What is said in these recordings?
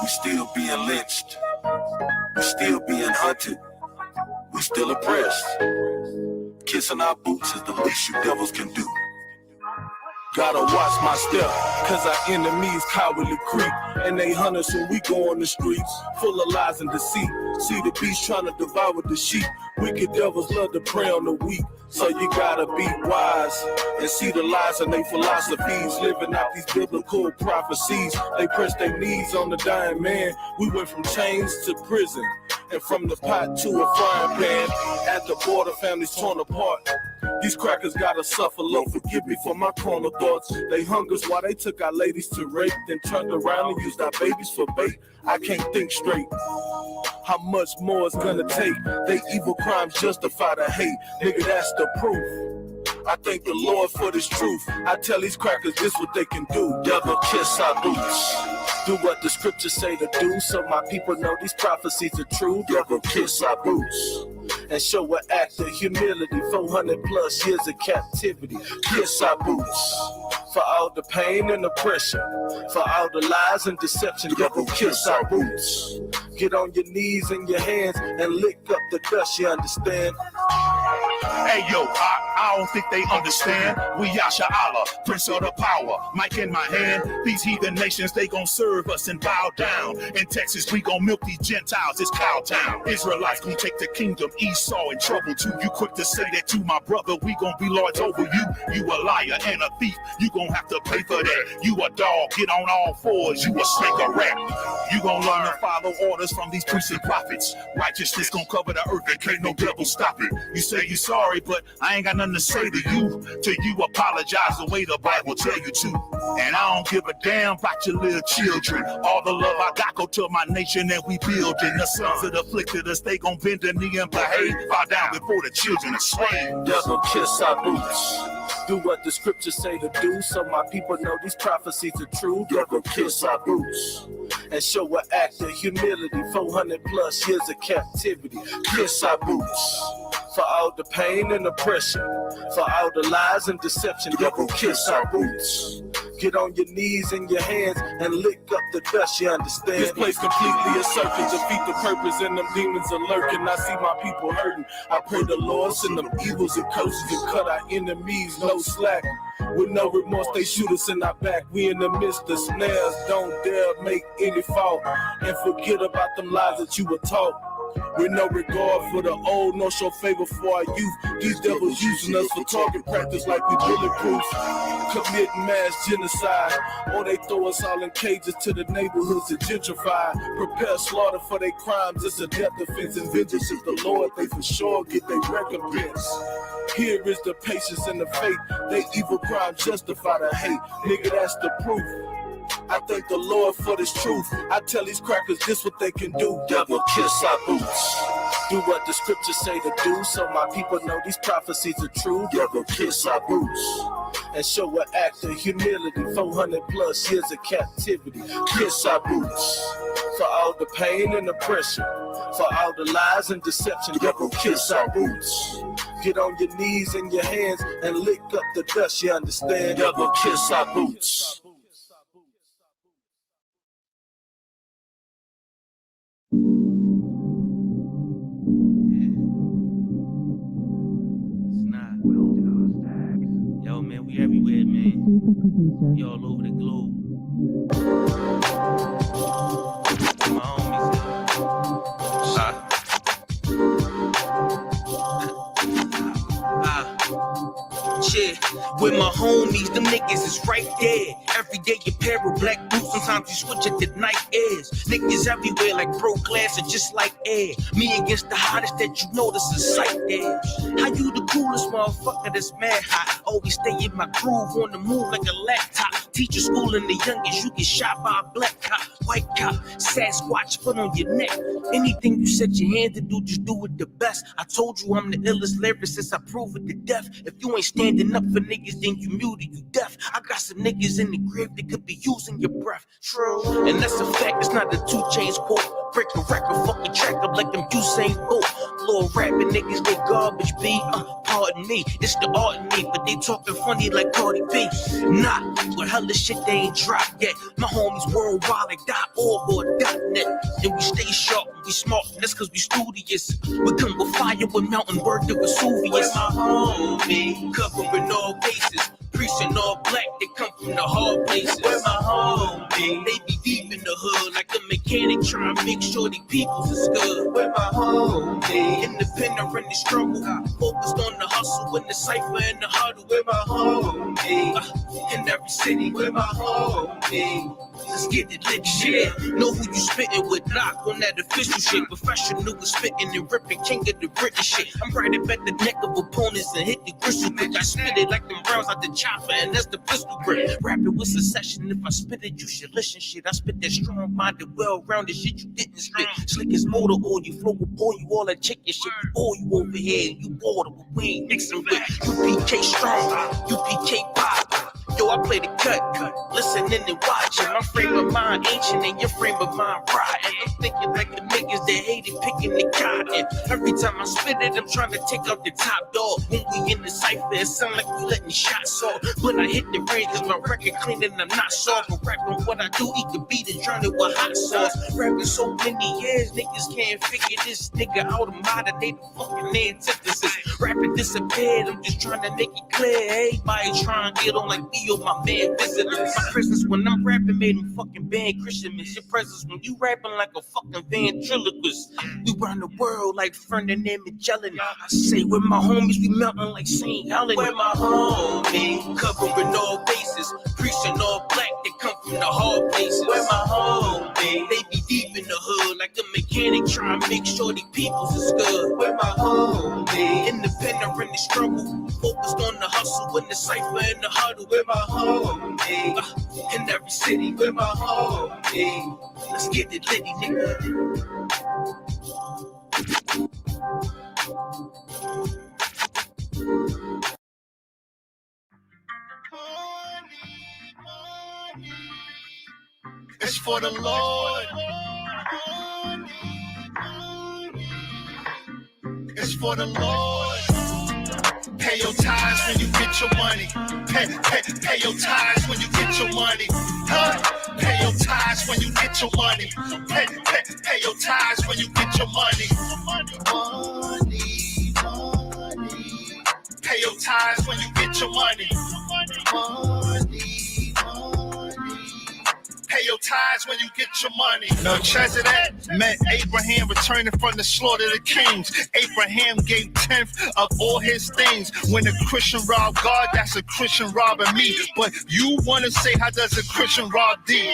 We still being lynched. We still being hunted. We still oppressed. Kissing our boots is the least you devils can do. Gotta watch my step, cause our enemies cowardly creep. And they hunt us when we go on the streets, full of lies and deceit. See the beast trying to devour the sheep. Wicked devils love to prey on the weak. So you gotta be wise and see the lies in their philosophies. Living out these biblical prophecies. They press their knees on the dying man. We went from chains to prison, and from the pot to a frying pan. At the border, families torn apart. These crackers gotta suffer, Lord, forgive me for my corner thoughts. They hung us while they took our ladies to rape, then turned around and used our babies for bait. I can't think straight. How much more it's gonna take? They evil crimes justify the hate. Nigga, that's the proof. I thank the Lord for this truth. I tell these crackers this what they can do. Devil, kiss our boots. Do what the scriptures say to do, so my people know these prophecies are true. Devil, kiss our boots and show an act of humility. 400 plus years of captivity. Kiss our boots for all the pain and oppression, for all the lies and deception. Devil, kiss our boots. Get on your knees and your hands and lick up the dust, you understand? Hey yo, I don't think they understand. We Yasha Allah, Prince of the Power, mic in my hand. These heathen nations, they gon' serve us and bow down. In Texas, we gon' milk these Gentiles, it's Cowtown. Israelites gon' take the kingdom, Esau in trouble too. You quick to say that to my brother, we gon' be lords over you. You a liar and a thief, you gon' have to pay for that. You a dog, get on all fours, you a snake, a rat. You gon' learn to follow orders from these priests and prophets. Righteousness gon' cover the earth and can't no devil stop it. You say you sorry, but I ain't got nothing to say to you. Till you apologize the way the Bible tell you to. And I don't give a damn about your little children. All the love I got go to my nation that we building. The sons that afflicted us, they gon' bend the knee and behave. Bow down before the children are slain. Devil, kiss our boots. Do what the scriptures say to do, so my people know these prophecies are true. Devil, kiss our boots and show an act of humility. 400 plus years of captivity. Kiss our boots for all the pain and oppression, for all the lies and deception. Devil, kiss our boots. Get on your knees and your hands and lick up the dust, you understand? This place completely a circle, defeat the purpose and them demons are lurking. I see my people hurting. I pray the Lord send them evils and curses and cut our enemies, no slack. With no remorse, they shoot us in our back. We in the midst of snares, don't dare make any fault. And forget about them lies that you were taught. With no regard for the old, no show favor for our youth. These devils using us for target practice like we bulletproof. Committing mass genocide, or they throw us all in cages to the neighborhoods and gentrify. Prepare slaughter for their crimes, it's a death offense. And vengeance is the Lord, they for sure get their recompense. Here is the patience and the faith. They evil crime justify the hate. Nigga, that's the proof. I thank the Lord for this truth. I tell these crackers this what they can do. Devil, kiss our boots. Do what the scriptures say to do, so my people know these prophecies are true. Devil, kiss our boots and show an act of humility. 400 plus years of captivity. Kiss our boots for all the pain and oppression, for all the lies and deception. Devil, kiss our boots. Get on your knees and your hands and lick up the dust, you understand? Devil, kiss our boots. Yo, man, we everywhere, man. We all over the globe. My homies, shit, with my homies, them niggas is right there. Every day you pair of black boots, sometimes you switch at the night airs. Niggas everywhere like pro glass and just like air. Me against the hottest that you know, this is sight there. How you the coolest motherfucker that's mad hot? Always stay in my groove on the move like a laptop. Teacher schooling the youngest, you get shot by a black cop, white cop, Sasquatch foot on your neck. Anything you set your hand to do, just do it the best. I told you I'm the illest lyricist, I prove it to death. If you ain't standing up for niggas, then you muted, you deaf. I got some niggas in the grave that could be using your breath. True, and that's a fact, it's not a 2 Chainz quote. Break a record, fucking track up like them Usain Bolt. floor rapping niggas, they garbage B. Pardon me, it's the art in me, but they talking funny like Cardi B. Nah, with hella shit they ain't dropped yet. My homies worldwide like .org or .net. And we stay sharp, we smart, that's cause we studious. We come with fire with mountain word to Vesuvius. Where my homie, covering all bases. Preaching all black, they come from the hard places. Where my homie, they be deep in the hood like a mechanic trying to make sure these peoples is good. Where my homie, independent in the struggle, focused on the hustle and the cipher and the huddle. Where my homie, in every city. Where my homie, let's get it lit shit. Know who you spitting with, knock on that official shit. Professional with spitting and ripping, king of the British shit. I'm right up at the neck of opponents and hit the crystal quick. I spit it like them rounds out the chopper, and that's the pistol grip. Rapping with succession, if I spit it, you should listen shit. I spit that strong-minded, well-rounded shit you didn't spit. Slick as motor oil, you flow with boy, you all that chicken shit. We all you over here, and you water, but we ain't mixing with UPK strong, UPK pop. Yo, I play the cut, listening and watching. My frame of mind ancient and your frame of mind rotten. I'm thinking like the niggas that hated picking the cotton. Every time I spit it, I'm trying to take out the top dog. When we in the cypher, it sound like we letting shots off. When I hit the range, cause my record clean and I'm not soft. But rapping what I do, eat the beat and drown it with hot sauce. Rapping so many years, niggas can't figure this nigga out of mind. They the fucking antithesis. Rapping disappeared, I'm just trying to make it clear. Everybody trying to get on like me or my man visitors. My presence when I'm rapping made them fucking ban Christians. Your presence when you rapping like a fucking ventriloquist. We run the world like Ferdinand Magellan. I say with my homies, we melting like St. Helen. Where my homie, covering all bases. Preaching all black, they come from the hard places. Where my homie, they be deep in the hood like a mechanic trying to make sure these peoples is good. Where my homie, independent in the struggle, focused on the hustle and the cipher and the huddle. Where my homie, in every city. Where my homie, let's get it litty, nigga. It's for the Lord. It's for the Lord. Pay your tithes when you get your money. Pay your tithes when you get your money. Huh? Pay your tithes when you get your money. Pay your tithes when you get your money. Money. Pay your tithes when you get your money. Money. Pay your tithes when you get your money. Melchizedek met Abraham returning from the slaughter of the kings. Abraham gave 10th of all his things. When a Christian rob God, that's a Christian robbing me. But you want to say, how does a Christian rob thee?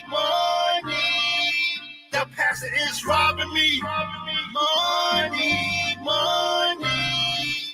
Money. That pastor is robbing me. Money.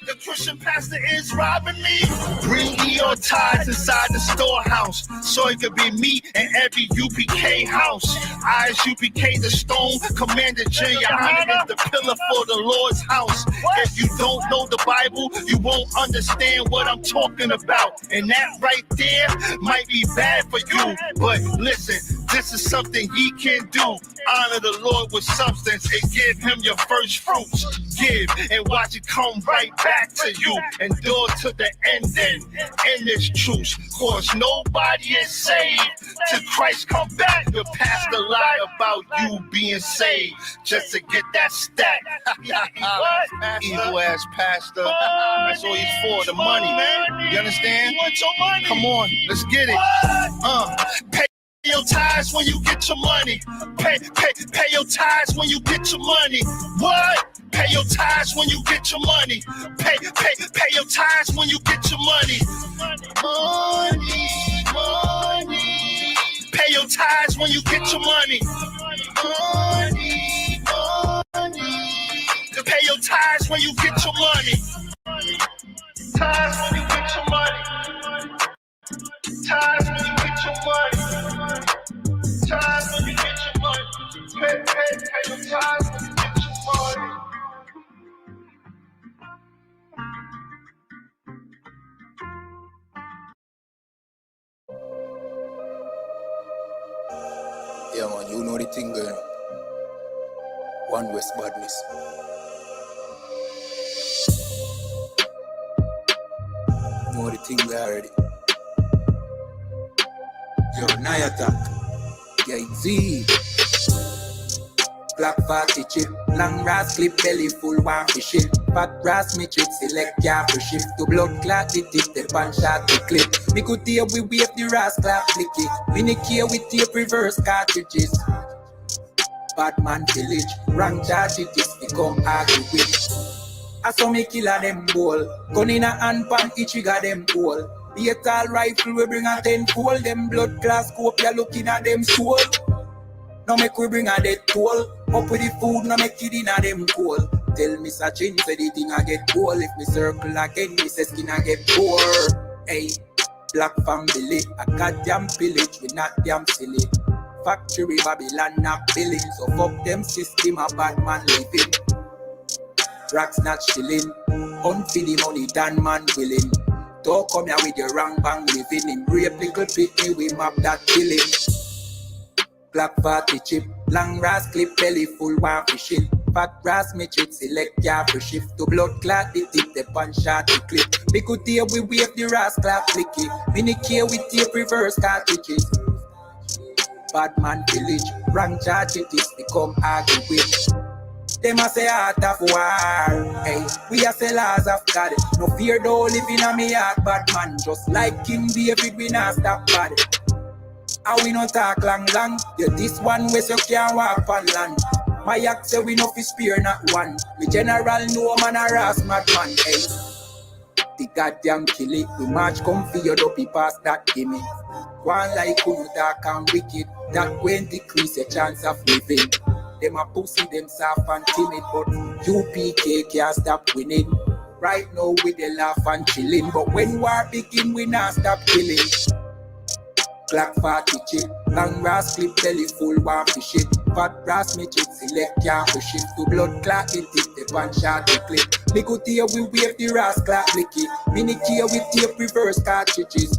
The Christian pastor is robbing me. Bring ye your tithes inside the storehouse, so it could be me and every UPK house. I.U.I.C, the stone commander general, is the pillar for the Lord's house. If you don't know the Bible, you won't understand what I'm talking about. And that right there might be bad for you. But listen, this is something ye can do. Honor the Lord with substance and give him your first fruits. Give and watch it come right back to you. Endure to the ending in this truth. Cause nobody is saved till Christ come back. Your pastor lie about you being saved just to get that stack. Evil ass pastor. That's all he's for, the money. You understand? Come on, let's get it. Pay your tithes when you get your money. Pay your tithes when you get your money. What? Pay your tithes when you get your money. Pay your tithes when you get your money. Money. Pay your tithes when you get your money. Money. Pay your tithes when you get your money. Tithes when you get your money. Tithes when you get your money. Tithes when you get your money. Pay your tithes when you get your money. Yeah, man, you know the thing going. One West badness. know the thing we already. Yo, Naya attack. Yeah, Z. Black 40 chip, long grass clip, belly full, one fish it. Fat grass matrix, select careful shift to blood clot, the tip, the punch shot, the clip. Me could hear we wave the ras clap, flick it. Mini care with tape reverse cartridges. Batman village, rank charge it is become argue with. I saw me kill a them ball, gun in a hand pan, each trigger them hole. Be a tall rifle, we bring a 10-fold, them blood class scope, ya looking at them soul. Now make we bring a dead toll. Up with the food, now make it in a them cool. Tell me Sachin, say the thing I get cool. If me circle again, me say skin I get poor. Hey, black family, a goddamn village, we not damn silly. Factory Babylon not billing, so fuck them system, a bad man living. Racks not chilling, unfeed the money, Dan man willing. Don't come here with your wrong bang living. In rape little pitney, we map that killing. Black 40 chip, long grass clip, belly full, one fishing. Fat grass matrix, select careful shift to blood clot, the tip, the punch shot, the clip. We could hear we wave the ras clap, flick it. Mini care with tape reverse cartridges. Batman village, rank charge it is become argue with. Them a say heart of war, hey, we a say laws of God. No fear though living on me heart, Batman. Just like King David, we not stop bad. And we no talk long. Yeah, this one way so can't walk on land. My act say we no fi spear not one. We general no man a ras madman, hey. The goddamn kill it, we march come for your dopey past that gimme. One like who dark and wicked, that when decrease your chance of living. Them a pussy, them soft and timid, but UPK can't stop winning. Right now we dey laugh and chilling, but when war begin we not stop killing. Black 40 chip, long grass clip, belly full, one fish it. Fat grass matrix, select careful shift to blood clot, the tip, the punch shot, the clip. Me could hear we wave the ras clap, lick it. Mini care with tape reverse cartridges.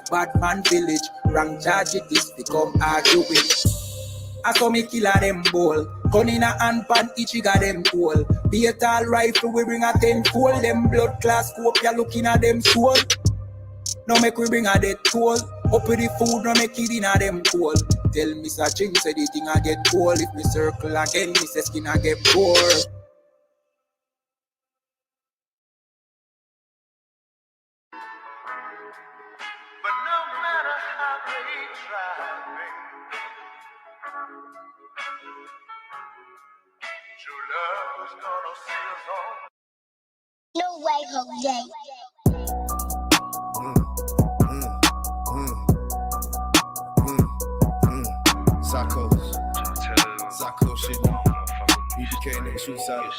Batman village, rank charge it is become argue with. I saw me kill a them ball, gun in a hand pan, each trigger them hole. Be a tall rifle, we bring a 10-fold, them blood class scope, ya looking at them soul. Now make we bring a dead toll. Up with the food, now make it in a them cool. Tell me Sachin, say the thing I get cool. If me circle again, me say skin I get poor. But no matter how they try, true love is gonna see us all. No way, Jose. Zacco shit. UBK nigga shoot side.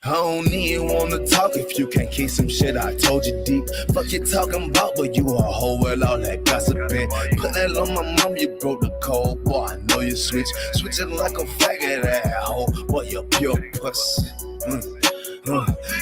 I don't even wanna talk if you can't keep some shit I told you deep. Fuck you talking about, but you a hoe with all that gossiping. Put that on my mom, you broke the code, boy, I know you switching like a faggot that hoe, boy, you pure pussy.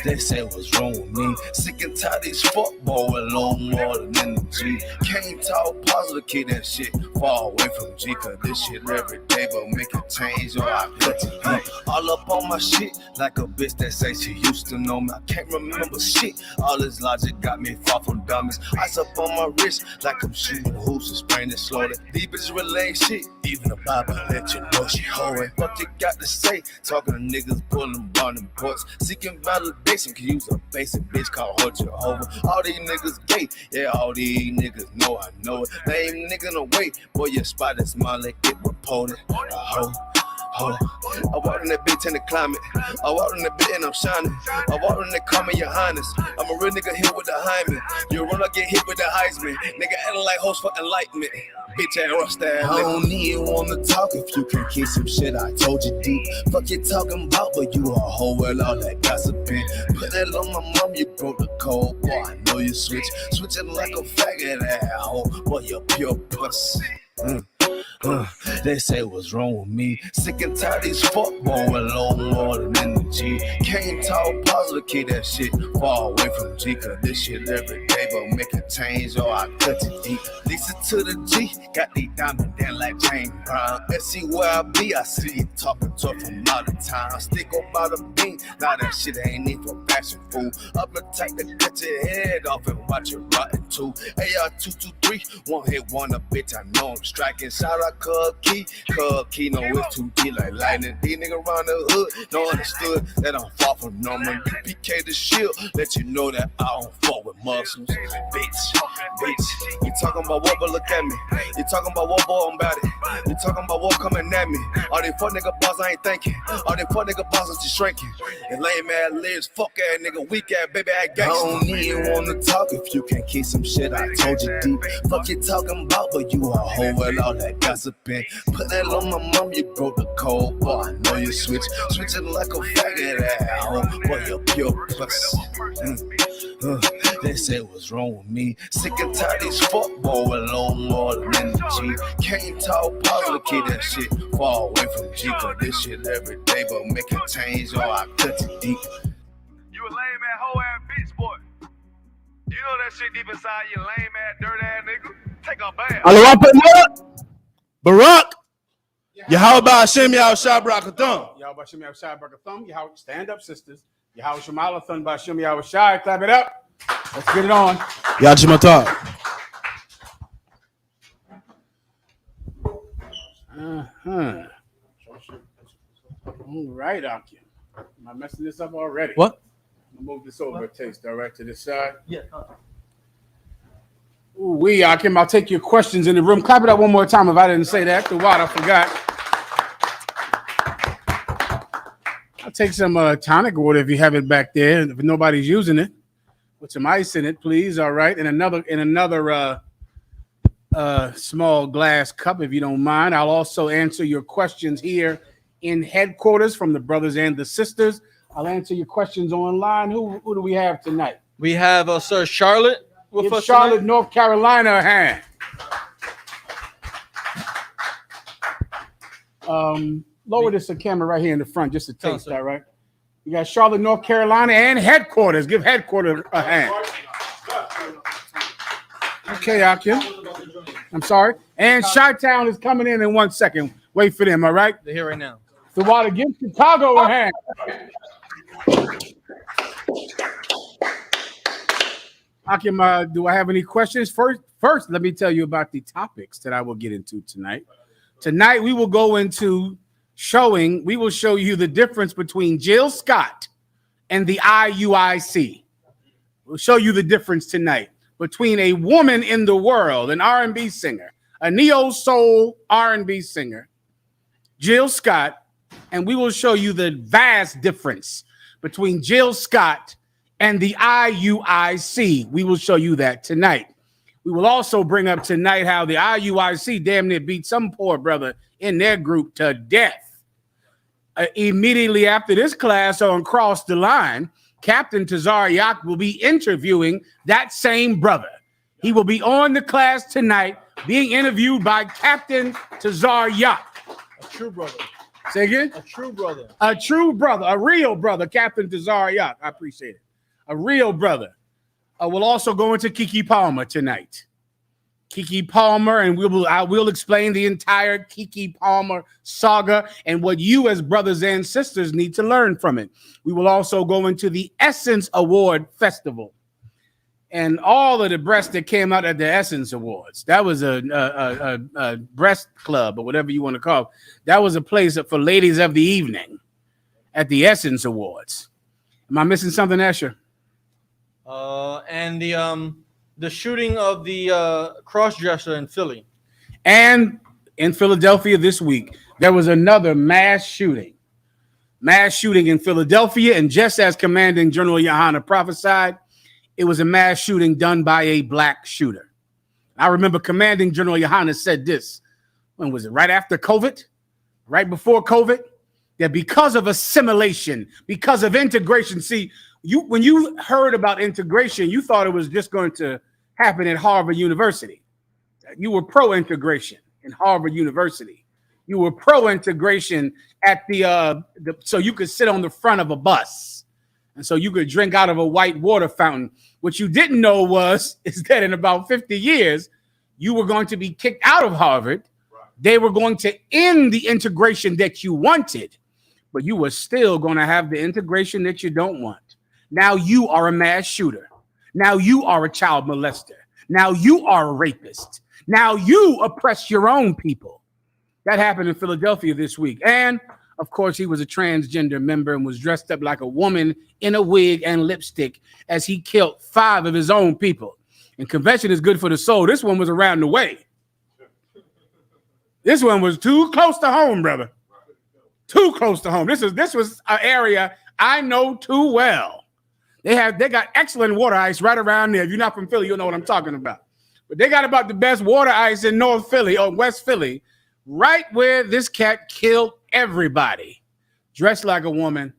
They say what's wrong with me. Sick and tired of these fuckboy with a little more than energy. Can't talk positive, keep that shit far away from G. Cause this shit every day, but make it change or I put it. All up on my shit, like a bitch that say she used to know me. I can't remember shit. All this logic got me far from dummies. Ice up on my wrist, like I'm shooting hoops and spraying it slowly. These bitches relay shit, even the Bible let you know she hoeing. What you got to say? Talking to niggas pulling burning ports, seeking validation, can use a basic bitch called her Jehovah. All these niggas gay, yeah, all these niggas know I know it. They ain't nigga no way, boy, your spot is mine, let get reported. I walk in that bitch in the climate. I walk in that bitch and I'm shining. I walk in that comment, your highness. I'm a real nigga here with the hymen. You run, I get hit with the Heisman. Nigga acting like host for enlightenment. Bitch ass rough style. I don't even wanna talk if you can keep some shit I told you deep. Fuck you talking about, but you a hoe with all that gossiping. Put that on my mom, you broke the code, boy, I know you switching like a faggot that hoe, boy, you pure pussy. They say what's wrong with me. Sick and tired of these fuck boy with low more than energy. Can't talk positive, keep that shit far away from G. Cause this shit every day, but make a change or I cut it deep. Lisa to the G, got these diamonds down like James Brown. Let's see where I be. I see you talking to her from out of town. Stick up by the bean. Now that shit ain't need for fashion fool. Up the tight to cut your head off and watch it rotten too. AR-223, one hit wonder, bitch. I know I'm striking. Shout out KEKE, no it's too deep like lightning. These niggas around the hood, no understood that I'm far from normal. UPK the shield, let you know that I don't fuck with Muslims. Bitch. You talking about what, but look at me. You talking about what, boy, I'm about it. You talking about what coming at me. All they fuck nigga boss, I ain't thinking. All they fuck nigga bosses just shrinking. And lame ass lives, fuck ass nigga, weak ass baby ass gangsta. I don't even wanna talk if you can't keep some shit I told you deep. Fuck you talking about, but you a hoe with all that gossiping. Put that on my mom, you broke the code, boy, I know you switching like a faggot at home, boy, you're pure pussy. They say what's wrong with me. Sick and tired of these fuck boy with low more than energy. Can't talk positive, keep that shit far away from G. Cause this shit every day, but make a change or I cut it deep. You a lame ass hoe ass bitch boy. You know that shit deep inside you, lame ass dirt ass nigga. Take a bath. Barak. Yahweh Hashem Yahushua Barakathum. Yahweh Hashem Yahushua Barakathum. Yahweh, stand up, sisters. Yahweh Shemalathon by Hashem Yahushua. Clap it up. Let's get it on. Yajimatah. All right, Akim. Am I messing this up already? What? I'm gonna move this over a taste, all right, to this side. Yeah. Ooh, Akim, I'll take your questions in the room. Clap it up one more time if I didn't say that. The water, I forgot. I'll take some tonic water if you have it back there. If nobody's using it, put some ice in it, please. All right, and another small glass cup, if you don't mind. I'll also answer your questions here in headquarters from the brothers and the sisters. I'll answer your questions online. Who do we have tonight? We have Sir Charlotte with Give us Charlotte, tonight. North Carolina a hand. Lower this camera right here in the front, just a taste, all right? You got Charlotte, North Carolina, and headquarters. Give headquarters a hand. Okay, Akim. I'm sorry. And Chi-Town is coming in 1 second. Wait for them, all right? They're here right now. The water, give Chicago a hand. Akim, do I have any questions? First, let me tell you about the topics that I will get into tonight. Tonight, we will go into we will show you the difference between Jill Scott and the I.U.I.C. We'll show you the difference tonight between a woman in the world, an R&B singer, a neo-soul R&B singer, Jill Scott, and we will show you the vast difference between Jill Scott and the I.U.I.C. We will show you that tonight. We will also bring up tonight how the I.U.I.C. damn near beat some poor brother in their group to death. Immediately after this class on Cross the Line, Captain Tazar Yak will be interviewing that same brother. He will be on the class tonight being interviewed by Captain Tazar Yak. A true brother. Say again? A true brother. A true brother, a real brother, Captain Tazar Yak. I appreciate it. A real brother. We'll also go into KEKE Palmer tonight. KEKE Palmer, and I will explain the entire KEKE Palmer saga and what you as brothers and sisters need to learn from it. We will also go into the Essence Award Festival and all of the breasts that came out at the Essence Awards. That was a breast club or whatever you want to call it. That was a place for ladies of the evening at the Essence Awards. Am I missing something, Escher? And the shooting of the cross-dresser in Philly. And in Philadelphia this week, there was another mass shooting. Mass shooting in Philadelphia, and just as Commanding General Yohana prophesied, it was a mass shooting done by a black shooter. I remember Commanding General Yohana said this, when was it, right after COVID? Right before COVID? That because of assimilation, because of integration, see, when you heard about integration, you thought it was just going to happen at Harvard University. You were pro-integration. in Harvard University. You were pro-integration at so you could sit on the front of a bus. And so you could drink out of a white water fountain. What you didn't know is that in about 50 years, you were going to be kicked out of Harvard. They were going to end the integration that you wanted, but you were still going to have the integration that you don't want. Now you are a mass shooter. Now you are a child molester. Now you are a rapist. Now you oppress your own people. That happened in Philadelphia this week. And of course, he was a transgender member and was dressed up like a woman in a wig and lipstick as he killed 5 of his own people. And convention is good for the soul. This one was around the way. This one was too close to home, brother. Too close to home. This was an area I know too well. They got excellent water ice right around there. If you're not from Philly, you'll know what I'm talking about. But they got about the best water ice in North Philly or West Philly, right where this cat killed everybody, dressed like a woman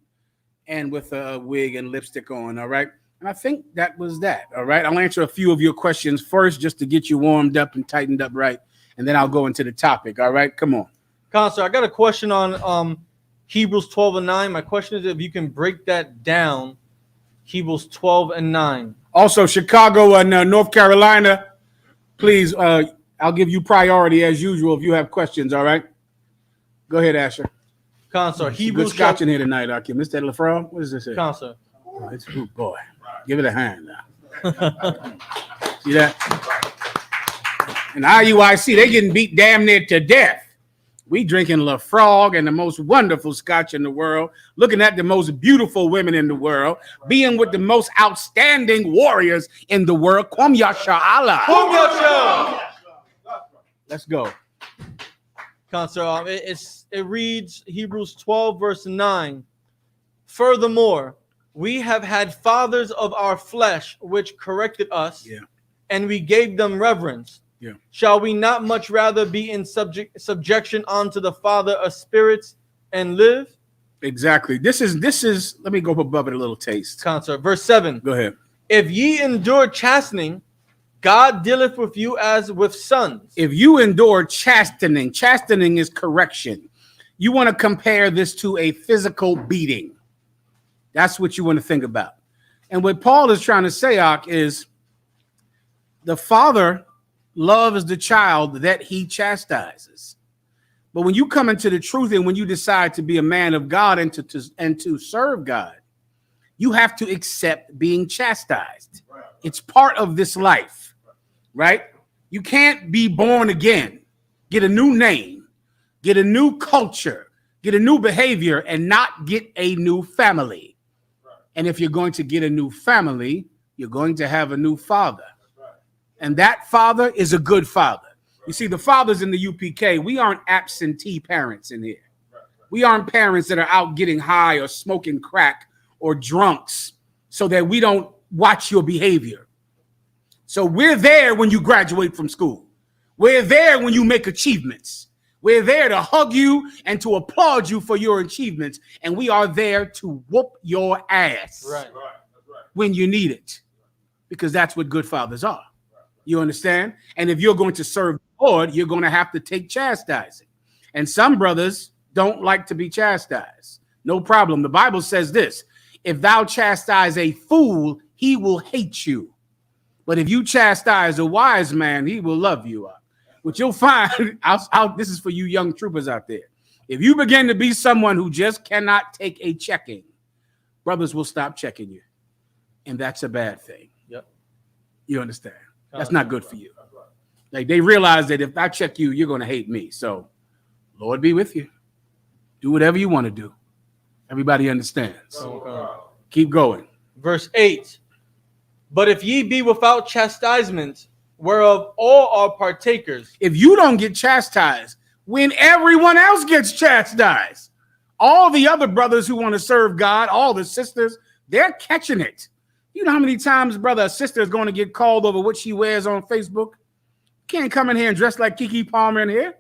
and with a wig and lipstick on, all right? And I think that was that, all right? I'll answer a few of your questions first just to get you warmed up and tightened up right, and then I'll go into the topic, all right? Come on. Counselor, I got a question on Hebrews 12:9. My question is if you can break that down, Hebrews 12:9. Also, Chicago and North Carolina, please, I'll give you priority as usual if you have questions, all right? Go ahead, Asher. Counselor, Hebrews. Good scotch in here tonight, Akim. Mr. LaFro, what is this here? Counselor. Oh, it's good, boy. Give it a hand now. See that? And I.U.I.C, they getting beat damn near to death. We drinking LaFrog and the most wonderful scotch in the world, looking at the most beautiful women in the world, being with the most outstanding warriors in the world. Kwam Yasha Allah. Kwam Yasha. Let's go. Counselor, it reads Hebrews 12 verse 9. Furthermore, we have had fathers of our flesh which corrected us, and we gave them reverence. Yeah. Shall we not much rather be in subjection unto the Father of spirits and live? Exactly. This is. Let me go above it a little taste. Counselor, verse 7. Go ahead. If ye endure chastening, God dealeth with you as with sons. If you endure chastening is correction. You want to compare this to a physical beating. That's what you want to think about. And what Paul is trying to say, Ak, is the father loves the child that he chastises. But when you come into the truth and when you decide to be a man of God and to serve God, you have to accept being chastised. It's part of this life, right? You can't be born again, get a new name, get a new culture, get a new behavior, and not get a new family. And if you're going to get a new family, you're going to have a new father. And that father is a good father. You see, the fathers in the UPK, we aren't absentee parents in here. We aren't parents that are out getting high or smoking crack or drunks so that we don't watch your behavior. So we're there when you graduate from school. We're there when you make achievements. We're there to hug you and to applaud you for your achievements. And we are there to whoop your ass when you need it, because that's what good fathers are. You understand? And if you're going to serve the Lord, you're going to have to take chastising. And some brothers don't like to be chastised. No problem. The Bible says this: if thou chastise a fool, he will hate you. But if you chastise a wise man, he will love you. What you'll find, this is for you young troopers out there. If you begin to be someone who just cannot take a checking, brothers will stop checking you. And that's a bad thing. Yep. You understand? That's not good for you. Like, they realize that if I check you, you're going to hate me. So, Lord be with you. Do whatever you want to do. Everybody understands. Okay. Keep going. Verse 8. But if ye be without chastisement, whereof all are partakers. If you don't get chastised, when everyone else gets chastised, all the other brothers who want to serve God, all the sisters, they're catching it. You know how many times brother or sister is going to get called over what she wears on Facebook? Can't come in here and dress like KEKE Palmer in here.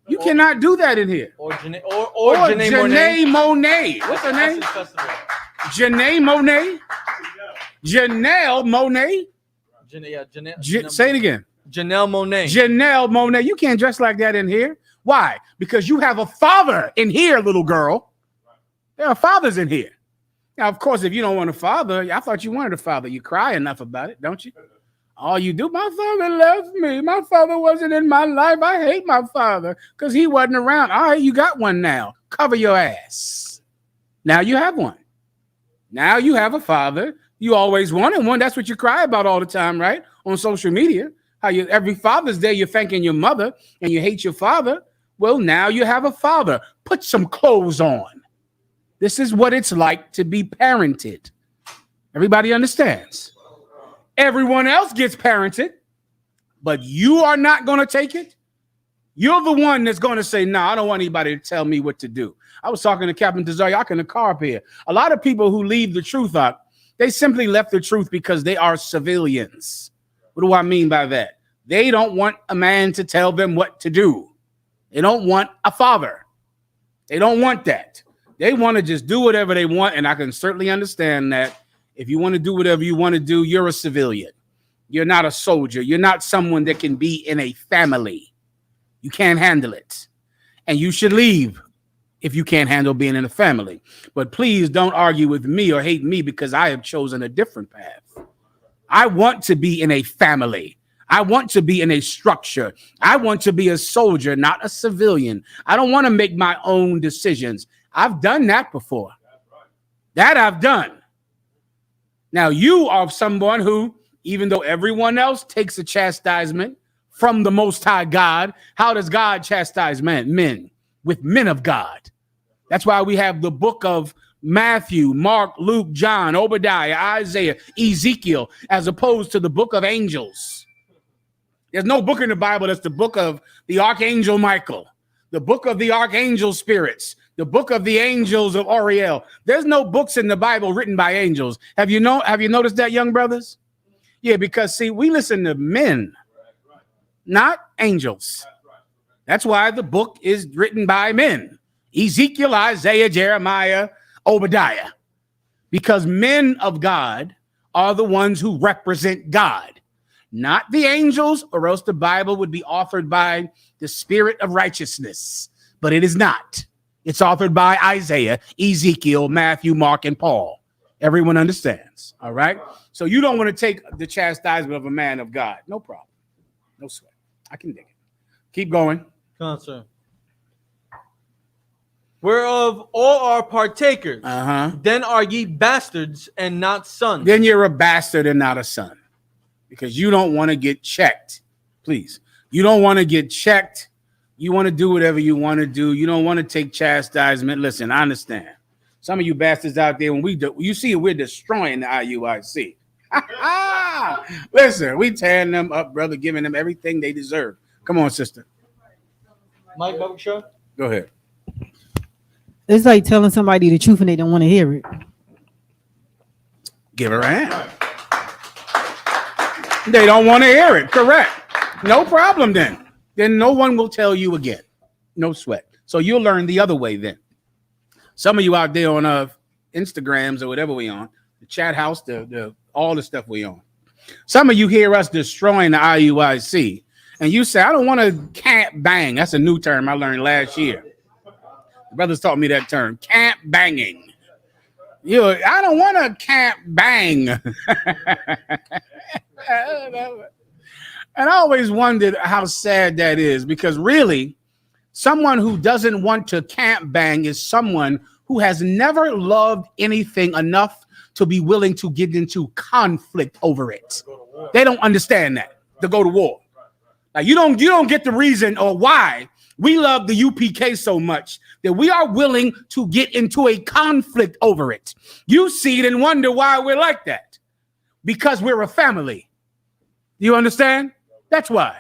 You cannot do that in here. Or Janae Monet. What's her name? Janae Monet. Janelle Monet. Say it again. Janelle Monáe. Janelle Monáe. You can't dress like that in here. Why? Because you have a father in here, little girl. There are fathers in here. Now, of course, if you don't want a father, I thought you wanted a father. You cry enough about it, don't you? All you do, my father left me. My father wasn't in my life. I hate my father because he wasn't around. All right, you got one now. Cover your ass. Now you have one. Now you have a father. You always wanted one. That's what you cry about all the time, right? On social media. How you every Father's Day you're thanking your mother and you hate your father. Well, now you have a father. Put some clothes on. This is what it's like to be parented. Everybody understands. Everyone else gets parented, but you are not going to take it. You're the one that's going to say, no, I don't want anybody to tell me what to do. I was talking to Captain Tazaryak in the car up here. A lot of people who leave the truth out, they simply left the truth because they are civilians. What do I mean by that? They don't want a man to tell them what to do. They don't want a father. They don't want that. They want to just do whatever they want, and I can certainly understand that. If you want to do whatever you want to do, you're a civilian. You're not a soldier. You're not someone that can be in a family. You can't handle it. And you should leave if you can't handle being in a family. But please don't argue with me or hate me because I have chosen a different path. I want to be in a family. I want to be in a structure. I want to be a soldier, not a civilian. I don't want to make my own decisions. I've done that before. That I've done. Now, you are someone who, even though everyone else takes a chastisement from the Most High God, how does God chastise men? With men of God. That's why we have the book of Matthew, Mark, Luke, John, Obadiah, Isaiah, Ezekiel, as opposed to the book of angels. There's no book in the Bible that's the book of the Archangel Michael, the book of the Archangel spirits, the book of the angels of Oriel. There's no books in the Bible written by angels. Have you noticed that, young brothers? Yeah, because see, we listen to men, not angels. That's why the book is written by men. Ezekiel, Isaiah, Jeremiah, Obadiah. Because men of God are the ones who represent God, not the angels, or else the Bible would be authored by the spirit of righteousness. But it is not. It's authored by Isaiah, Ezekiel, Matthew, Mark, and Paul. Everyone understands, all right? So you don't want to take the chastisement of a man of God. No problem. No sweat. I can dig it. Keep going. Come on, sir. Whereof all are partakers, then are ye bastards and not sons. Then you're a bastard and not a son. Because you don't want to get checked. Please. You don't want to get checked. You want to do whatever you want to do. You don't want to take chastisement. Listen, I understand. Some of you bastards out there, when we do, you see we're destroying the I.U.I.C. Listen, we tearing them up, brother, giving them everything they deserve. Come on, sister. Mike Bubba, go ahead. It's like telling somebody the truth and they don't want to hear it. Give her a hand. They don't want to hear it. Correct. No problem then. Then no one will tell you again. No sweat. So you'll learn the other way then. Some of you out there on Instagrams or whatever we on, the chat house, the all the stuff we on. Some of you hear us destroying the I.U.I.C. and you say, I don't want to camp bang. That's a new term I learned last year. The brothers taught me that term, camp banging. I don't want to camp bang. And I always wondered how sad that is, because really, someone who doesn't want to camp bang is someone who has never loved anything enough to be willing to get into conflict over it. They don't understand that, to go to war. Like you don't get the reason or why we love the UPK so much that we are willing to get into a conflict over it. You see it and wonder why we're like that. Because we're a family. You understand? That's why.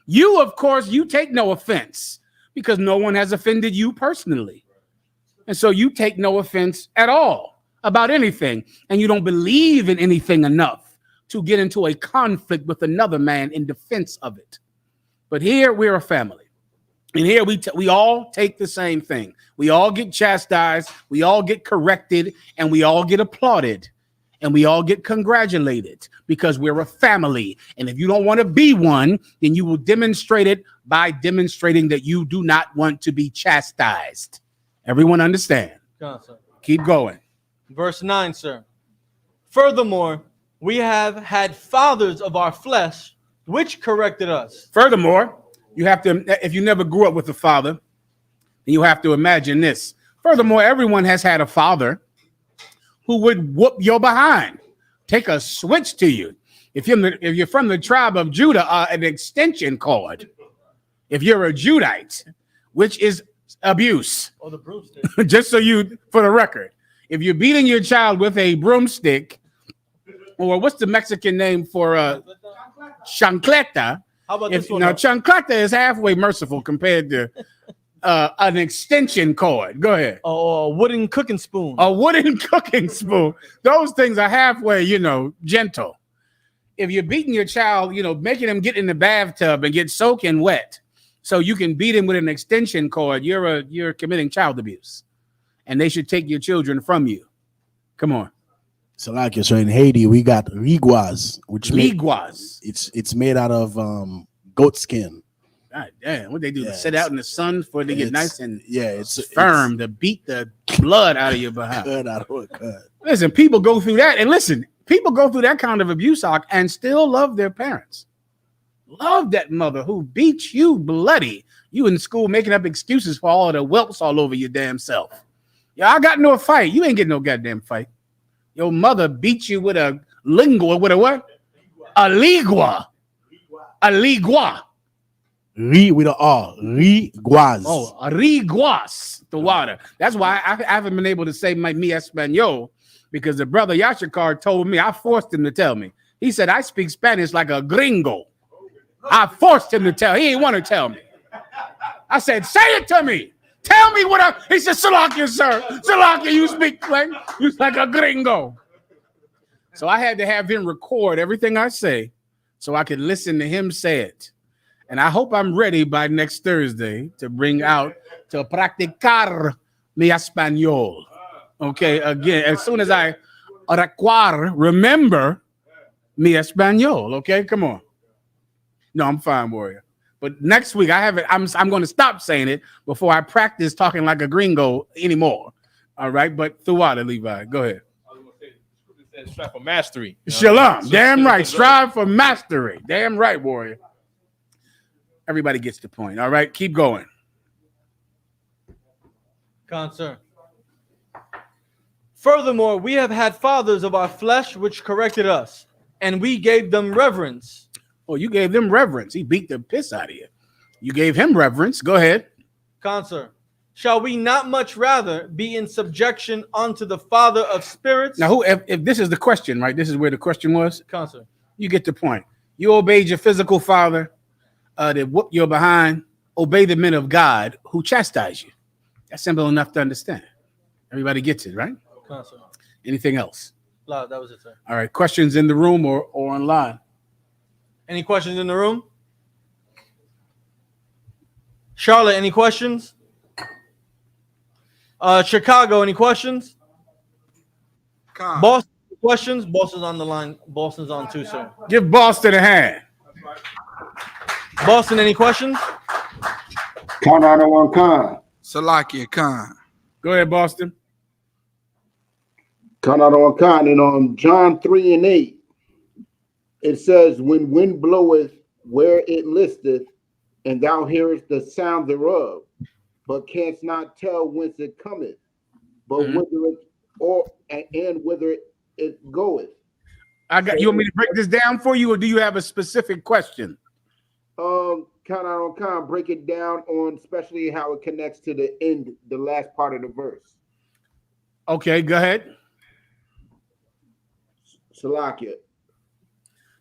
You, of course, you take no offense because no one has offended you personally. And so you take no offense at all about anything. And you don't believe in anything enough to get into a conflict with another man in defense of it. But here we're a family. And here we all take the same thing. We all get chastised. We all get corrected. And we all get applauded. and we all get congratulated because we're a family. And if you don't want to be one, then you will demonstrate it by demonstrating that you do not want to be chastised. Everyone understand? Consir. Keep going. Verse 9, sir. Furthermore, we have had fathers of our flesh, which corrected us. Furthermore, you have to, if you never grew up with a father, then you have to imagine this. Furthermore, everyone has had a father who would whoop your behind, take a switch to you. If you're from the tribe of Judah, an extension cord. If you're a Judite, which is abuse. Oh, the broomstick. Just so you, for the record, if you're beating your child with a broomstick, or what's the Mexican name for chancleta? How about this one? Now, chancleta is halfway merciful compared to an extension cord. Go ahead. A wooden cooking spoon. A wooden cooking spoon. Those things are halfway, gentle. If you're beating your child, making him get in the bathtub and get soaking wet so you can beat him with an extension cord, you're committing child abuse. And they should take your children from you. Come on. So in Haiti, we got riguas, which it's made out of goat skin. God damn, what they do? Sit out in the sun for it to get nice and it's firm to beat the blood out of your behind. Cut. Listen, people go through that, and people go through that kind of abuse and still love their parents. Love that mother who beats you bloody. You in school making up excuses for all of the whelps all over your damn self. Yeah, I got into a fight. You ain't getting no goddamn fight. Your mother beat you with a lingua, with a what? A ligua. A ligua. With an R. Riguas. Oh, riguas. The water. That's why I haven't been able to say mi español, because the brother Yashikar told me, I forced him to tell me. He said, I speak Spanish like a gringo. I forced him to tell. He didn't want to tell me. I said, say it to me. Tell me what he said, Salakia, sir. Salakia, you speak like a gringo. So I had to have him record everything I say so I could listen to him say it. And I hope I'm ready by next Thursday to bring out, to practicar mi español. Okay, again, as soon as I remember mi español. Okay, come on. No, I'm fine, warrior. But next week I'm going to stop saying it before I practice talking like a gringo anymore. All right, but throughout it, Levi, go ahead. I was going to say, strive for mastery. Shalom. Damn right. Strive for mastery. Damn right, warrior. Everybody gets the point. All right, keep going. Consir. Furthermore, we have had fathers of our flesh which corrected us, and we gave them reverence. Oh, you gave them reverence. He beat the piss out of you. You gave him reverence. Go ahead. Consir. Shall we not much rather be in subjection unto the Father of spirits? Now, if this is the question, right? This is where the question was. Consir. You get the point. You obeyed your physical father that whooped your behind. Obey the men of God who chastise you. That's simple enough to understand. Everybody gets it, right? Consir. Anything else? No, that was it, sir. All right. Questions in the room or online? Any questions in the room? Charlotte, any questions? Chicago, any questions? Boston, questions? Boston's on the line. Boston's on too, sir. Give Boston a hand. Boston, any questions? Khan out on one Khan. Salakia Khan. Go ahead, Boston. Khan out on one Khan. And on John 3:8, it says, when wind bloweth where it listeth, and thou hearest the sound thereof, but canst not tell whence it cometh, but whither it goeth. You want me to break this down for you, or do you have a specific question? Kind break it down on especially how it connects to the end, the last part of the verse. Okay, go ahead. Salakia.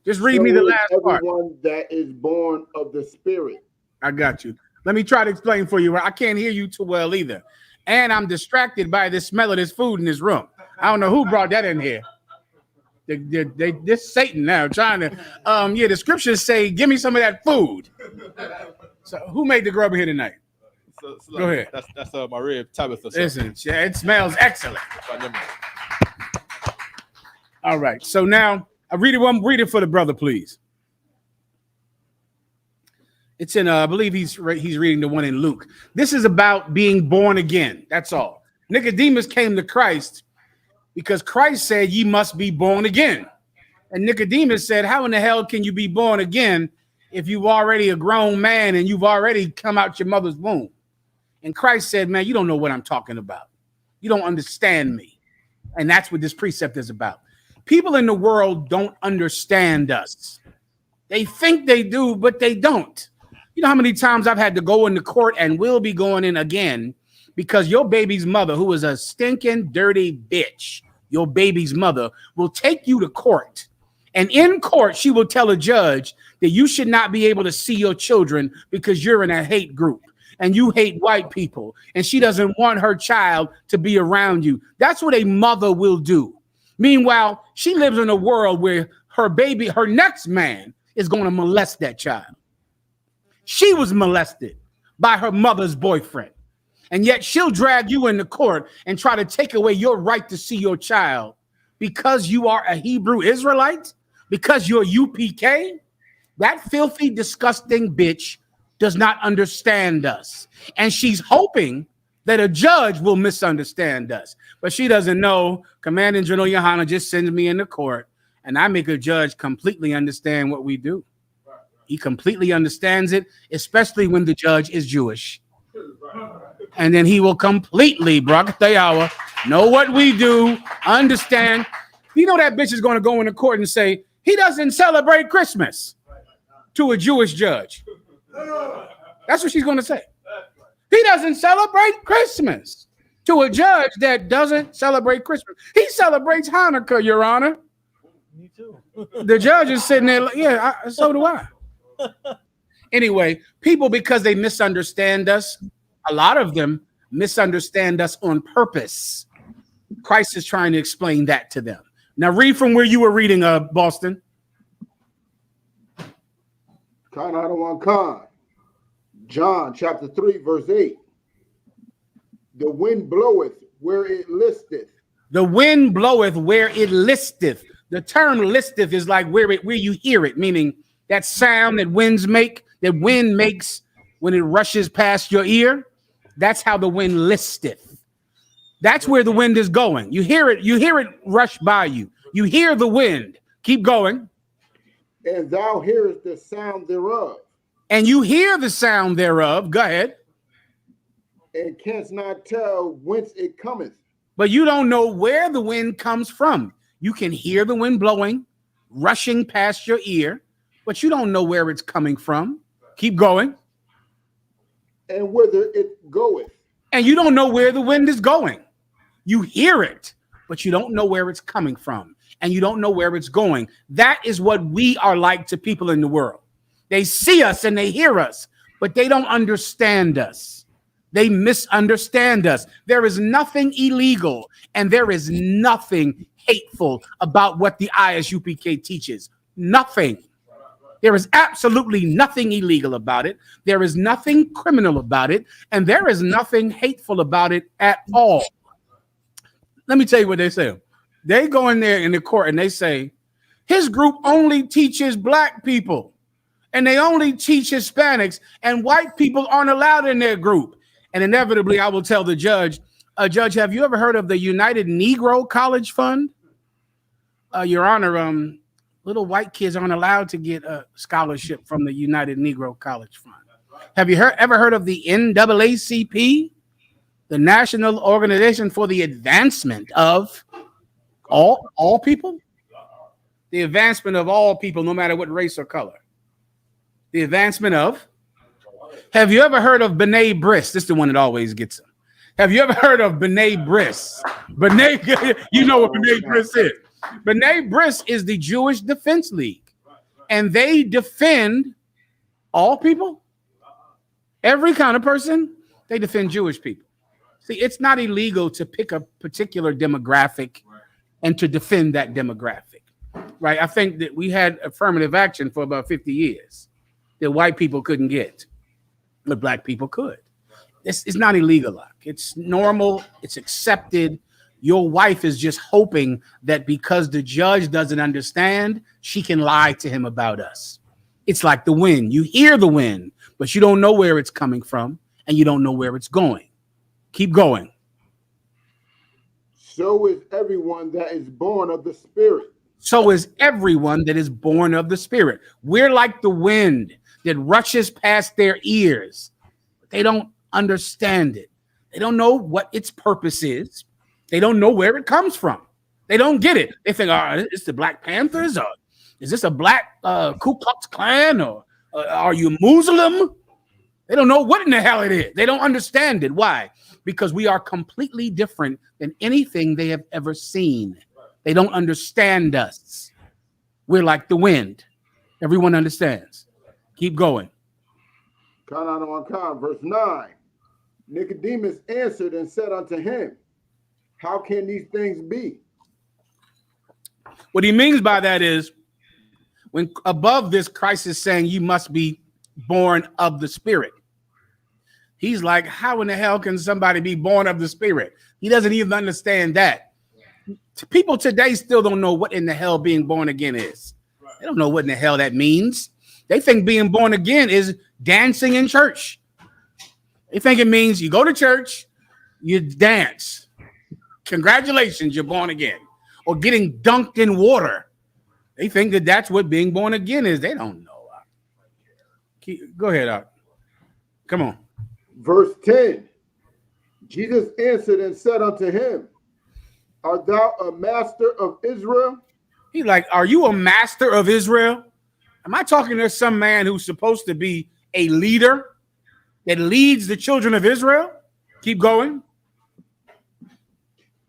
Just read me the last part. Everyone that is born of the Spirit. I got you. Let me try to explain for you. I can't hear you too well either. And I'm distracted by the smell of this food in this room. I don't know who brought that in here. This Satan now trying to, the scriptures say, give me some of that food. So who made the grub here tonight? Go ahead. That's my rib, Tabitha. Listen, it smells excellent. All right. So now I read it for the brother, please. It's in I believe he's reading the one in Luke. This is about being born again. That's all. Nicodemus came to Christ because Christ said, "Ye must be born again." And Nicodemus said, "How in the hell can you be born again if you've already a grown man and you've already come out your mother's womb?" And Christ said, "Man, you don't know what I'm talking about. You don't understand me." And that's what this precept is about. People in the world don't understand us. They think they do, but they don't. You know how many times I've had to go into court and will be going in again because your baby's mother, who is a stinking, dirty bitch, your baby's mother will take you to court. And in court, she will tell a judge that you should not be able to see your children because you're in a hate group and you hate white people. And she doesn't want her child to be around you. That's what a mother will do. Meanwhile, she lives in a world where her baby, her next man, is going to molest that child. She was molested by her mother's boyfriend. And yet she'll drag you into court and try to take away your right to see your child because you are a Hebrew Israelite, because you're UPK. That filthy, disgusting bitch does not understand us. And she's hoping that a judge will misunderstand us. But she doesn't know Commanding General Yohana just sends me into court and I make a judge completely understand what we do. He completely understands it, especially when the judge is Jewish. And then he will completely, know what we do, understand. You know that bitch is going to go into court and say, he doesn't celebrate Christmas to a Jewish judge. That's what she's going to say. He doesn't celebrate Christmas to a judge that doesn't celebrate Christmas. He celebrates Hanukkah, Your Honor. Me too. The judge is sitting there, yeah, so do I. Anyway, people, because they misunderstand us, a lot of them misunderstand us on purpose. Christ is trying to explain that to them. Now read from where you were reading, Boston. John chapter 3, verse 8. The wind bloweth where it listeth. The wind bloweth where it listeth. The term listeth is like where you hear it, meaning that sound that wind makes when it rushes past your ear. That's how the wind listeth. That's where the wind is going. You hear it rush by you. You hear the wind. Keep going. And thou hearest the sound thereof. And you hear the sound thereof. Go ahead. And canst not tell whence it cometh. But you don't know where the wind comes from. You can hear the wind blowing, rushing past your ear, but you don't know where it's coming from. Keep going. And whither it goeth. And you don't know where the wind is going. You hear it, but you don't know where it's coming from. And you don't know where it's going. That is what we are like to people in the world. They see us and they hear us, but they don't understand us. They misunderstand us. There is nothing illegal and there is nothing hateful about what the ISUPK teaches. Nothing. There is absolutely nothing illegal about it. There is nothing criminal about it. And there is nothing hateful about it at all. Let me tell you what they say. They go in there in the court and they say, his group only teaches black people and they only teach Hispanics and white people aren't allowed in their group. And inevitably, I will tell the judge, Judge, have you ever heard of the United Negro College Fund? Your Honor, little white kids aren't allowed to get a scholarship from the United Negro College Fund. Have you ever heard of the NAACP, the National Organization for the Advancement of all people? The advancement of all people, no matter what race or color. The advancement of. Have you ever heard of B'nai B'rith? This is the one that always gets them. Have you ever heard of B'nai B'rith? You know what B'nai B'rith is. B'nai B'rith is the Jewish Defense League, and they defend all people, every kind of person. They defend Jewish people. See, it's not illegal to pick a particular demographic and to defend that demographic, right? I think that we had affirmative action for about 50 years that white people couldn't get, but black people could. It's not illegal. It's normal. It's accepted. Your wife is just hoping that because the judge doesn't understand, she can lie to him about us. It's like the wind. You hear the wind, but you don't know where it's coming from, and you don't know where it's going. Keep going. So is everyone that is born of the Spirit. So is everyone that is born of the Spirit. We're like the wind that rushes past their ears. They don't understand it. They don't know what its purpose is. They don't know where it comes from. They don't get it. They think, it's the Black Panthers, or is this a black Ku Klux Klan, or are you Muslim? They don't know what in the hell it is. They don't understand it. Why? Because we are completely different than anything they have ever seen. They don't understand us. We're like the wind. Everyone understands. Keep going. Verse 9. Nicodemus answered and said unto him, how can these things be? What he means by that is, when above this, Christ is saying you must be born of the Spirit. He's like, how in the hell can somebody be born of the Spirit? He doesn't even understand that. People today still don't know what in the hell being born again is. They don't know what in the hell that means. They think being born again is dancing in church. They think it means you go to church, you dance. Congratulations, you're born again. Or getting dunked in water. They think that that's what being born again is. They don't know. Go ahead, Art. Come on. Verse 10. Jesus answered and said unto him, art thou a master of Israel? He's like, are you a master of Israel? Am I talking to some man who's supposed to be a leader that leads the children of Israel? Keep going.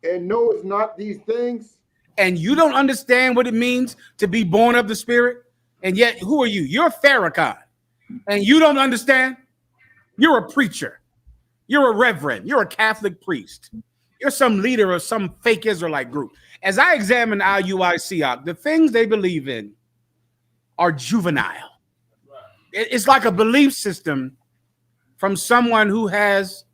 And knowest not these things? And you don't understand what it means to be born of the Spirit? And yet, who are you? You're a Farrakhan. And you don't understand? You're a preacher. You're a reverend. You're a Catholic priest. You're some leader of some fake Israelite group. As I examine I.U.I.C, the things they believe in are juvenile. It's like a belief system from someone who has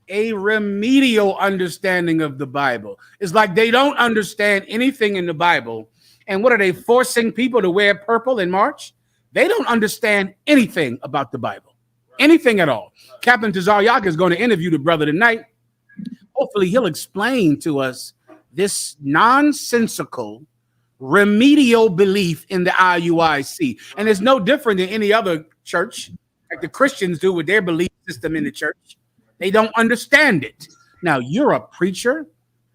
a remedial understanding of the Bible. It's like they don't understand anything in the Bible. And what are they forcing people to wear purple in March? They don't understand anything about the Bible, anything at all. Captain Tazaryak is going to interview the brother tonight. Hopefully he'll explain to us this nonsensical remedial belief in the I.U.I.C. And it's no different than any other church, like the Christians do with their belief system in the church. They don't understand it. Now, you're a preacher,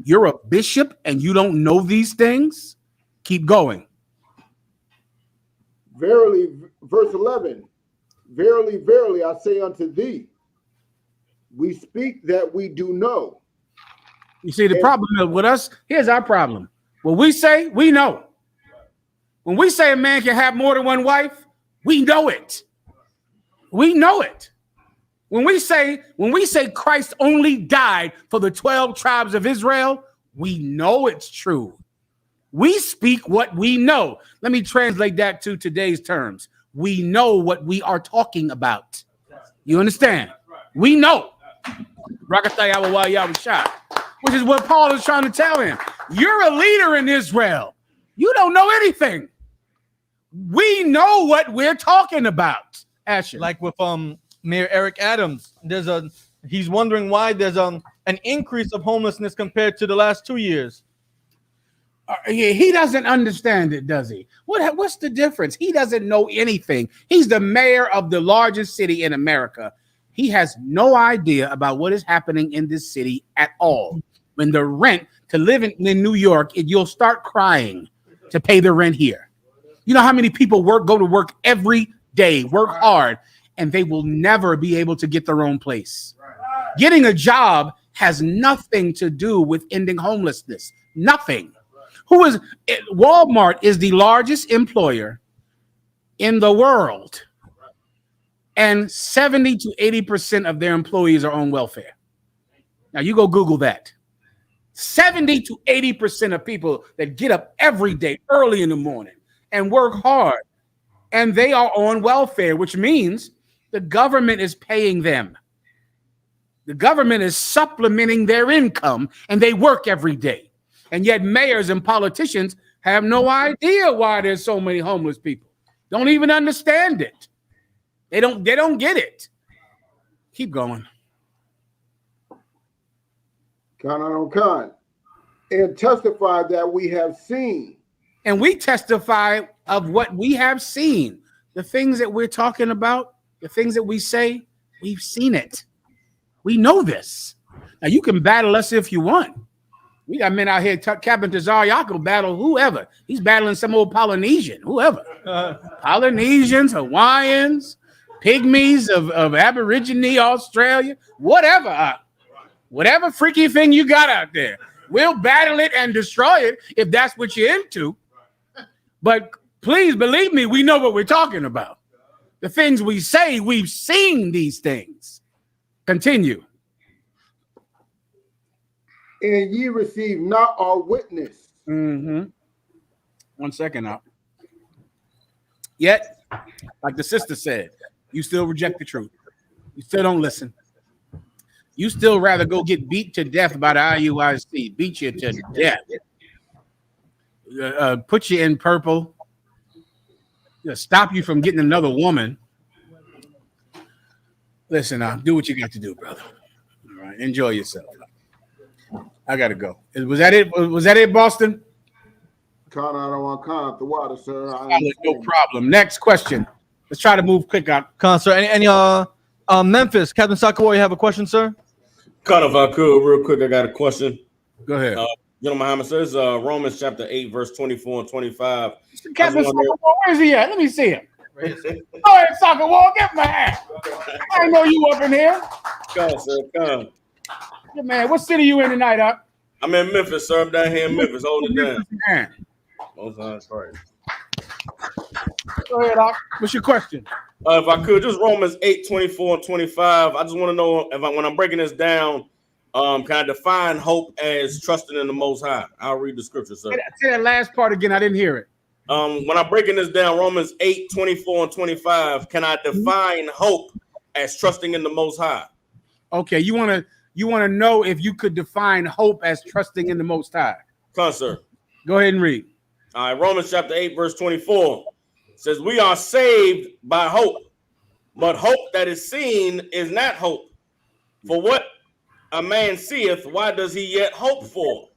you're a bishop, and you don't know these things? Keep going. Verily, verse 11, verily, verily, I say unto thee, we speak that we do know. You see, the problem with us, here's our problem. What we say, we know. When we say a man can have more than one wife, we know it. We know it. When we say Christ only died for the 12 tribes of Israel, we know it's true. We speak what we know. Let me translate that to today's terms. We know what we are talking about. You understand? We know. Which is what Paul is trying to tell him. You're a leader in Israel. You don't know anything. We know what we're talking about. Asher. Like with Mayor Eric Adams, he's wondering why there's an increase of homelessness compared to the last 2 years. He doesn't understand it, does he? What's the difference? He doesn't know anything. He's the mayor of the largest city in America. He has no idea about what is happening in this city at all. When the rent to live in New York, you'll start crying to pay the rent here. You know how many people go to work every day, work hard, and they will never be able to get their own place. Getting a job has nothing to do with ending homelessness. Nothing. Walmart is the largest employer in the world, and 70 to 80% of their employees are on welfare. Now you go Google that. 70 to 80% of people that get up every day early in the morning and work hard, and they are on welfare, which means the government is paying them. The government is supplementing their income, and they work every day. And yet mayors and politicians have no idea why there's so many homeless people. Don't even understand it. They don't get it. Keep going. Con. And testify that we have seen. And we testify of what we have seen. The things that we're talking about, the things that we say, we've seen it. We know this. Now, you can battle us if you want. We got men out here, Captain Tazar, y'all can battle whoever. He's battling some old Polynesian, whoever. Polynesians, Hawaiians, pygmies of Aborigine, Australia, whatever. Whatever freaky thing you got out there. We'll battle it and destroy it if that's what you're into. But please believe me, we know what we're talking about. The things we say, we've seen these things. Continue. And ye receive not our witness. Mm-hmm. 1 second now. Yet, like the sister said, you still reject the truth. You still don't listen. You still rather go get beat to death by the I.U.I.C. Beat you to death. Put you in purple. Stop you from getting another woman. Listen, do what you got to do, brother. All right, enjoy yourself. I gotta go. Was that it? Was that it, Boston? Con, I don't want con the water, sir. No problem. Next question. Let's try to move quick out. Con, sir. Any Memphis, Captain Sakawa, you have a question, sir? Con, if I could, real quick, I got a question. Go ahead. Muhammad says Romans chapter 8, verse 24 and 25. Captain Sakawa, where's he at? Let me see him. Go ahead, Sakawa, get my hand. I didn't know you up in here. Come, sir, come. Yeah, man, what city you in tonight, Doc? I'm in Memphis, sir. I'm down here in Memphis. Hold it down. Go ahead, Doc. What's your question? If I could, just Romans 8, 24 and 25. I just want to know when I'm breaking this down, can I define hope as trusting in the Most High? I'll read the scripture, sir. Say that last part again. I didn't hear it. When I'm breaking this down, Romans 8, 24 and 25, can I define hope as trusting in the Most High? Okay, you want to know if you could define hope as trusting in the Most High? Come, sir. Go ahead and read. All right, Romans chapter 8, verse 24 says, we are saved by hope, but hope that is seen is not hope. For what a man seeth, why does he yet hope for?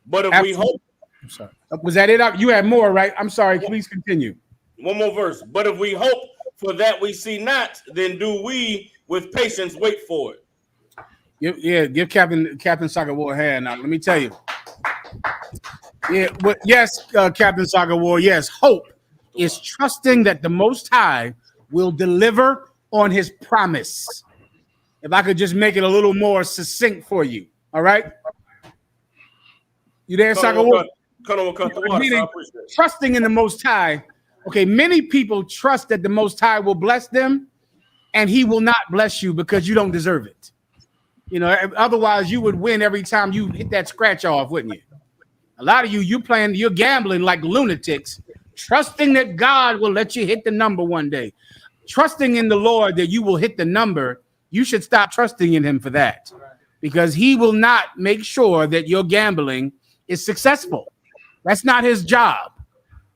But if we hope... I'm sorry. Was that it? You had more, right? I'm sorry. Please continue. One more verse. But if we hope for that we see not, then do we with patience wait for it. Give Captain Sakawa a hand now. Let me tell you. Yeah, but yes, Captain Sakawa, yes, hope is trusting that the Most High will deliver on his promise. If I could just make it a little more succinct for you, all right? You there, Sakawa? Trusting in the Most High. Okay, many people trust that the Most High will bless them, and he will not bless you because you don't deserve it. You know, otherwise you would win every time you hit that scratch off, wouldn't you? A lot of you're gambling like lunatics, trusting that God will let you hit the number one day. Trusting in the Lord that you will hit the number, you should stop trusting in him for that, because he will not make sure that your gambling is successful. That's not his job.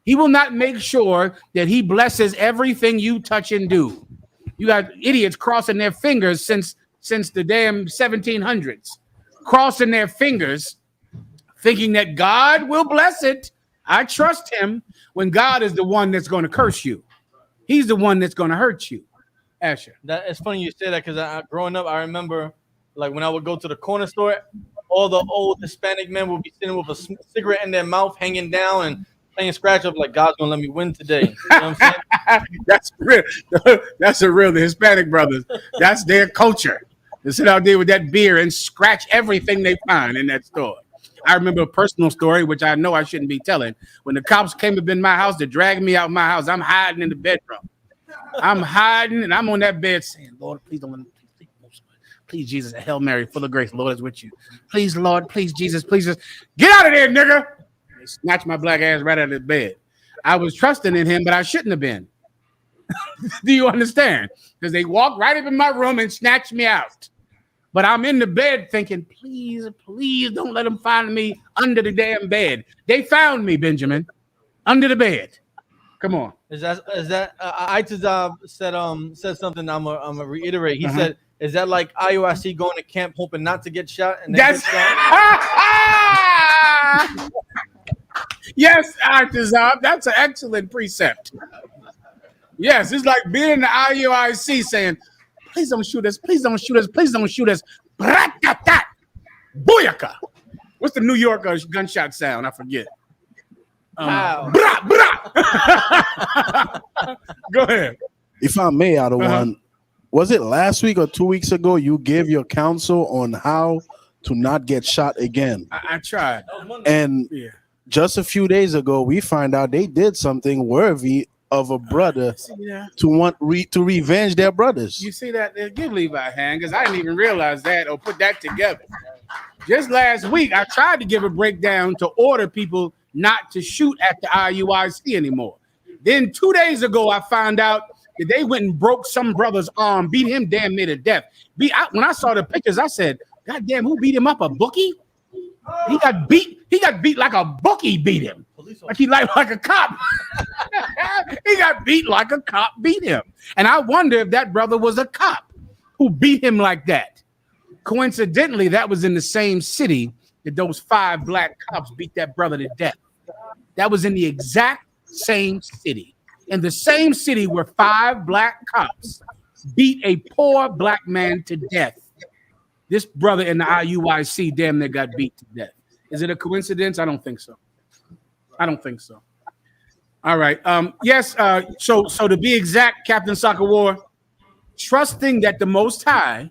He will not make sure that he blesses everything you touch and do. You got idiots crossing their fingers since the damn 1700s, crossing their fingers, thinking that God will bless it. I trust him, when God is the one that's going to curse you. He's the one that's going to hurt you. Asher. It's funny you say that, because growing up, I remember, like, when I would go to the corner store, all the old Hispanic men would be sitting with a cigarette in their mouth, hanging down and playing scratch up, like, God's gonna let me win today. You know what I'm saying? That's real. That's the Hispanic brothers. That's their culture. They sit out there with that beer and scratch everything they find in that store. I remember a personal story, which I know I shouldn't be telling. When the cops came up in my house to drag me out of my house, I'm hiding in the bedroom. I'm hiding, and I'm on that bed saying, Lord, please don't let me. Please, Jesus, a Hail Mary, full of grace, the Lord is with you. Please, Lord, please, Jesus, please, just get out of there, nigga. They snatched my black ass right out of the bed. I was trusting in him, but I shouldn't have been. Do you understand? Because they walked right up in my room and snatched me out. But I'm in the bed thinking, please don't let them find me under the damn bed. They found me, Benjamin, under the bed. Come on. Is that Itazab said something I'm gonna reiterate. He said, is that like I.U.I.C going to camp hoping not to get shot? And then That's yes, Itazab. That's an excellent precept. Yes, it's like being in the I.U.I.C saying, please don't shoot us, please don't shoot us, please don't shoot us. Booyaka. What's the New York gunshot sound? I forget. Brah, brah. Go ahead. If I may, out of one, was it last week or 2 weeks ago you gave your counsel on how to not get shot again? I tried. And just a few days ago, we find out they did something worthy of a brother to revenge their brothers. You see that? Give Levi a hand, because I didn't even realize that or put that together. Just last week, I tried to give a breakdown to order people not to shoot at the I.U.I.C anymore. Then 2 days ago, I found out that they went and broke some brother's arm, beat him damn near to death. When I saw the pictures, I said, God damn, who beat him up? A bookie? He got beat like a bookie beat him. Like a cop. He got beat like a cop beat him. And I wonder if that brother was a cop who beat him like that. Coincidentally, that was in the same city that those 5 black cops beat that brother to death. That was in the exact same city. In the same city where 5 black cops beat a poor black man to death. This brother in the I.U.I.C damn near got beat to death. Is it a coincidence? I don't think so. All right. Yes. So to be exact, Captain Soccer War, trusting that the Most High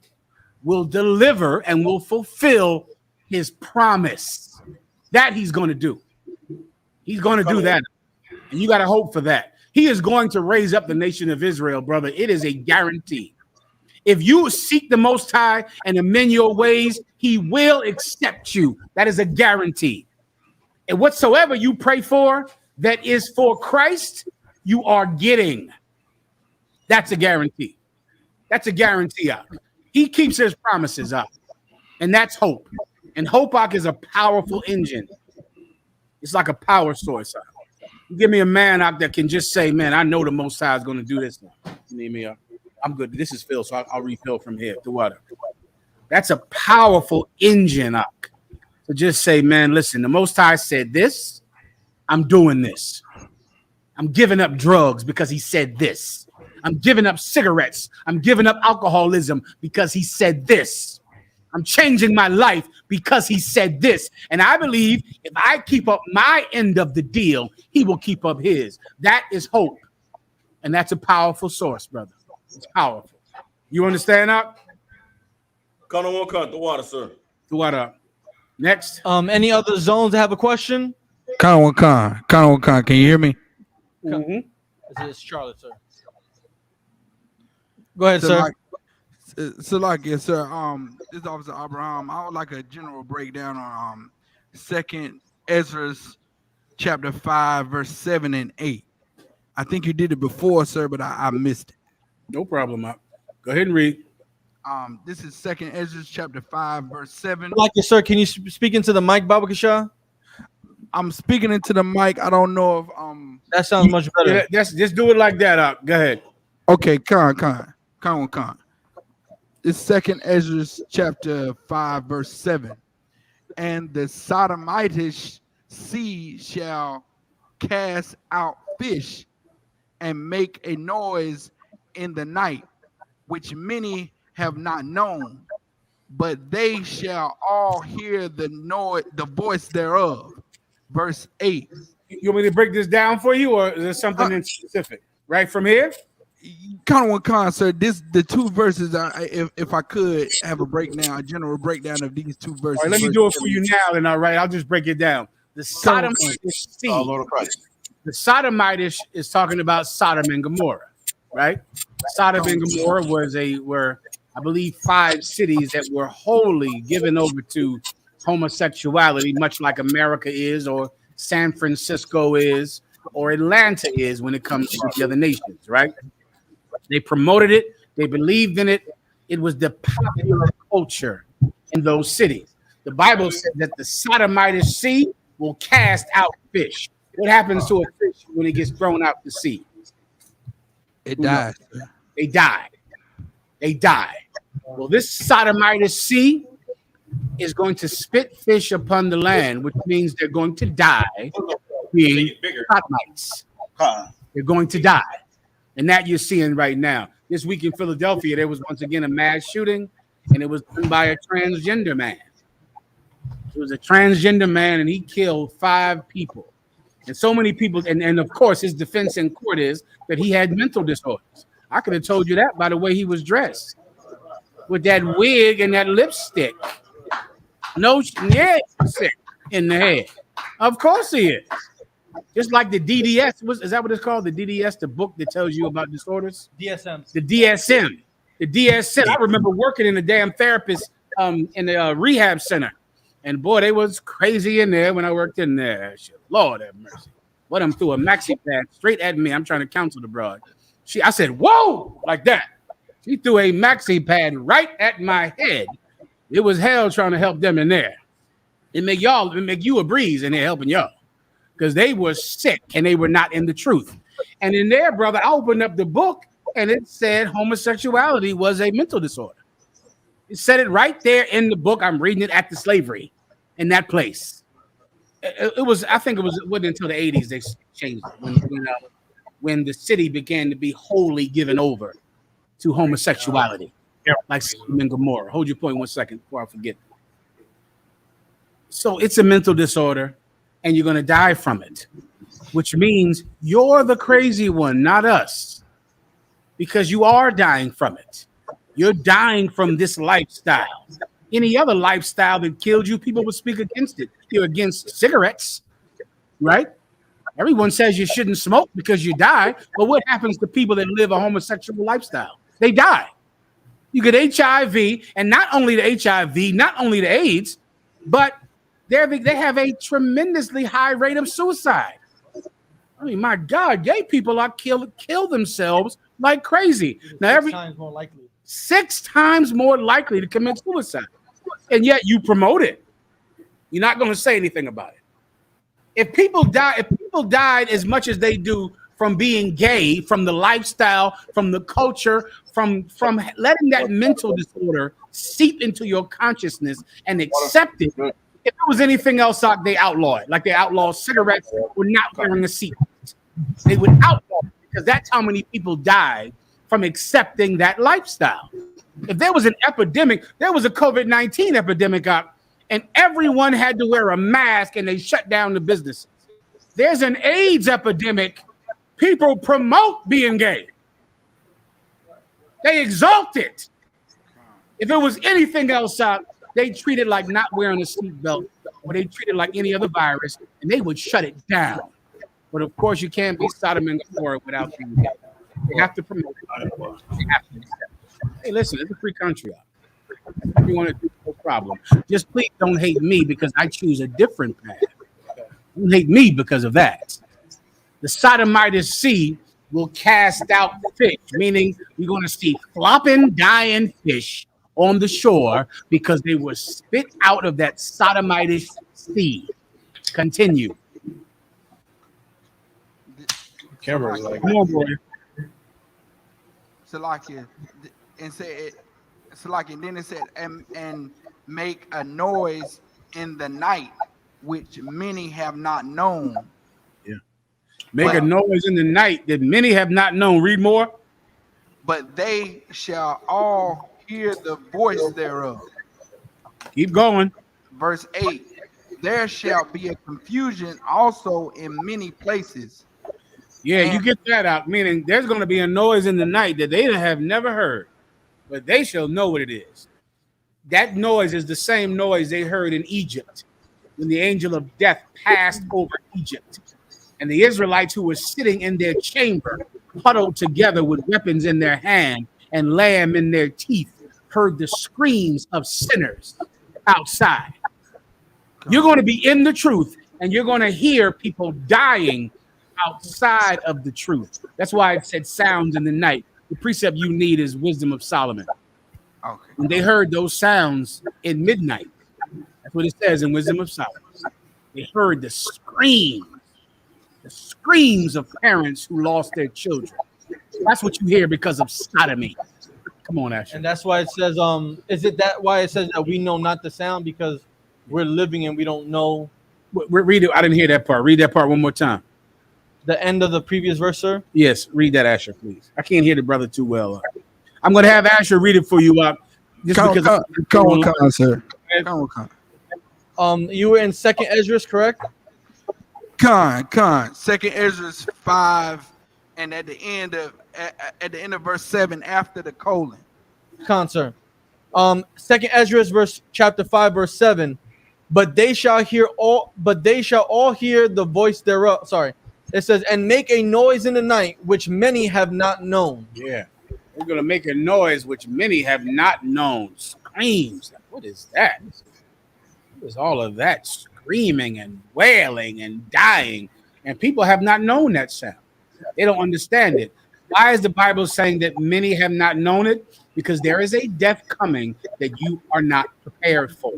will deliver and will fulfill his promise. That he's going to do. He's going to do that. And you got to hope for that. He is going to raise up the nation of Israel, brother. It is a guarantee. If you seek the Most High and amend your ways, he will accept you. That is a guarantee. And whatsoever you pray for that is for Christ, you are getting. That's a guarantee. That's a guarantee. He keeps his promises up. And that's hope. And hope is a powerful engine. It's like a power source. Give me a man out that can just say, man, I know the Most High is going to do this. Need me up. I'm good. This is Phil, so I'll refill from here to water. That's a powerful engine. So just say, man, listen, the Most High said this. I'm doing this. I'm giving up drugs because he said this. I'm giving up cigarettes. I'm giving up alcoholism because he said this. I'm changing my life because he said this. And I believe if I keep up my end of the deal, he will keep up his. That is hope. And that's a powerful source, brother. It's powerful. You understand that? Come on, cut the water, sir. The water. Next. Any other zones that have a question? Con, can you hear me? Mm-hmm. It's Charlotte, sir. Go ahead, sir. Yes, sir. This is Officer Abraham. I would like a general breakdown on 2nd Ezra chapter 5, verse 7 and 8. I think you did it before, sir, but I missed it. No problem, Mark. Go ahead and read. This is 2nd Ezra chapter 5, verse 7. Like it, sir. Can you speak into the mic, Baba Kasha? I'm speaking into the mic. I don't know if that sounds much better. Yeah, just do it like that. Go ahead. Okay, con. It's 2nd Ezra chapter 5, verse 7. And the Sodomitish seed shall cast out fish and make a noise in the night, which many have not known, but they shall all hear the noise, the voice thereof. Verse 8. You want me to break this down for you, or is there something in specific? Right from here? Sir. The 2 verses. If I could have a general breakdown of these 2 verses. All right, let me do it for you now, and all right, I'll just break it down. The Sodomitish seed. The Sodomitish is talking about Sodom and Gomorrah, right? Sodom and Gomorrah were I believe 5 cities that were wholly given over to homosexuality, much like America is, or San Francisco is, or Atlanta is when it comes to the other nations, right? They promoted it, they believed in it, It was the popular culture in those cities. The Bible said that the Sodomite sea will cast out fish. What happens to a fish when it gets thrown out to sea? It dies. They die. They die. Well, this Sodomite sea is going to spit fish upon the land, which means they're going to die being sodomites. They're going to die. And that you're seeing right now. This week in Philadelphia, there was once again a mass shooting, and it was done by a transgender man. It was a transgender man, and he killed 5 people. And so many people, and of course, his defense in court is that he had mental disorders. I could have told you that by the way he was dressed, with that wig and that lipstick. No, yeah, sick in the head. Of course he is. Just like the DDS, is that what it's called? The DDS, the book that tells you about disorders? DSM. The DSM. The DSM. I remember working in a damn therapist in the rehab center. And boy, they was crazy in there when I worked in there. Lord have mercy. What I'm threw a maxi pad straight at me. I'm trying to counsel the broad. I said, whoa, like that. She threw a maxi pad right at my head. It was hell trying to help them in there. It make you a breeze in there helping y'all. Because they were sick and they were not in the truth. And in there, brother, I opened up the book and it said homosexuality was a mental disorder. It said it right there in the book. I'm reading it at the slavery in that place. It was, I think it wasn't until the 80s they changed it when the city began to be wholly given over to homosexuality, like Sodom and Gomorrah. Hold your point 1 second before I forget. So it's a mental disorder, and you're going to die from it, which means you're the crazy one, not us, because you are dying from it. You're dying from this lifestyle. Any other lifestyle that killed you, people would speak against it. You're against cigarettes, right? Everyone says you shouldn't smoke because you die. But what happens to people that live a homosexual lifestyle? They die. You get HIV, and not only the HIV, not only the AIDS, but they have a tremendously high rate of suicide. I mean, my God, gay people are kill themselves like crazy. Now, 6 times more likely. 6 times more likely to commit suicide, and yet you promote it. You're not going to say anything about it. If people died as much as they do from being gay, from the lifestyle, from the culture, from letting that mental disorder seep into your consciousness and accept it. If it was anything else, they outlaw it. Like they outlaw cigarettes or not wearing a seatbelt. They would outlaw it because that's how many people died from accepting that lifestyle. If there was an epidemic, there was a COVID-19 epidemic out, and everyone had to wear a mask and they shut down the businesses. There's an AIDS epidemic. People promote being gay. They exalt it. If it was anything else out, they treat it like not wearing a seatbelt, or they treat it like any other virus, and they would shut it down. But of course, you can't be Sodom and Gomorrah without being gay. They have to promote it. They have to accept it. Hey, listen, it's a free country out. If you want to do, no problem. Just please don't hate me because I choose a different path. Don't hate me because of that. The Sodomite sea will cast out fish, meaning you're going to see flopping, dying fish on the shore because they were spit out of that Sodomite sea. Continue. Camera's like, come on, boy. Salakia, and said, Salakia, and then it said, and make a noise in the night, which many have not known. Yeah. Make a noise in the night that many have not known. Read more. But they shall all hear the voice thereof. Keep going. Verse 8. There shall be a confusion also in many places. Yeah, you get that out, meaning there's going to be a noise in the night that they have never heard, but they shall know what it is. That noise is the same noise they heard in Egypt when the angel of death passed over Egypt. And the Israelites who were sitting in their chamber, huddled together with weapons in their hand and lamb in their teeth, heard the screams of sinners outside. You're going to be in the truth, and you're going to hear people dying outside of the truth. That's why it said sounds in the night. The precept you need is wisdom of Solomon. Okay. And they heard those sounds in midnight. That's what it says in Wisdom of Solomon. They heard the screams of parents who lost their children. That's what you hear because of sodomy. Come on, Asher. And that's why it says, is it that why it says that we know not the sound because we're living and we don't know? Read it. I didn't hear that part. Read that part one more time. The end of the previous verse, sir? Yes, read that, Asher, please. I can't hear the brother too well. I'm going to have Asher read it for you. Come on, sir. You were in 2nd Ezra, correct? Con. 2nd Ezra 5, and at the end of verse 7, after the colon. Con, sir. 2nd Ezra, chapter 5, verse 7. But they shall all hear the voice thereof. Sorry. It says, and make a noise in the night, which many have not known. Yeah. We're going to make a noise which many have not known. Screams. What is that? What is all of that screaming and wailing and dying? And people have not known that sound. They don't understand it. Why is the Bible saying that many have not known it? Because there is a death coming that you are not prepared for,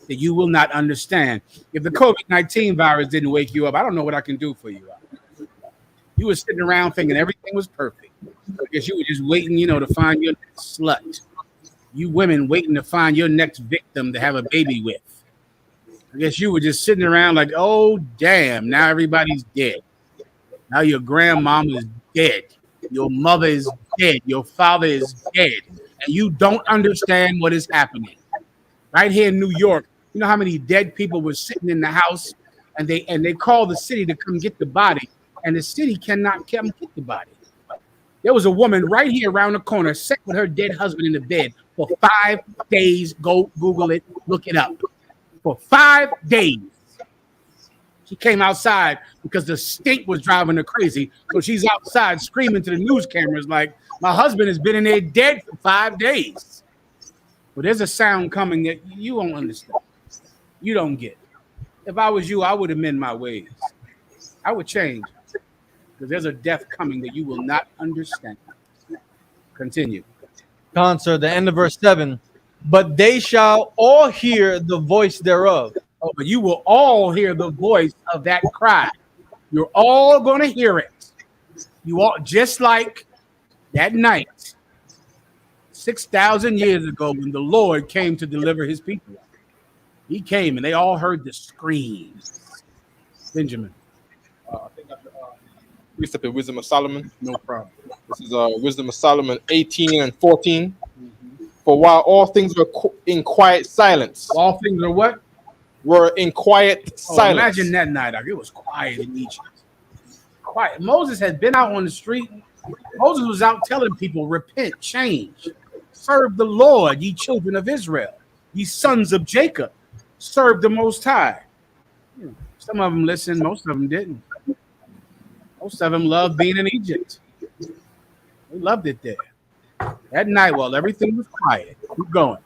that you will not understand. If the COVID-19 virus didn't wake you up, I don't know what I can do for you. You were sitting around thinking everything was perfect because you were just waiting, to find your next slut. You women waiting to find your next victim to have a baby with. I guess you were just sitting around like, oh, damn, now everybody's dead. Now your grandmama is dead. Your mother is dead. Your father is dead. And you don't understand what is happening. Right here in New York, you know how many dead people were sitting in the house and they called the city to come get the body, and the city cannot come get the body. There was a woman right here around the corner sat with her dead husband in the bed for 5 days. Go Google it, look it up. For 5 days. She came outside because the stink was driving her crazy. So she's outside screaming to the news cameras like, my husband has been in there dead for 5 days. But there's a sound coming that you won't understand. You don't get. If I was you, I would amend my ways. I would change. Because there's a death coming that you will not understand. Continue. Sir, the end of verse 7. But they shall all hear the voice thereof. Oh, but you will all hear the voice of that cry. You're all going to hear it. You all, just like that night, 6,000 years ago, when the Lord came to deliver his people. He came and they all heard the screams. Benjamin. I think precept in Wisdom of Solomon. No problem. This is Wisdom of Solomon 18 and 14. For while all things were in quiet silence. All things are what? Were in quiet silence. Imagine that night. It was quiet in Egypt. Quiet. Moses had been out on the street. Moses was out telling people, repent, change. Serve the Lord, ye children of Israel. Ye sons of Jacob. Serve the Most High. Some of them listened. Most of them didn't. Most of them loved being in Egypt. They loved it there. That night, while everything was quiet, keep going.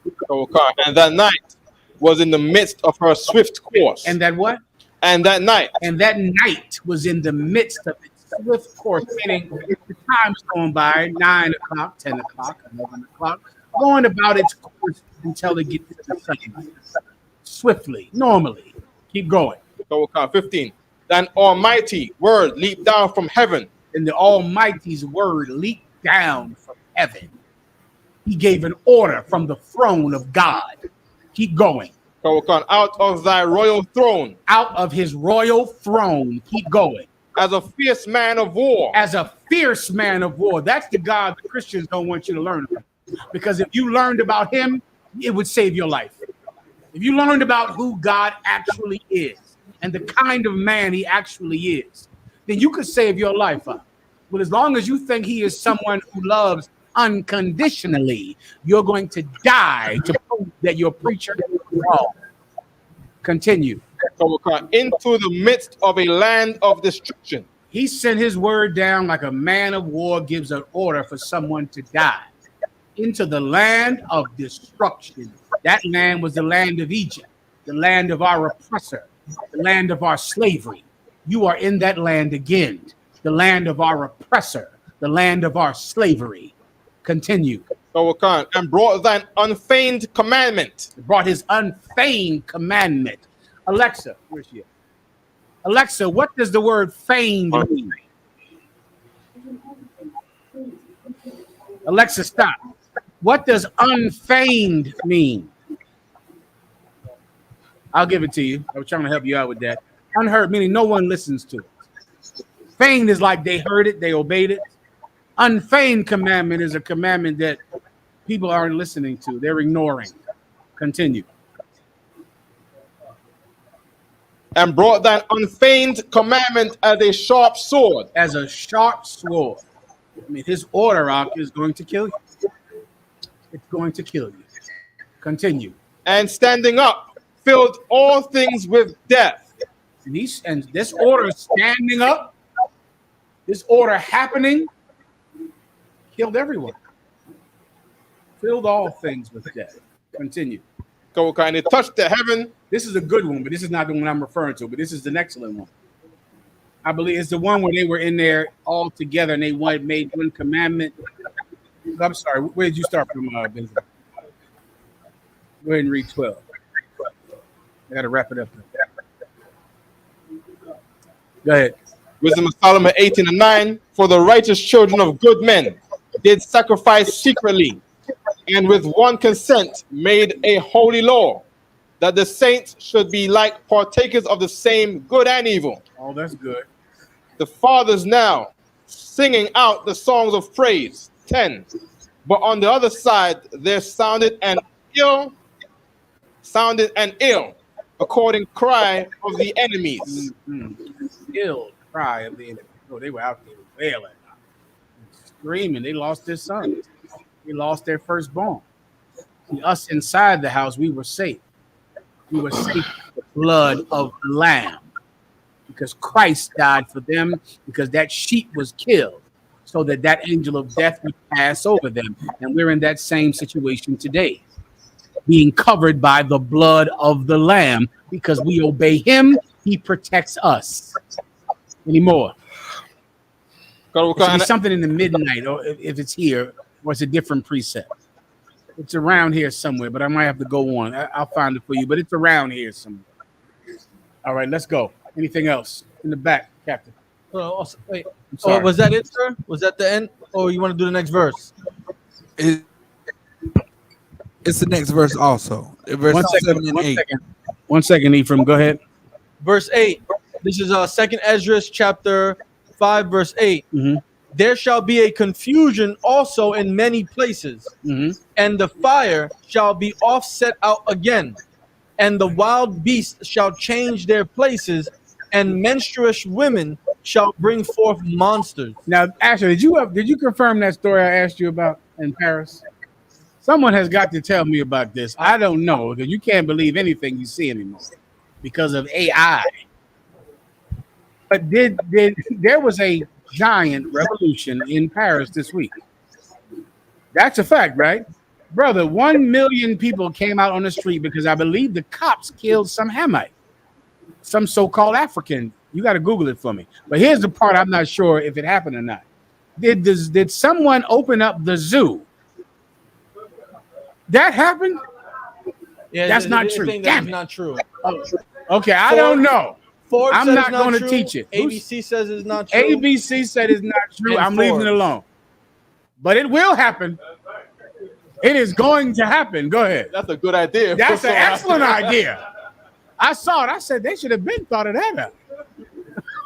And that night was in the midst of her swift course. And that what? And that night. And that night was in the midst of its swift course, meaning the time's going by, 9 o'clock, 10 o'clock, 11 o'clock, going about its course until it gets to the sunlight. Swiftly, normally. Keep going. 15. Then Almighty word leaped down from heaven. And the Almighty's word leaped down from heaven. He gave an order from the throne of God. Keep going. Out of thy royal throne. Out of his royal throne. Keep going. As a fierce man of war. As a fierce man of war. That's the God the Christians don't want you to learn about. Because if you learned about him, it would save your life. If you learned about who God actually is and the kind of man he actually is, then you could save your life up. But as long as you think he is someone who loves unconditionally, you're going to die to prove that your preacher is wrong. Continue. Into the midst of a land of destruction. He sent his word down like a man of war gives an order for someone to die. Into the land of destruction. That land was the land of Egypt, the land of our oppressor, the land of our slavery. You are in that land again, the land of our oppressor, the land of our slavery. Continue. And brought thine unfeigned commandment. Brought his unfeigned commandment. Alexa, where's she at? Alexa, what does the word feigned mean? Alexa, stop. What does unfeigned mean? I'll give it to you. I was trying to help you out with that. Unheard, meaning no one listens to it. Feigned is like they heard it, they obeyed it. Unfeigned commandment is a commandment that people aren't listening to. They're ignoring. Continue. And brought thine unfeigned commandment as a sharp sword. As a sharp sword. I mean, his order is going to kill you. It's going to kill you. Continue. And standing up, filled all things with death. And this order standing up, this order happening, killed everyone. Filled all things with death. Continue. And it touched the heaven. This is a good one, but this is not the one I'm referring to, but this is an excellent one. I believe it's the one where they were in there all together and they made one commandment. I'm sorry, where did you start from, Benjamin? Go ahead and read 12. I got to wrap it up. Go ahead. Wisdom of Solomon 18:9. For the righteous children of good men did sacrifice secretly, and with one consent made a holy law, that the saints should be like partakers of the same good and evil. Oh, that's good. The fathers now singing out the songs of praise. 10. But on the other side there sounded an ill, according cry of the enemies. Ill cry of the enemy. Oh, they were out there wailing, screaming. They lost their sons. They lost their firstborn. See, us inside the house, we were safe. We were safe with the blood of the Lamb, because Christ died for them, because that sheep was killed so that angel of death would pass over them. And we're in that same situation today, being covered by the blood of the Lamb, because we obey him. He protects us. Any more? It should be something in the midnight, or if it's here, or it's a different precept. It's around here somewhere, but I might have to go on. I'll find it for you, but it's around here somewhere. All right, let's go. Anything else in the back, Captain? Wait. Oh, was that it, sir? Was that the end? Or you want to do the next verse? It's the next verse also. Verse 7 and 8. One second, Ephraim. Go ahead. Verse 8. This is 2nd Ezra chapter 5, verse 8. Mm-hmm. There shall be a confusion also in many places, and the fire shall be offset out again, and the wild beasts shall change their places, and menstruous women shall bring forth monsters. Now, Asher, did you confirm that story I asked you about in Paris? Someone has got to tell me about this. I don't know, because you can't believe anything you see anymore because of AI. But there was a giant revolution in Paris this week? That's a fact, right? Brother, 1 million people came out on the street because I believe the cops killed some Hamite, some so-called African. You got to Google it for me. But here's the part I'm not sure if it happened or not. Did someone open up the zoo? That happened? Yeah, that's not true. Damn it. Not true. Okay, I don't know. Forbes I'm not going to teach it. ABC says it's not true. ABC said it's not true. I'm leaving it alone. But it will happen. It is going to happen. Go ahead. That's a good idea. That's an excellent idea. I saw it. I said they should have been thought of that up.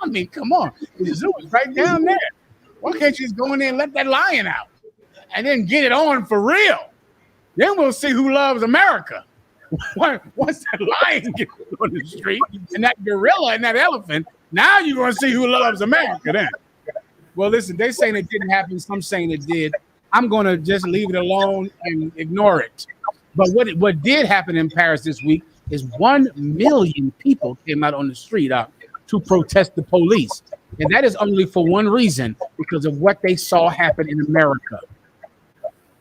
I mean, come on. The zoo is right down there. Why can't you just go in there and let that lion out and then get it on for real? Then we'll see who loves America. Once that lion gets on the street and that gorilla and that elephant, now you're going to see who loves America then. Well, listen, they're saying it didn't happen. Some saying it did. I'm going to just leave it alone and ignore it. But what did happen in Paris this week is 1 million people came out on the street to protest the police. And that is only for one reason, because of what they saw happen in America.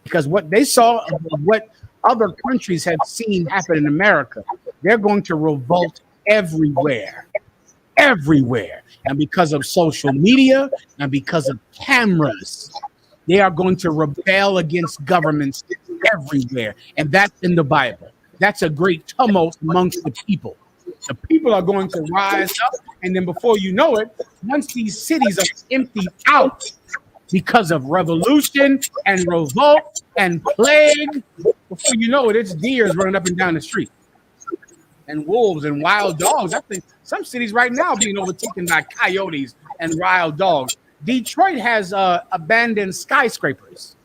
Because what they saw of what other countries have seen happen in America, they're going to revolt everywhere. And because of social media and because of cameras, They are going to rebel against governments everywhere. And that's in the Bible. That's a great tumult amongst the people. The people are going to rise up. And then before you know it, once these cities are emptied out because of revolution and revolt and plague, before you know it, it's deers running up and down the street. And wolves and wild dogs. I think some cities right now are being overtaken by coyotes and wild dogs. Detroit has abandoned skyscrapers,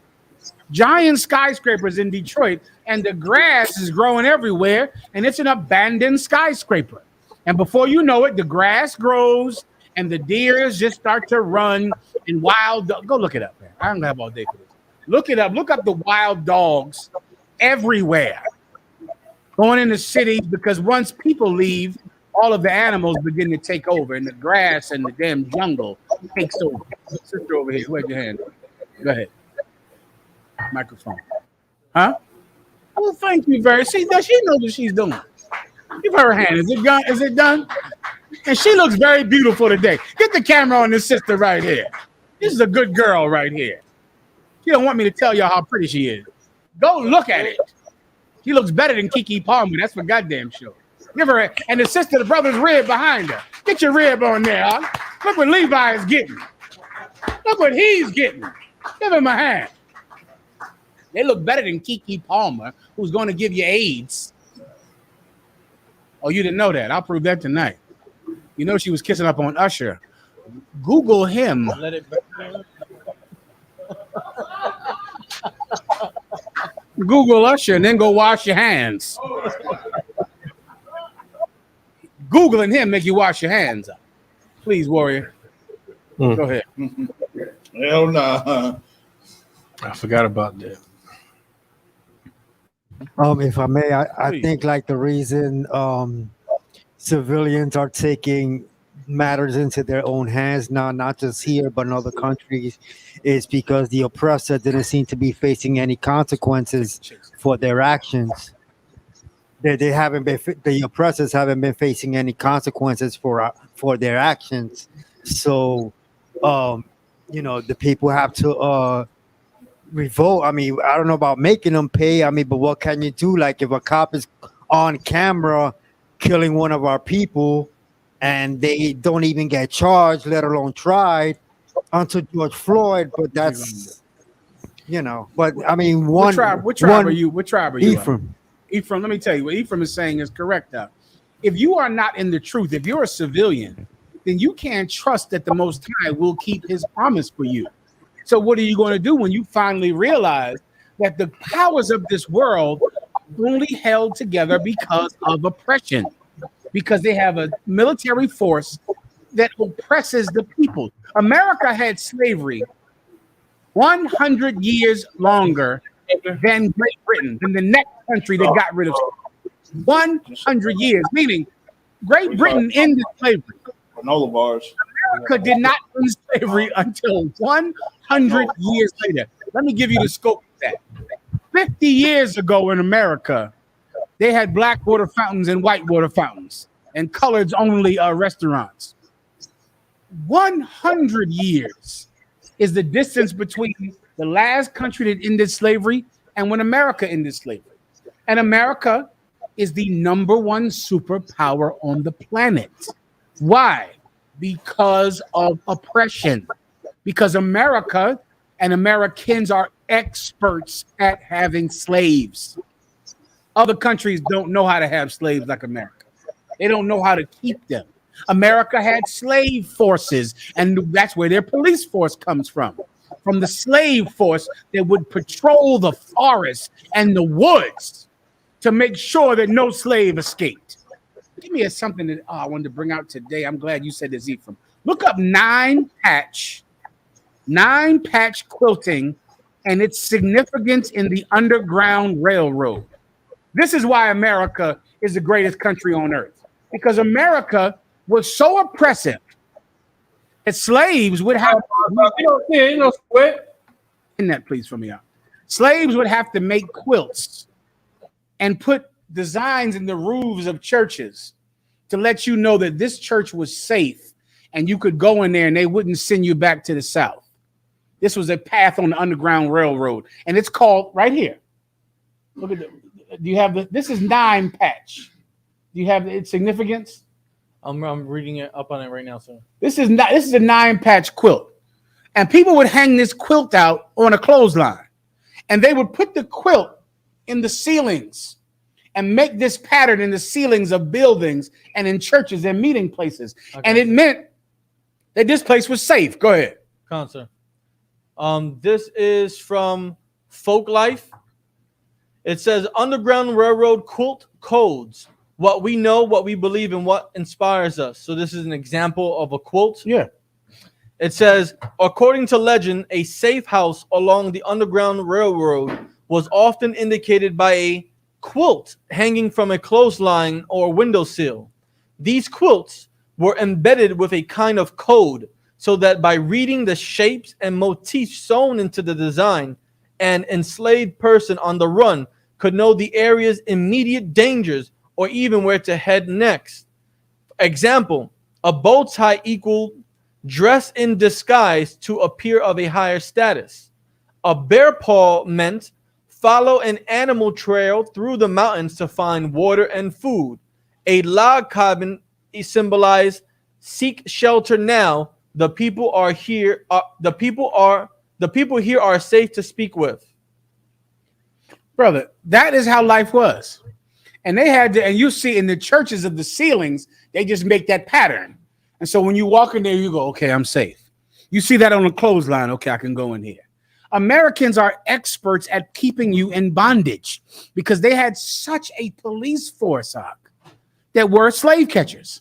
giant skyscrapers in Detroit, and the grass is growing everywhere, and it's an abandoned skyscraper. And before you know it, the grass grows, and the deers just start to run, and go look it up, man. I don't have all day for this. Look it up. Look up the wild dogs everywhere. Going into cities, because once people leave, all of the animals begin to take over, and the grass and the damn jungle takes over. Sister over here, where's your hand? Go ahead. Microphone. Huh? Well, thank you very much. See, does she know what she's doing? Give her a hand. Is it done? Is it done? And she looks very beautiful today. Get the camera on this sister right here. This is a good girl right here. She don't want me to tell y'all how pretty she is. Go look at it. She looks better than KEKE Palmer. That's for goddamn sure. Give her a, and the sister, the brother's rib behind her. Get your rib on there, huh? Look what Levi is getting. Look what he's getting. Give him a hand. They look better than KEKE Palmer, who's going to give you AIDS. Oh, you didn't know that? I'll prove that tonight. You know she was kissing up on USHER. Google him. Let it Google USHER and then go wash your hands. Googling him make you wash your hands up. Please, Warrior. Go ahead. Hell nah. I forgot about that. If I may, I think like the reason civilians are taking matters into their own hands now, not just here but in other countries, is because the oppressor didn't seem to be facing any consequences for their actions. They haven't been, the oppressors haven't been facing any consequences for their actions. So, you know, the people have to revolt. I mean, I don't know about making them pay. I mean, but what can you do? Like if a cop is on camera killing one of our people and they don't even get charged, let alone tried, until George Floyd. But that's, you know, but I mean, what tribe are you? What tribe are you? Ephraim. Ephraim, let me tell you what Ephraim is saying is correct. If you are not in the truth, if you're a civilian, then you can't trust that the Most High will keep his promise for you. So what are you going to do when you finally realize that the powers of this world are only held together because of oppression, because they have a military force that oppresses the people? America had slavery 100 years longer than Great Britain, than the next country that got rid of slavery. 100 years, meaning Great Britain ended slavery. Granola bars. America did not end slavery until 100 years later. Let me give you the scope of that. 50 years ago in America, they had black water fountains and white water fountains and coloreds only restaurants. 100 years is the distance between the last country that ended slavery and when America ended slavery. And America is the #1 superpower on the planet. Why? Because of oppression. Because America and Americans are experts at having slaves. Other countries don't know how to have slaves like America. They don't know how to keep them. America had slave forces, and that's where their police force comes from the slave force that would patrol the forest and the woods to make sure that no slave escaped. Give me something that I wanted to bring out today. I'm glad you said this, Ephraim. Look up nine patch quilting and its significance in the Underground Railroad. This is why America is the greatest country on earth, because America was so oppressive that slaves would have in that, please, for me out. Slaves would have to make quilts and put designs in the roofs of churches to let you know that this church was safe and you could go in there and they wouldn't send you back to the South. This was a path on the Underground Railroad, and it's called right here. Look at the. Do you have the? This is 9 patch. Do you have its significance? I'm reading it up on it right now, sir. This is a 9 patch quilt, and people would hang this quilt out on a clothesline, and they would put the quilt in the ceilings and make this pattern in the ceilings of buildings and in churches and meeting places, and it meant that this place was safe. Go ahead, sir. This is from Folk Life. It says Underground Railroad quilt codes. What we know, what we believe, and what inspires us. So this is an example of a quilt. Yeah. It says, according to legend, a safe house along the Underground Railroad was often indicated by a quilt hanging from a clothesline or windowsill. These quilts were embedded with a kind of code so that by reading the shapes and motifs sewn into the design, an enslaved person on the run could know the area's immediate dangers or even where to head next. Example, a bow tie equal dress in disguise to appear of a higher status. A bear paw meant follow an animal trail through the mountains to find water and food. A log cabin symbolized seek shelter now. The people are here. The people here are safe to speak with. Brother, that is how life was. And they had to, and you see in the churches of the ceilings, they just make that pattern. And so when you walk in there, you go, okay, I'm safe. You see that on a clothesline, okay, I can go in here. Americans are experts at keeping you in bondage because they had such a police force that were slave catchers.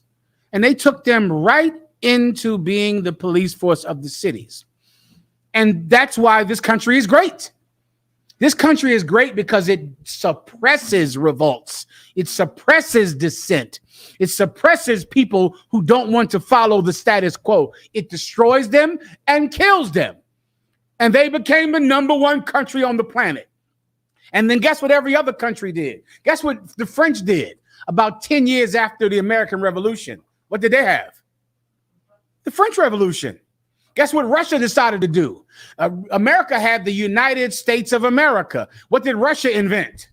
And they took them right into being the police force of the cities. And that's why this country is great. This country is great because it suppresses revolts. It suppresses dissent. It suppresses people who don't want to follow the status quo. It destroys them and kills them. And they became the #1 country on the planet. And then guess what every other country did? Guess what the French did about 10 years after the American Revolution? What did they have? The French Revolution. Guess what Russia decided to do? America had the United States of America. What did Russia invent?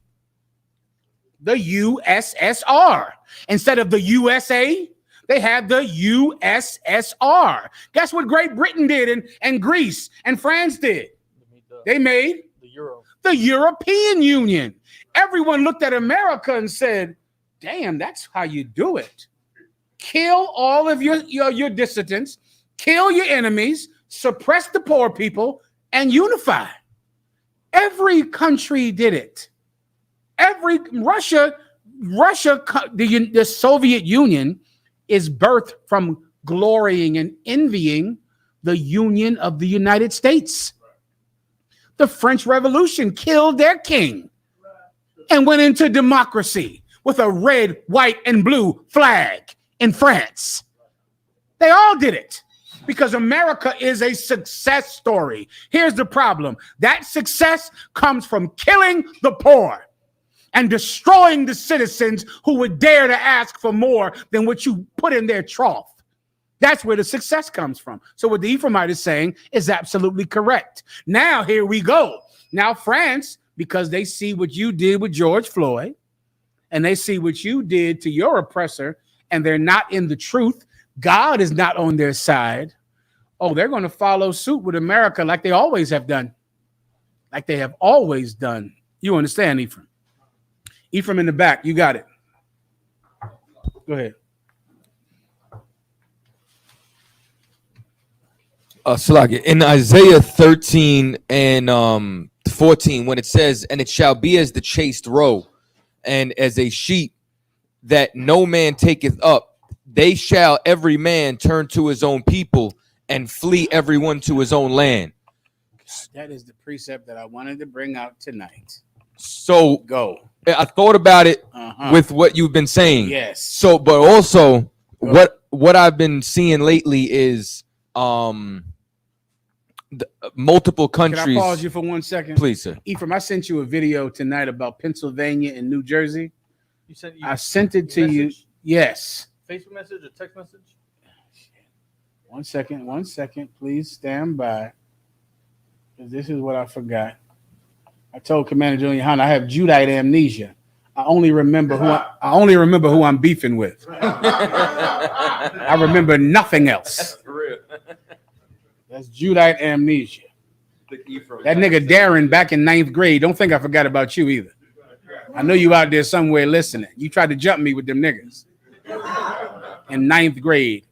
The USSR. Instead of the USA, they had the USSR. Guess what Great Britain did and Greece and France did? They made the European Union. Everyone looked at America and said, damn, that's how you do it. Kill all of your dissidents, kill your enemies, suppress the poor people, and unify. Every country did it. The Soviet Union is birthed from glorying and envying the Union of the United States. The French Revolution killed their king and went into democracy with a red, white, and blue flag in France. They all did it because America is a success story. Here's the problem. That success comes from killing the poor and destroying the citizens who would dare to ask for more than what you put in their trough. That's where the success comes from. So what the Ephraimite is saying is absolutely correct. Now, here we go. Now, France, because they see what you did with George Floyd, and they see what you did to your oppressor, and they're not in the truth. God is not on their side. Oh, they're going to follow suit with America like they always have done. Like they have always done. You understand, Ephraim? Ephraim in the back, you got it. Go ahead. Slagia, in Isaiah 13 and 14, when it says, and it shall be as the chaste roe, and as a sheep that no man taketh up, they shall every man turn to his own people and flee everyone to his own land. That is the precept that I wanted to bring out tonight. So go. I thought about it with what you've been saying. Yes. So, but also what I've been seeing lately is multiple countries. Can I pause you for 1 second? Please, sir. Ephraim, I sent you a video tonight about Pennsylvania and New Jersey. I sent it to you. Yes. Facebook message or text message? 1 second. Please stand by. This is what I forgot. I told Commander Julian Hunt I have Judite amnesia. I only remember who I'm beefing with. I remember nothing else. For real. That's Judite amnesia. That nigga Darren back in 9th grade. Don't think I forgot about you either. I know you out there somewhere listening. You tried to jump me with them niggas in 9th grade.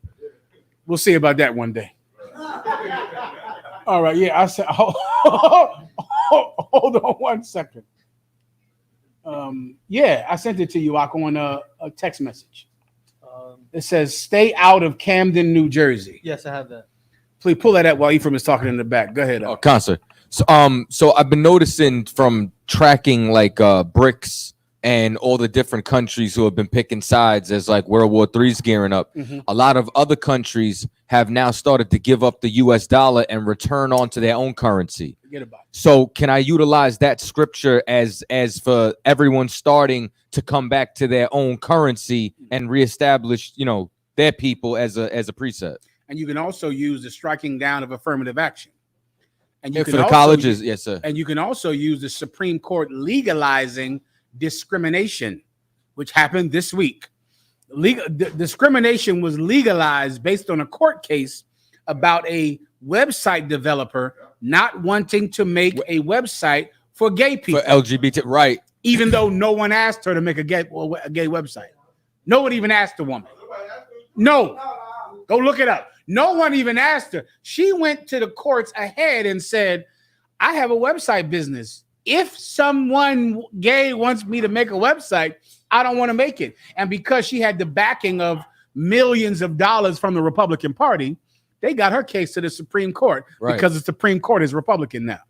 We'll see about that one day. All right, yeah. I said, hold on 1 second. Yeah, I sent it to you, Ak, on a text message. It says, "Stay out of Camden, New Jersey." Yes, I have that. Please pull that up while Ephraim is talking in the back. Go ahead. Oh, concert. So I've been noticing from tracking like BRICS and all the different countries who have been picking sides as like World War III's gearing up. Mhm. A lot of other countries have now started to give up the US dollar and return onto their own currency. Forget about it. So can I utilize that scripture as for everyone starting to come back to their own currency and reestablish, their people as a precept? And you can also use the striking down of affirmative action. And For the colleges, yes, sir. And you can also use the Supreme Court legalizing discrimination, which happened this week. Discrimination was legalized based on a court case about a website developer not wanting to make a website for gay people. For LGBT, right. Even though no one asked her to make a gay website. No one even asked the woman. No. Go look it up. No one even asked her. She went to the courts ahead and said, I have a website business. If someone gay wants me to make a website, I don't want to make it. And because she had the backing of millions of dollars from the Republican Party, they got her case to the Supreme Court because the Supreme Court is Republican now.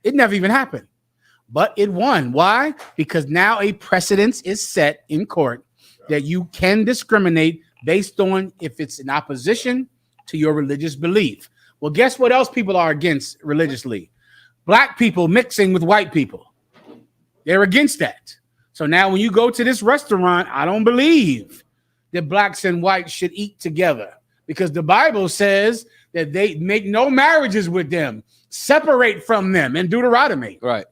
It never even happened, but it won. Why? Because now a precedence is set in court that you can discriminate based on if it's in opposition to your religious belief. Well, guess what else people are against religiously? Black people mixing with white people. They're against that. So now when you go to this restaurant, I don't believe that blacks and whites should eat together because the Bible says that they make no marriages with them, separate from them in Deuteronomy. Right.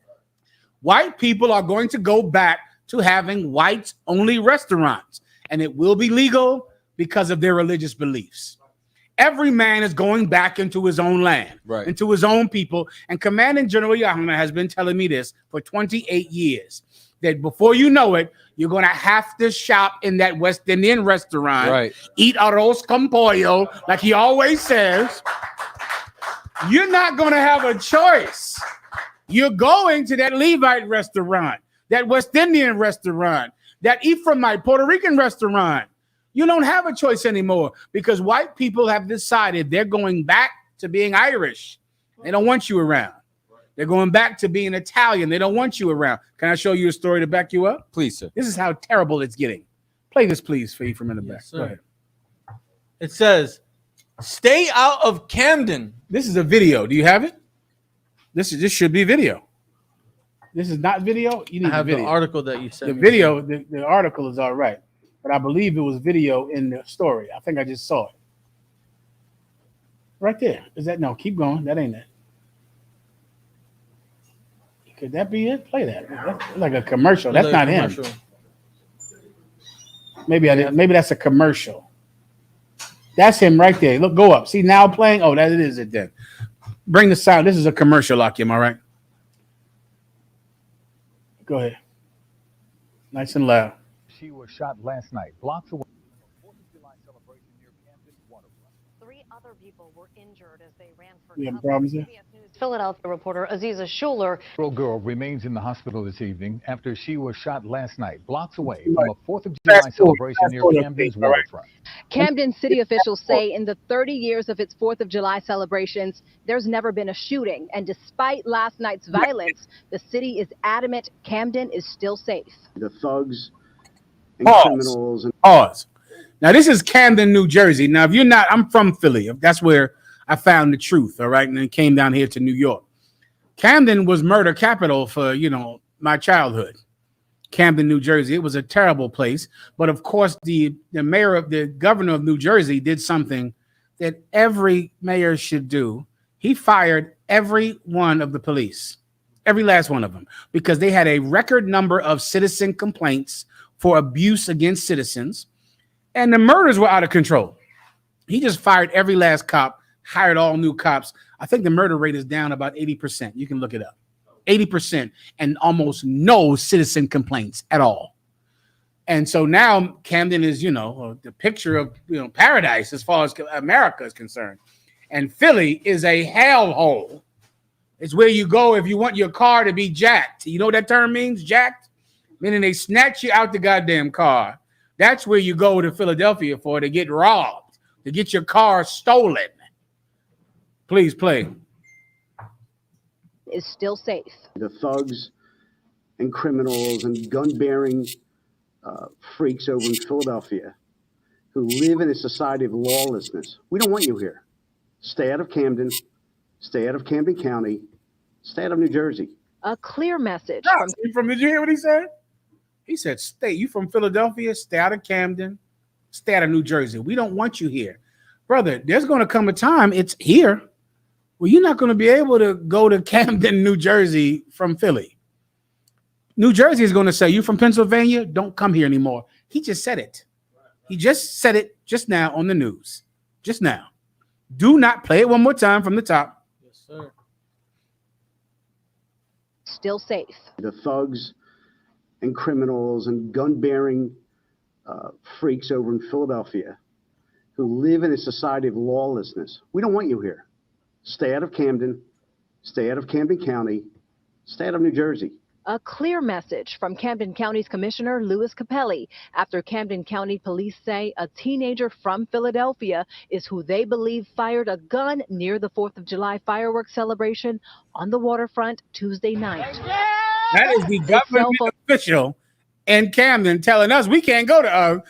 White people are going to go back to having whites-only restaurants, and it will be legal because of their religious beliefs. Every man is going back into his own land, into his own people. And Commanding General Yahweh has been telling me this for 28 years, that before you know it, you're going to have to shop in that West Indian restaurant, eat arroz con pollo, like he always says. You're not going to have a choice. You're going to that Levite restaurant, that West Indian restaurant, that Ephraimite Puerto Rican restaurant. You don't have a choice anymore because white people have decided they're going back to being Irish. They don't want you around. They're going back to being Italian. They don't want you around. Can I show you a story to back you up? Please, sir. This is how terrible it's getting. Play this, please, for Ephraim in the back. Sir. Go ahead. It says, "Stay out of Camden." This is a video. Do you have it? This should be video. This is not video. You need I have the video. the article that you sent. The video, the article is all right. But I believe it was video in the story. I think I just saw it. Right there. Is that? No, keep going. That ain't it. Could that be it? Play that. That's like a commercial. That's not him. Maybe I did. Maybe that's a commercial. That's him right there. Look, go up. See now playing. Oh, that is it then. Bring the sound. This is a commercial, Akim. All right. Go ahead. Nice and loud. She was shot last night, blocks away from the 4th of July celebration near Camden Waterfront. 3 other people were injured as they ran for You have problems there? Philadelphia reporter Aziza Schuler. Little girl remains in the hospital this evening after she was shot last night, blocks away from a 4th of July celebration near Camden's waterfront. Camden city officials say in the 30 years of its 4th of July celebrations, there's never been a shooting. And despite last night's violence, the city is adamant Camden is still safe. The thugs and Pause. criminals. And Pause. Now, this is Camden, New Jersey. Now, if you're not, I'm from Philly. That's where I found the truth, all right? And then came down here to New York. Camden was murder capital for, my childhood. Camden, New Jersey. It was a terrible place. But, of course, the governor of New Jersey did something that every mayor should do He fired every one of the police, every last one of them, because they had a record number of citizen complaints for abuse against citizens, and the murders were out of control. He just fired every last cop, hired all new cops. I think the murder rate is down about 80%. You can look it up. 80% and almost no citizen complaints at all. And so now Camden is, the picture of, paradise as far as America is concerned. And Philly is a hellhole. It's where you go if you want your car to be jacked. You know what that term means, jacked? Meaning they snatch you out the goddamn car. That's where you go to Philadelphia for, to get robbed, to get your car stolen. Please play. Is still safe. The thugs and criminals and gun-bearing freaks over in Philadelphia who live in a society of lawlessness. We don't want you here. Stay out of Camden. Stay out of Camden County. Stay out of New Jersey. A clear message from. Did you hear what he said? He said, "Stay. You from Philadelphia? Stay out of Camden. Stay out of New Jersey. We don't want you here, brother. There's going to come a time. It's here. Well, you're not going to be able to go to Camden, New Jersey from Philly. New Jersey is going to say, you from Pennsylvania? Don't come here anymore." He just said it. He just said it just now on the news. Just now. Do not play it one more time from the top. Yes, sir. Still safe. The thugs and criminals and gun-bearing freaks over in Philadelphia who live in a society of lawlessness. We don't want you here. Stay out of Camden, stay out of Camden County, stay out of New Jersey. A clear message from Camden County's Commissioner Louis Capelli after Camden County police say a teenager from Philadelphia is who they believe fired a gun near the 4th of July fireworks celebration on the waterfront Tuesday night. That is the government official in Camden telling us we can't go to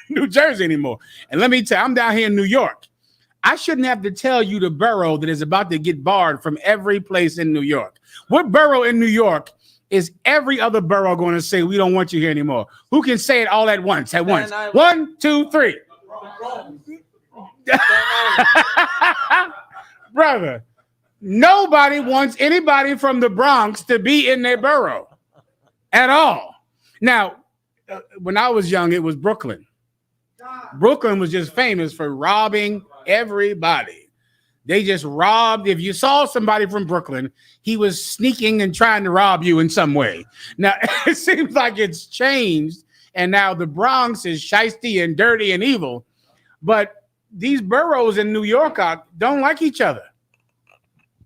New Jersey anymore. And let me tell you, I'm down here in New York. I shouldn't have to tell you the borough that is about to get barred from every place in New York. What borough in New York is every other borough going to say, we don't want you here anymore? Who can say it all at once? At once. 1, 2, 3. Brother, nobody wants anybody from the Bronx to be in their borough at all. Now, when I was young, it was Brooklyn. Brooklyn was just famous for robbing everybody. They just robbed. If you saw somebody from Brooklyn, he was sneaking and trying to rob you in some way. Now, it seems like it's changed, and now the Bronx is shiesty and dirty and evil. But these boroughs in New York don't like each other.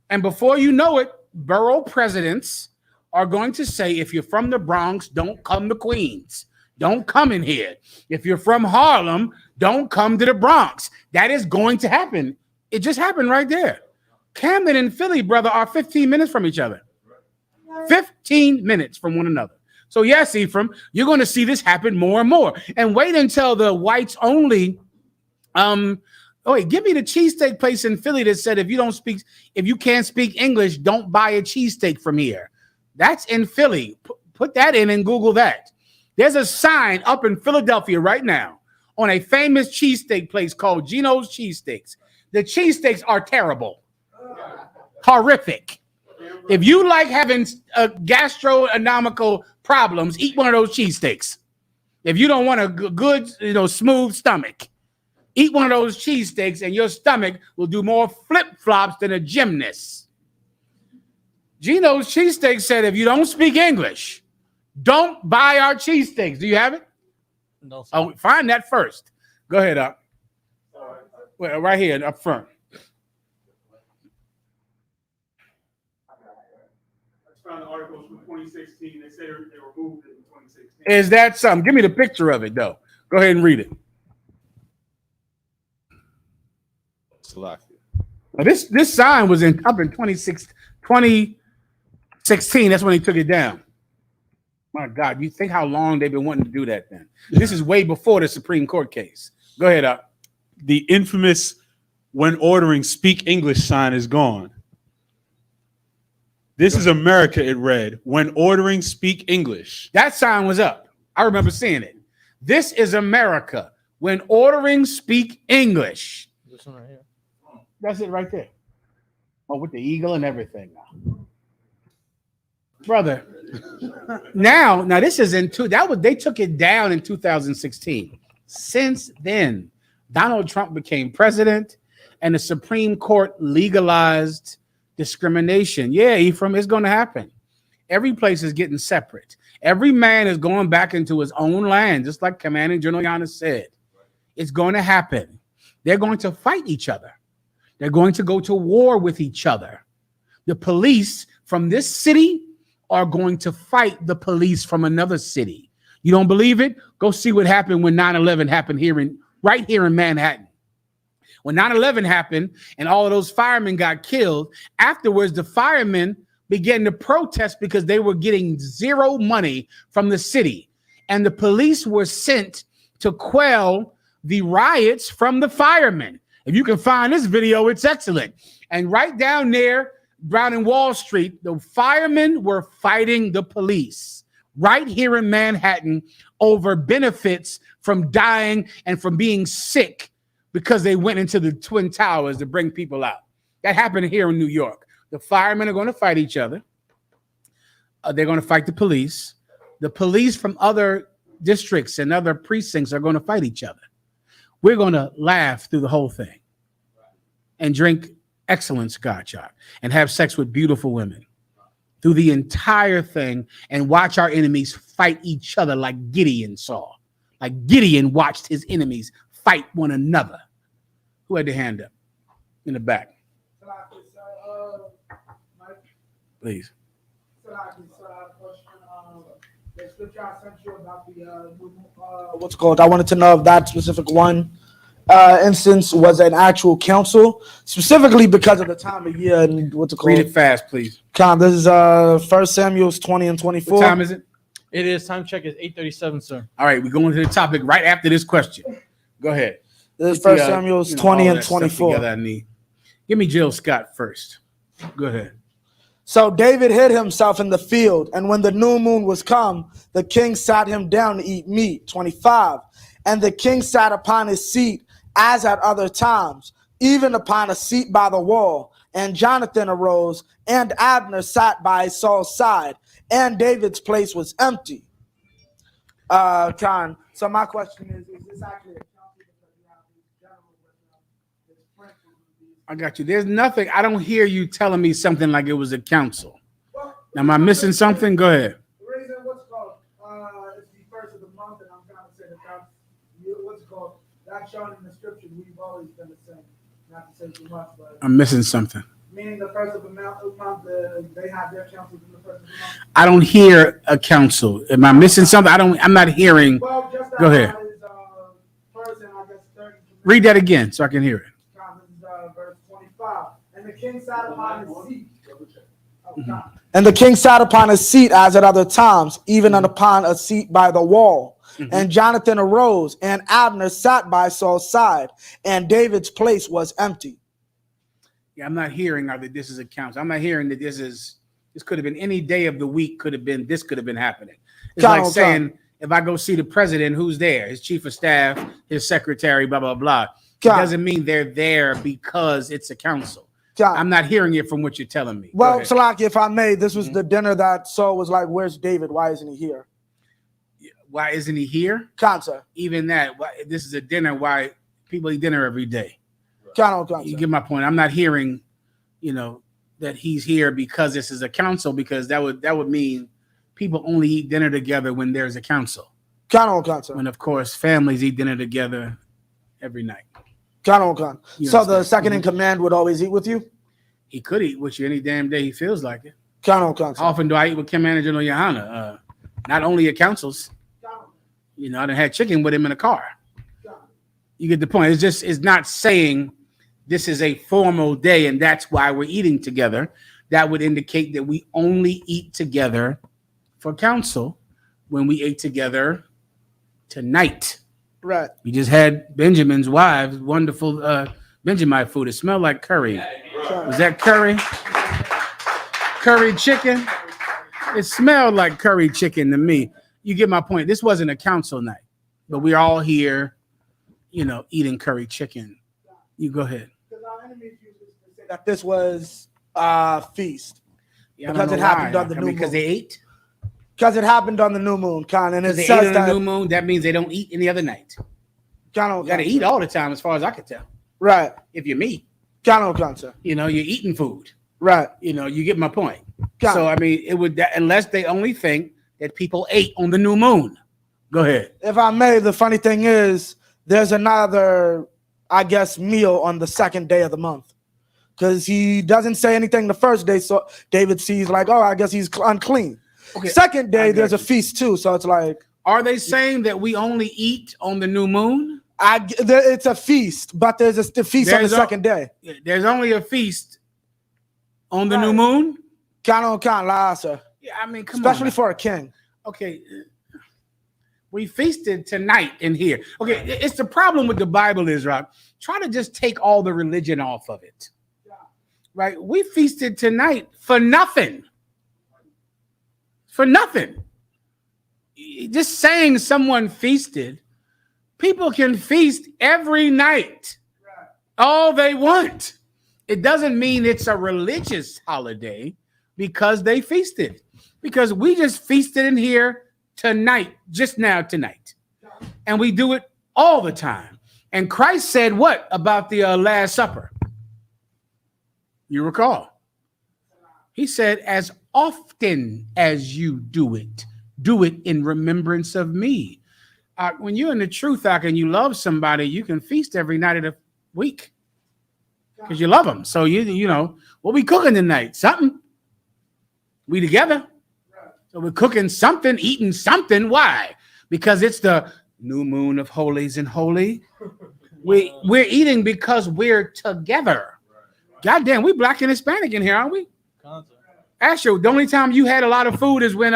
And before you know it, borough presidents are going to say, if you're from the Bronx, don't come to Queens. Don't come in here. If you're from Harlem, don't come to the Bronx. That is going to happen. It just happened right there. Camden and Philly, brother, are 15 minutes from each other. 15 minutes from one another. So yes, Ephraim, you're going to see this happen more and more. And wait until the whites only. Give me the cheesesteak place in Philly that said if you can't speak English, don't buy a cheesesteak from here. That's in Philly. Put that in and Google that. There's a sign up in Philadelphia right now on a famous cheesesteak place called Gino's Cheesesteaks. The cheesesteaks are terrible, horrific. If you like having gastronomical problems, eat one of those cheesesteaks. If you don't want a good, smooth stomach, eat one of those cheesesteaks and your stomach will do more flip-flops than a gymnast. Gino's Cheesesteaks said if you don't speak English, don't buy our cheesesteaks. Do you have it? No, sir. Oh, find that first. Go ahead, up. Well, right here, up front. I found the articles from 2016. They said they removed it in 2016. Is that something? Give me the picture of it, though. Go ahead and read it. Now, this sign was up in 2016. That's when he took it down. My God, you think how long they've been wanting to do that then? This is way before the Supreme Court case. Go ahead, up. The infamous "when ordering speak English" sign is gone. This is America, it read. When ordering speak English. That sign was up. I remember seeing it. This is America. When ordering speak English. This one right here. That's it right there. Oh, with the eagle and everything now. Brother. Now this is they took it down in 2016. Since then, Donald Trump became president and the Supreme Court legalized discrimination. Yeah, Ephraim, it's going to happen. Every place is getting separate. Every man is going back into his own land, just like Commanding General Yana said. It's going to happen. They're going to fight each other. They're going to go to war with each other. The police from this city are going to fight the police from another city. You don't believe it? Go see what happened when 9/11 happened right here in Manhattan. When 9/11 happened and all of those firemen got killed, afterwards the firemen began to protest because they were getting zero money from the city. And the police were sent to quell the riots from the firemen. If you can find this video, it's excellent. And right down there, down in Wall Street, the firemen were fighting the police right here in Manhattan over benefits from dying and from being sick because they went into the Twin Towers to bring people out. That happened here in New York. The firemen are going to fight each other. They're going to fight the police. The police from other districts and other precincts are going to fight each other. We're going to laugh through the whole thing and drink excellent scotch out and have sex with beautiful women through the entire thing and watch our enemies fight each other like Gideon saw. Like Gideon watched his enemies fight one another. Who had their hand up? In the back. Please. The scripture I sent you about what's called, I wanted to know if that specific one instance was an actual council, specifically because of the time of year and what's it called. Read it fast, please. This is 1 Samuel 20 and 24. What time is it? It is. Time check is 8:37, sir. All right, we're going to the topic right after this question. Go ahead. This is 1 Samuel 20 and 24. I need. Give me Jill Scott first. Go ahead. So David hid himself in the field, and when the new moon was come, the king sat him down to eat meat. 25. And the king sat upon his seat as at other times, even upon a seat by the wall. And Jonathan arose, and Abner sat by Saul's side, and David's place was empty. Khan. So my question is this actually a I got you. There's nothing. I don't hear you telling me something like it was a council. Am I missing something? Go ahead. The reason what's called it's the first of the month, and I'm trying to say that what's called that's shown in the scripture. We've always done the same. Not to say too much, but I'm missing something. Meaning the first of the month, they have their councils in the first of the month. I don't hear a council. Am I missing something? I'm not hearing. Well, just go ahead. Read that again so I can hear it. Verse 25. And the king sat upon his seat. And the king sat upon his seat as at other times, even upon a seat by the wall. And Jonathan arose, and Abner sat by Saul's side, and David's place was empty. Yeah, I'm not hearing that this is a council. I'm not hearing that this could have been any day of the week. Could have been happening. It's like saying if I go see the president, who's there? His chief of staff, his secretary, blah blah blah. It doesn't mean they're there because it's a council. I'm not hearing it from what you're telling me. Well, Salaki, if I may, this was the dinner that Saul was like, "Where's David? Why isn't he here?" Why isn't he here? Sir. Even that. This is a dinner. Why people eat dinner every day? You get my point. I'm not hearing, that he's here because this is a council. Because that would mean people only eat dinner together when there's a council. When of course families eat dinner together every night. So the second in command would always eat with you? He could eat with you any damn day he feels like it. How often do I eat with Commander General Yohana? Not only at councils. I done had chicken with him in a car. You get the point. It's not saying this is a formal day and that's why we're eating together. That would indicate that we only eat together for council when we ate together tonight. Right. We just had Benjamin's wives, wonderful Benjamin food. It smelled like curry. Was that curry? Curry chicken? It smelled like curry chicken to me. You get my point. This wasn't a council night, but we're all here, eating curry chicken. You go ahead. Because our enemies used to say that this was feast. Yeah, I because don't it know happened why. on the I new mean, because moon. they ate? Because it happened on the new moon, Con, and it Because they says ate on that the new moon, that means they don't eat any other night. You got to eat all the time, as far as I can tell. Right. If you're me. Cancer. You know, you're eating food. Right. You know, you get my point. So, I mean, it would, unless they only think that people ate on the new moon. Go ahead. If I may, the funny thing is, there's another, I guess, meal on the second day of the month. Because he doesn't say anything the first day, so David sees like, oh, I guess he's unclean. Okay. Second day, there's a feast too, so it's like. Are they saying that we only eat on the new moon? It's a feast, but there's a feast on the second day. There's only a feast on the new moon? Can't lie, sir. Yeah, I mean, come especially on. for a king. Okay. We feasted tonight in here. Okay, it's the problem with the Bible is, right? Try to just take all the religion off of it. Right? We feasted tonight for nothing. For nothing. Just saying someone feasted, people can feast every night. All they want. It doesn't mean it's a religious holiday because they feasted. Because we just feasted in here tonight, just now tonight. And we do it all the time. And Christ said what about the Last Supper? You recall. He said, as often as you do it in remembrance of me. When you're in the truth, and you love somebody, you can feast every night of the week because you love them. So you know, what we cooking tonight? Something. We together. So we're cooking something, eating something. Why? Because it's the new moon of holies and holy. We're eating because we're together. Goddamn, we black and Hispanic in here, aren't we? Actually, the only time you had a lot of food is when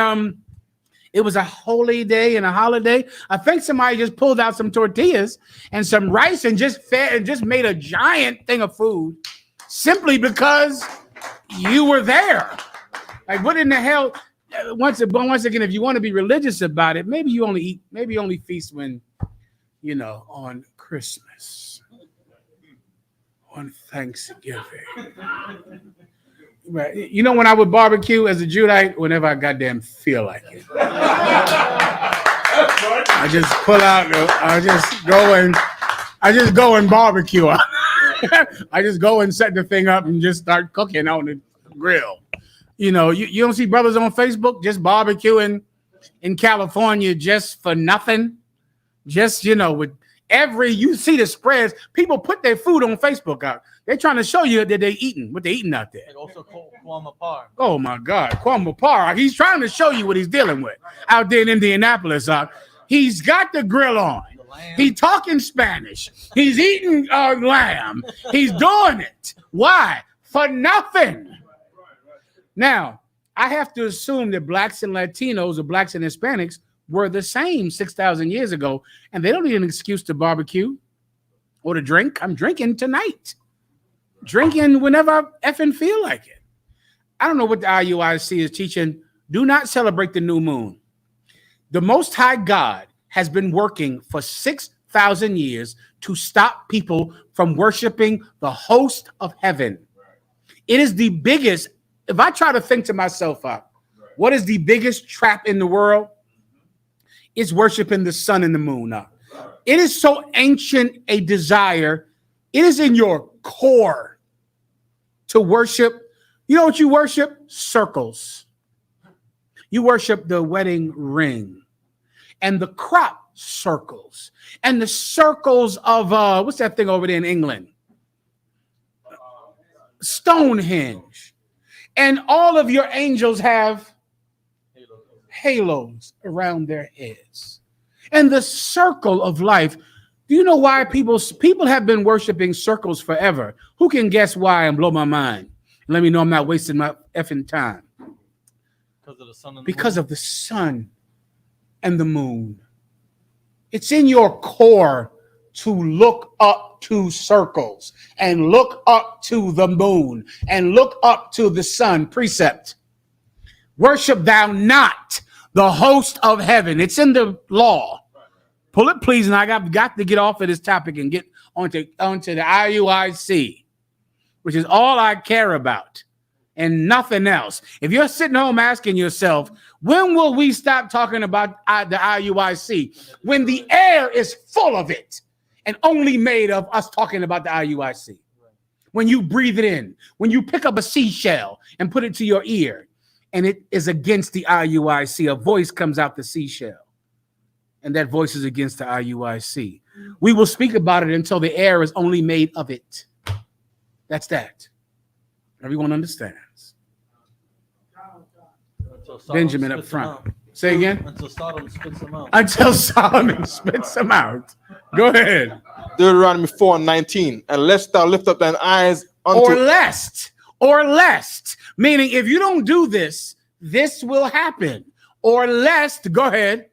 it was a holy day and a holiday. I think somebody just pulled out some tortillas and some rice and just made a giant thing of food simply because you were there. Like, what in the hell? Once again, if you want to be religious about it, maybe you only feast when, you know, on Christmas, on Thanksgiving. Right. You know, when I would barbecue as a Judite, whenever I goddamn feel like it, I just pull out. I just go and barbecue. I just go and set the thing up and just start cooking on the grill. You know, you don't see brothers on Facebook just barbecuing in California just for nothing. Just, you know, you see the spreads. People put their food on Facebook out. They're trying to show you that they're eating, what they're eating out there. And also Kwame. Oh my God, Kwame. He's trying to show you what he's dealing with out there in Indianapolis. He's got the grill on. He's talking Spanish. He's eating lamb. He's doing it. Why? For nothing. Now, I have to assume that blacks and Latinos or blacks and Hispanics were the same 6,000 years ago, and they don't need an excuse to barbecue or to drink. I'm drinking tonight. Drinking whenever I effing feel like it. I don't know what the I.U.I.C is teaching. Do not celebrate the new moon. The Most High God has been working for 6,000 years to stop people from worshiping the host of heaven. It is the biggest. If I try to think to myself, what is the biggest trap in the world? It's worshiping the sun and the moon. It is so ancient a desire. It is in your core to worship. You know what you worship? Circles. You worship the wedding ring and the crop circles and the circles of what's that thing over there in England? Stonehenge. And all of your angels have halos around their heads. And the circle of life. Do you know why people have been worshiping circles forever? Who can guess why and blow my mind? Let me know I'm not wasting my effing time. Because of the sun and the Because moon. of the sun and the moon. It's in your core to look up to circles and look up to the moon and look up to the sun. Precept. Worship thou not the host of heaven. It's in the law. Pull it, please. And I got to get off of this topic and get onto the I.U.I.C, which is all I care about. and nothing else. If you're sitting home asking yourself, when will we stop talking about the I.U.I.C? When the air is full of it and only made of us talking about the I.U.I.C. When you breathe it in, when you pick up a seashell and put it to your ear and it is against the I.U.I.C, a voice comes out the seashell and that voice is against the I.U.I.C. We will speak about it until the air is only made of it. That's that. Everyone understands. Benjamin up front. Say again. Until Solomon spits them out. Until Solomon spits them out. Go ahead. Deuteronomy 4:19. And lest thou lift up thine eyes unto or lest, meaning if you don't do this, this will happen. Or lest, go ahead.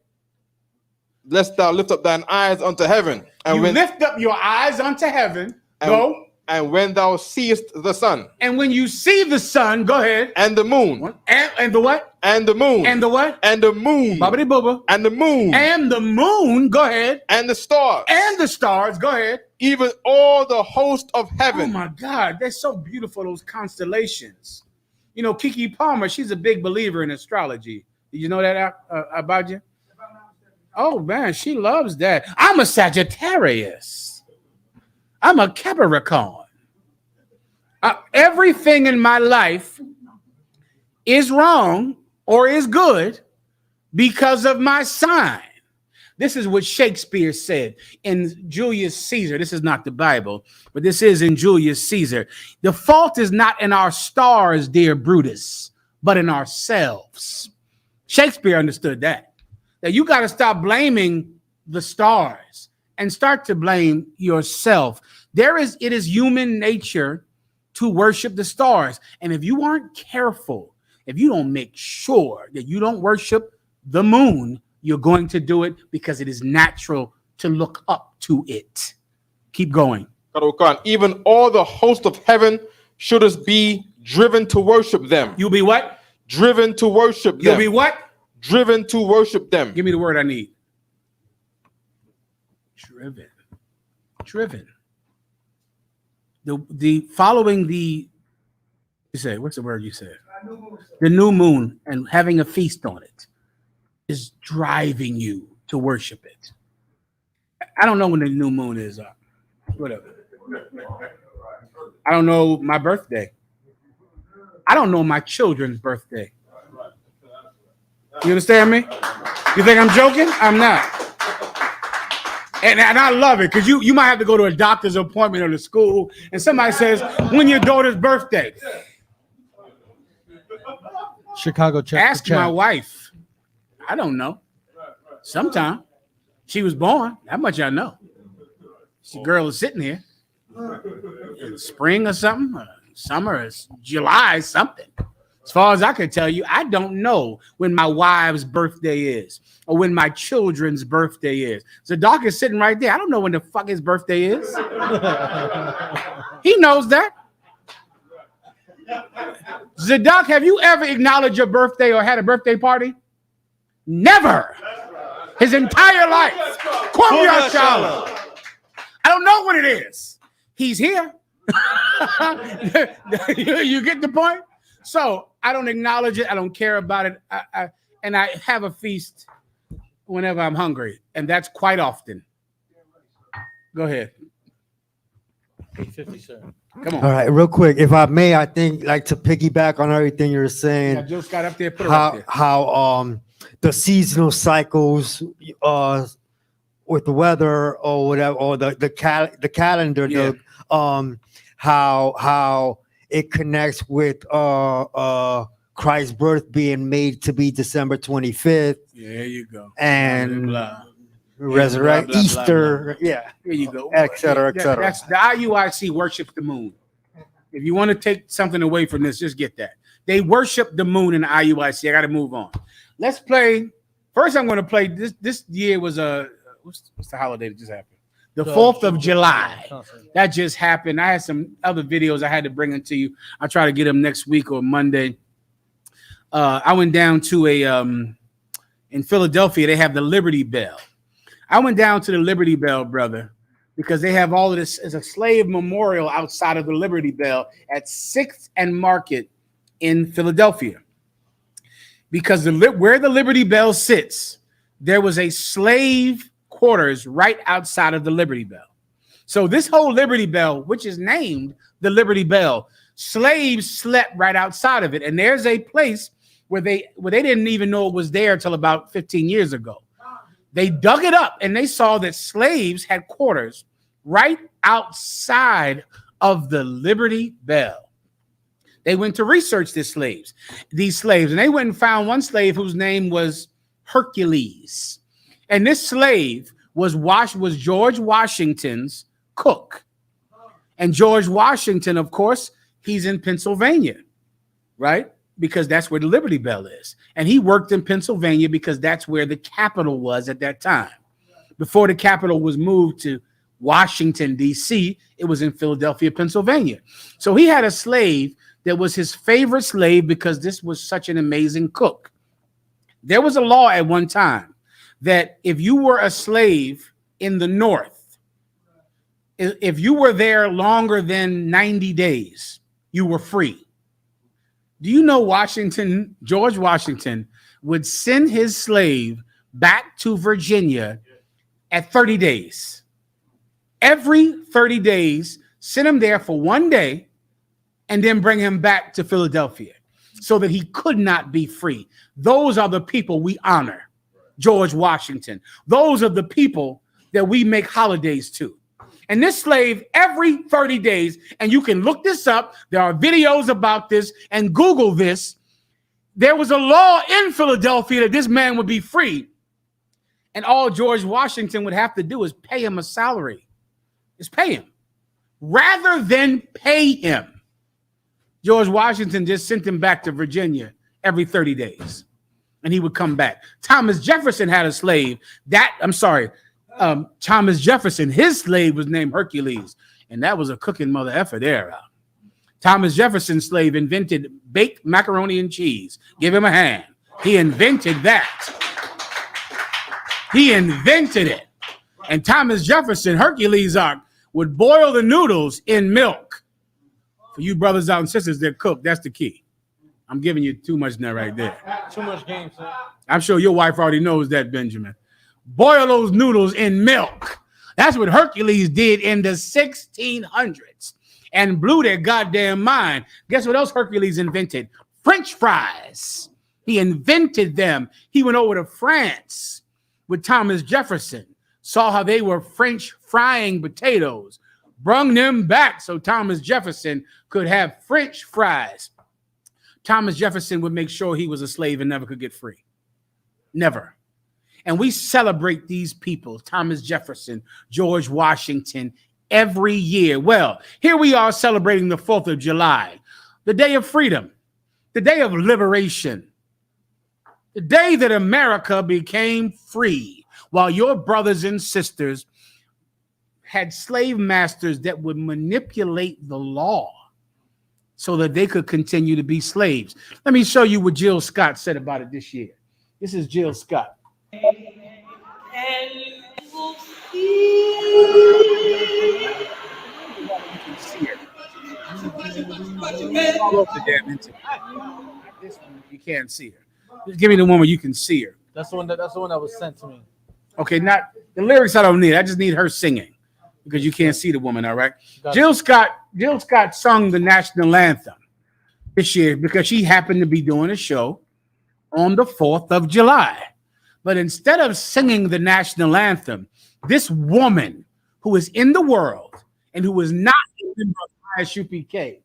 Lest thou lift up thine eyes unto heaven. And you lift up your eyes unto heaven. Go. And when thou seest the sun. And when you see the sun, go ahead. And the moon. And the what? And the moon. And the what? And the moon. Bobbity booba. And the moon. And the moon, go ahead. And the stars. And the stars, go ahead. Even all the host of heaven. Oh my God, they're so beautiful, those constellations. You know, KEKE Palmer, she's a big believer in astrology. Did you know that about you? Oh man, she loves that. I'm a Sagittarius. I'm a Capricorn. Everything in my life is wrong or is good because of my sign. This is what Shakespeare said in Julius Caesar. This is not the Bible, but this is in Julius Caesar. The fault is not in our stars, dear Brutus, but in ourselves. Shakespeare understood that you got to stop blaming the stars and start to blame yourself. It is human nature to worship the stars. And if you aren't careful, if you don't make sure that you don't worship the moon, you're going to do it because it is natural to look up to it. Keep going. Even all the host of heaven should us be driven to worship them. You'll be what? Driven to worship them. You'll be what? Driven to worship them. Give me the word I need. Driven. The following the, you say, what's the word you said? The new moon and having a feast on it is driving you to worship it. I don't know when the new moon is up. Whatever. I don't know my birthday. I don't know my children's birthday. You understand me? You think I'm joking? I'm not. And I love it because you might have to go to a doctor's appointment or to school and somebody says, when your daughter's birthday? Chicago check. Ask my wife. I don't know. Sometime. She was born. That much I know. This girl is sitting here. In spring or something. Or summer or July something. As far as I can tell you, I don't know when my wife's birthday is or when my children's birthday is. Zadok is sitting right there. I don't know when the fuck his birthday is. He knows that. Zadok, have you ever acknowledged your birthday or had a birthday party? Never. His entire life. I don't know what it is. He's here. You get the point? So I don't acknowledge it. I don't care about it. And I have a feast whenever I'm hungry. And that's quite often. Go ahead. 850, sir. Come on. All right, real quick, if I may, I think like to piggyback on everything you're saying. Yeah, just got up there, put it up there. How the seasonal cycles with the weather or whatever, or the calendar, yeah. How it connects with Christ's birth being made to be December 25th. Yeah, there you go. And resurrect Easter, yeah. There you go. Et cetera, et cetera. That's the I.U.I.C worships the moon. If you want to take something away from this, just get that. They worship the moon in the I.U.I.C. I got to move on. Let's play. First, I'm going to play this year was what's the holiday that just happened? The 4th of July. That just happened. I had some other videos I had to bring them to you. I'll try to get them next week or Monday. I went down to in Philadelphia, they have the Liberty Bell. I went down to the Liberty Bell, brother, because they have all of this as a slave memorial outside of the Liberty Bell at 6th and Market in Philadelphia. Because where the Liberty Bell sits, there was a slave quarters right outside of the Liberty Bell. So this whole Liberty Bell, which is named the Liberty Bell, slaves slept right outside of it. And there's a place where they didn't even know it was there until about 15 years ago. They dug it up and they saw that slaves had quarters right outside of the Liberty Bell. They went to research these slaves, and they went and found one slave whose name was Hercules. And this slave was George Washington's cook. And George Washington, of course, he's in Pennsylvania, right? Because that's where the Liberty Bell is. And he worked in Pennsylvania because that's where the capital was at that time. Before the capital was moved to Washington, D.C., it was in Philadelphia, Pennsylvania. So he had a slave that was his favorite slave because this was such an amazing cook. There was a law at one time that if you were a slave in the North, if you were there longer than 90 days, you were free. Do you know George Washington would send his slave back to Virginia at 30 days? Every 30 days, send him there for 1 day and then bring him back to Philadelphia so that he could not be free. Those are the people we honor. George Washington. Those are the people that we make holidays to. And this slave, every 30 days, and you can look this up, there are videos about this, and Google this, there was a law in Philadelphia that this man would be free. And all George Washington would have to do is pay him a salary. Just pay him. Rather than pay him, George Washington just sent him back to Virginia every 30 days. And he would come back. Thomas Jefferson had a slave. Thomas Jefferson, his slave was named Hercules. And that was a cooking mother effer there. Thomas Jefferson's slave invented baked macaroni and cheese. Give him a hand. He invented that. He invented it. And Thomas Jefferson, Hercules, would boil the noodles in milk. For you brothers out and sisters that cook, that's the key. I'm giving you too much now right there. Too much game, sir. I'm sure your wife already knows that, Benjamin. Boil those noodles in milk. That's what Hercules did in the 1600s and blew their goddamn mind. Guess what else Hercules invented? French fries. He invented them. He went over to France with Thomas Jefferson, saw how they were French frying potatoes, brung them back so Thomas Jefferson could have French fries. Thomas Jefferson would make sure he was a slave and never could get free. Never. And we celebrate these people, Thomas Jefferson, George Washington, every year. Well, here we are celebrating the 4th of July, the day of freedom, the day of liberation, the day that America became free, while your brothers and sisters had slave masters that would manipulate the law so that they could continue to be slaves. Let me show you what Jill Scott said about it this year. This is Jill Scott. All over the damn internet. This one, you can't see her. Just give me the one where you can see her. That's the one that was sent to me. Okay, not the lyrics I don't need. I just need her singing because you can't see the woman, all right? Jill Scott sung the national anthem this year because she happened to be doing a show on the 4th of July. But instead of singing the national anthem, this woman who is in the world and who is not a member of ISUPK,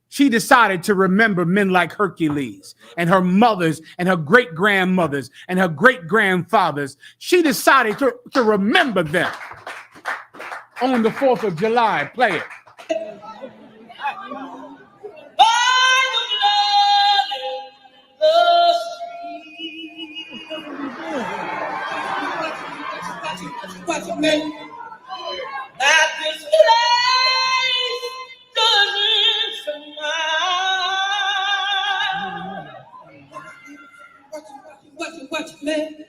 she decided to remember men like Hercules and her mothers and her great-grandmothers and her great-grandfathers. She decided to remember them on the 4th of July. Play it. What you mean? That this place doesn't survive. What you mean?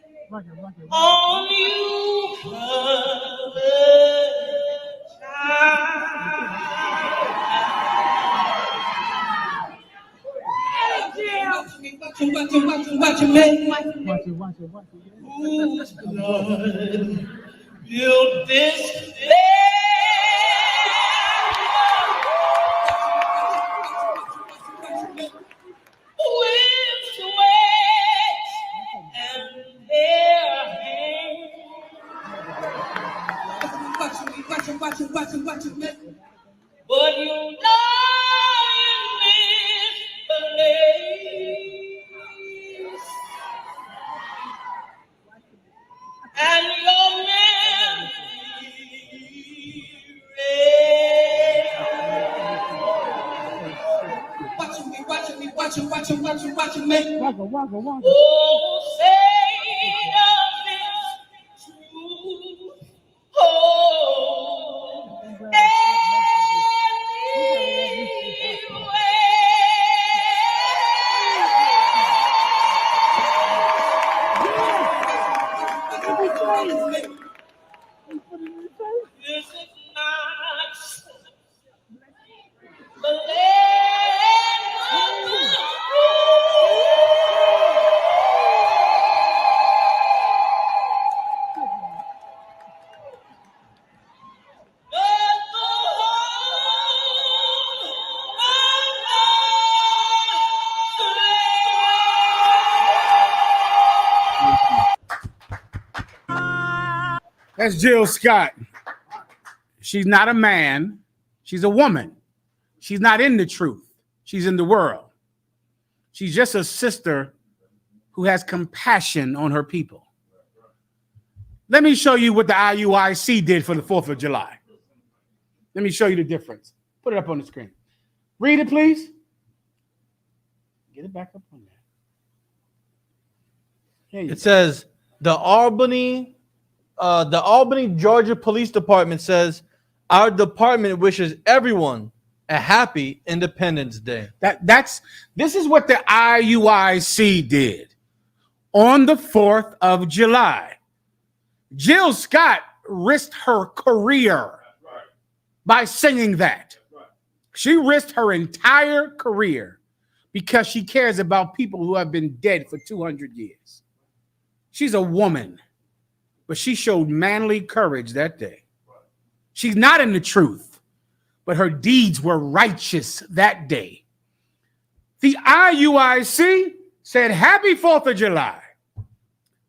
On you, child. Watch build this with sweat and their hands. Watch him, man. But you know you misbelieve. And your man watch him, man. Oh, say of this truth. Oh, this is not the land of the That's Jill Scott. She's not a man. She's a woman. She's not in the truth. She's in the world. She's just a sister who has compassion on her people. Let me show you what the I.U.I.C did for the 4th of July. Let me show you the difference. Put it up on the screen. Read it, please. Get it back up on there. It says the Albany, Georgia Police Department says our department wishes everyone a happy Independence Day. This is what the I.U.I.C did on the 4th of July. Jill Scott risked her career by singing that. She risked her entire career because she cares about people who have been dead for 200 years. She's a woman, but she showed manly courage that day. She's not in the truth, but her deeds were righteous that day. The I.U.I.C said, Happy 4th of July.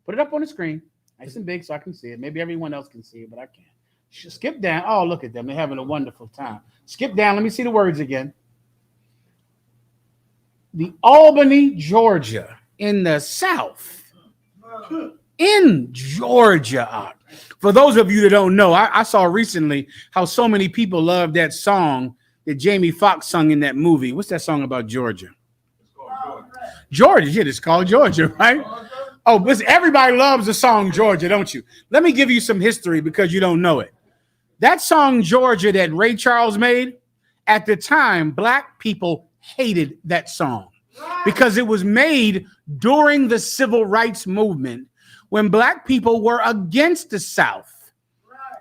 Put it up on the screen, nice and big so I can see it. Maybe everyone else can see it, but I can't. Skip down. Oh, look at them. They're having a wonderful time. Skip down. Let me see the words again. The Albany, Georgia, in the South. In Georgia. For those of you that don't know, I saw recently how so many people love that song that Jamie Foxx sung in that movie. What's that song about Georgia? Georgia. Yeah, it's called Georgia, right? Oh, listen, everybody loves the song Georgia, don't you? Let me give you some history because you don't know it. That song Georgia that Ray Charles made, at the time, black people hated that song because it was made during the civil rights movement when black people were against the South.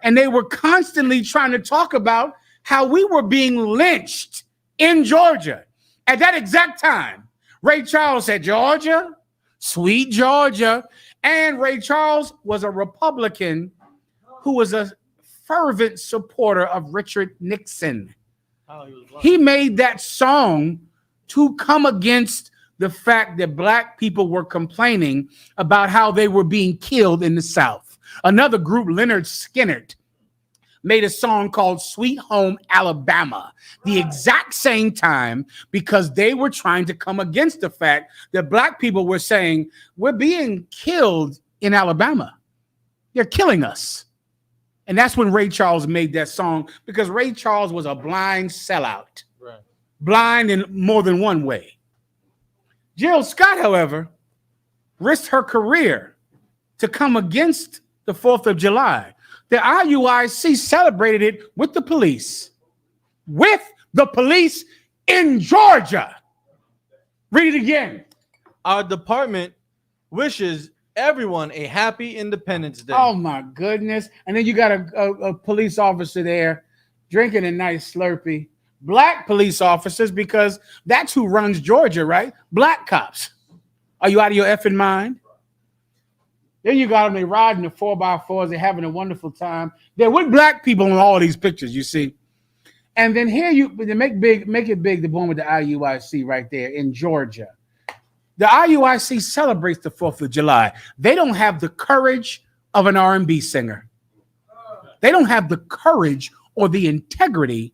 And they were constantly trying to talk about how we were being lynched in Georgia. At that exact time, Ray Charles said, Georgia, sweet Georgia. And Ray Charles was a Republican who was a fervent supporter of Richard Nixon. He made that song to come against the fact that black people were complaining about how they were being killed in the South. Another group, Leonard Skinner, made a song called Sweet Home Alabama the exact same time because they were trying to come against the fact that black people were saying, we're being killed in Alabama. They're killing us. And that's when Ray Charles made that song because Ray Charles was a blind sellout. Right. Blind in more than one way. Jill Scott, however, risked her career to come against the 4th of July. The I.U.I.C celebrated it with the police. With the police in Georgia. Read it again. Our department wishes everyone a happy Independence Day. Oh, my goodness. And then you got a police officer there drinking a nice Slurpee. Black police officers, because that's who runs Georgia, right? Black cops. Are you out of your effing mind? Then you got them, they riding the 4x4s, they're having a wonderful time. They're with black people in all these pictures, you see. And then here they make it big, the one with the I.U.I.C. right there in Georgia. The I.U.I.C. celebrates the 4th of July. They don't have the courage of an R&B singer. They don't have the courage or the integrity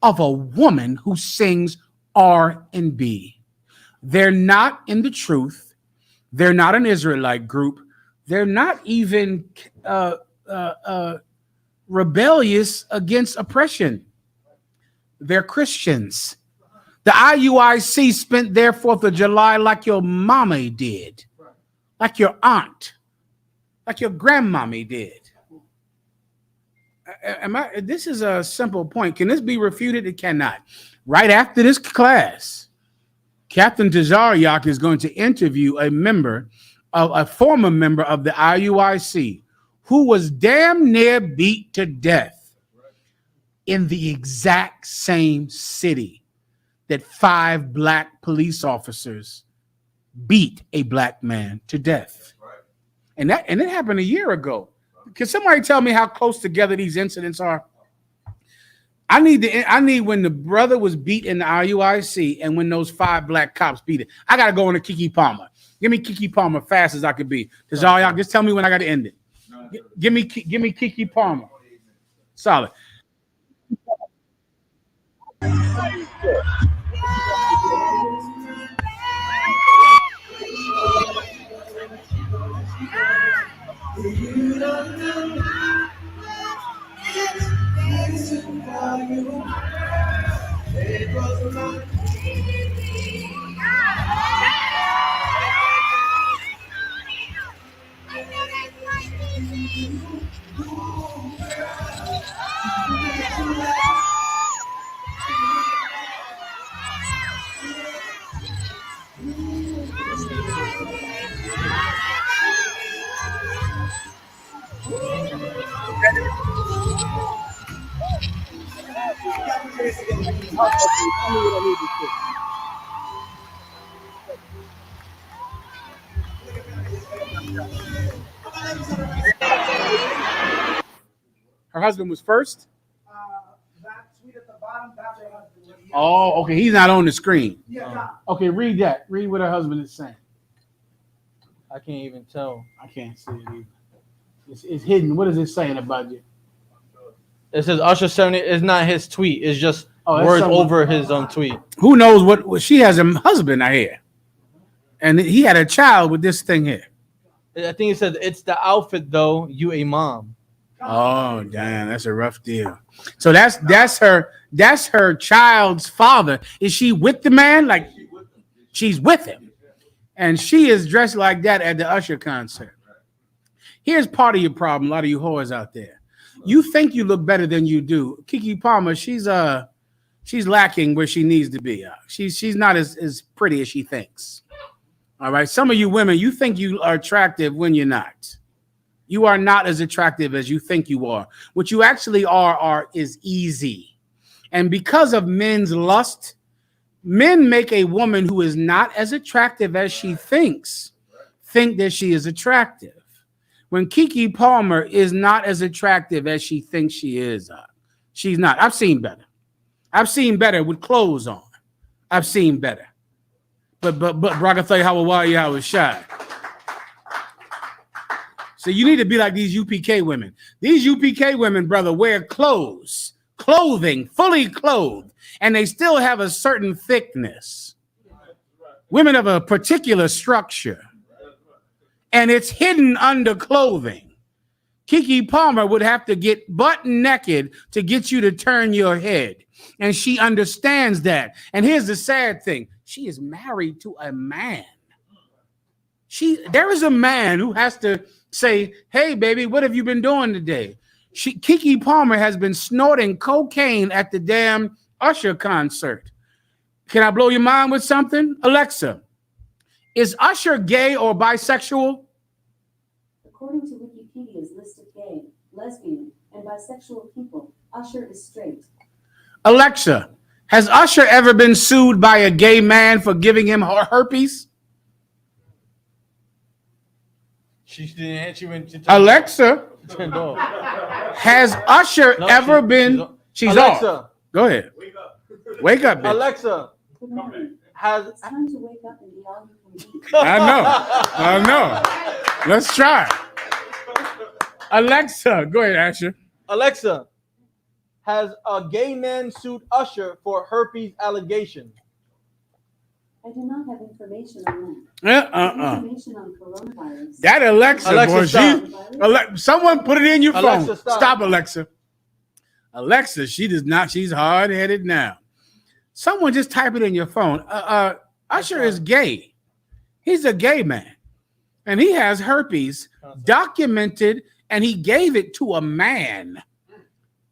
of a woman who sings R&B. They're not in the truth. They're not an Israelite group. They're not even rebellious against oppression. They're Christians. The I.U.I.C. spent their 4th of July like your mommy did, like your aunt, like your grandmommy did. This is a simple point. Can this be refuted? It cannot. Right after this class, Captain Tazaryak is going to interview a former member of the I.U.I.C. who was damn near beat to death in the exact same city that 5 black police officers beat a black man to death. And it happened a year ago. Can somebody tell me how close together these incidents are? I need when the brother was beat in the I.U.I.C. and when those 5 black cops beat it. I gotta go on to KEKE Palmer. Give me KEKE Palmer fast as I could be. Cause y'all just tell me when I gotta end it. Give me KEKE Palmer. Solid. Her husband was first? Oh, okay. He's not on the screen. Okay, read that. Read what her husband is saying. I can't even tell. I can't see it either. It's hidden. What is it saying about you? It says Usher 70. It's not his tweet. It's just words over his tweet. Who knows what she has a husband I hear. And he had a child with this thing here. I think it says it's the outfit though, you a mom. Oh, damn, that's a rough deal. So that's her child's father. Is she with the man? Like she's with him. And she is dressed like that at the Usher concert. Here's part of your problem, a lot of you whores out there. You think you look better than you do. KEKE Palmer, she's lacking where she needs to be. She's not as pretty as she thinks. All right. Some of you women, you think you are attractive when you're not. You are not as attractive as you think you are. What you actually is easy. And because of men's lust, men make a woman who is not as attractive as she thinks think that she is attractive. When KEKE Palmer is not as attractive as she thinks she is, she's not. I've seen better. I've seen better with clothes on. I've seen better. But Bragathai Hawaii, I was shy. So you need to be like these UPK women. These UPK women, brother, wear clothing, fully clothed, and they still have a certain thickness. Women of a particular structure. And it's hidden under clothing. KEKE Palmer would have to get butt naked to get you to turn your head. And she understands that. And here's the sad thing. She is married to a man. There is a man who has to say, hey, baby, what have you been doing today? KEKE Palmer has been snorting cocaine at the damn Usher concert. Can I blow your mind with something? Alexa, is Usher gay or bisexual? According to Wikipedia's list of gay, lesbian, and bisexual people, Usher is straight. Alexa, has Usher ever been sued by a gay man for giving him herpes? She didn't. She went. Alexa, Turned off. has Usher No, ever she's been? on. She's Alexa. off. Go ahead. Wake up, bitch. Alexa, has It's time to wake up and be all you can be. I know. Let's try. Alexa, go ahead, Asher. Alexa, has a gay man sued Usher for herpes allegation? I do not have information on that. Information on coronavirus. That Alexa, boy, stop. Someone put it in your phone. Alexa, stop. Stop, Alexa. Alexa, she does not. She's hard-headed now. Someone just type it in your phone. Usher is gay. He's a gay man, and he has herpes documented, and he gave it to a man.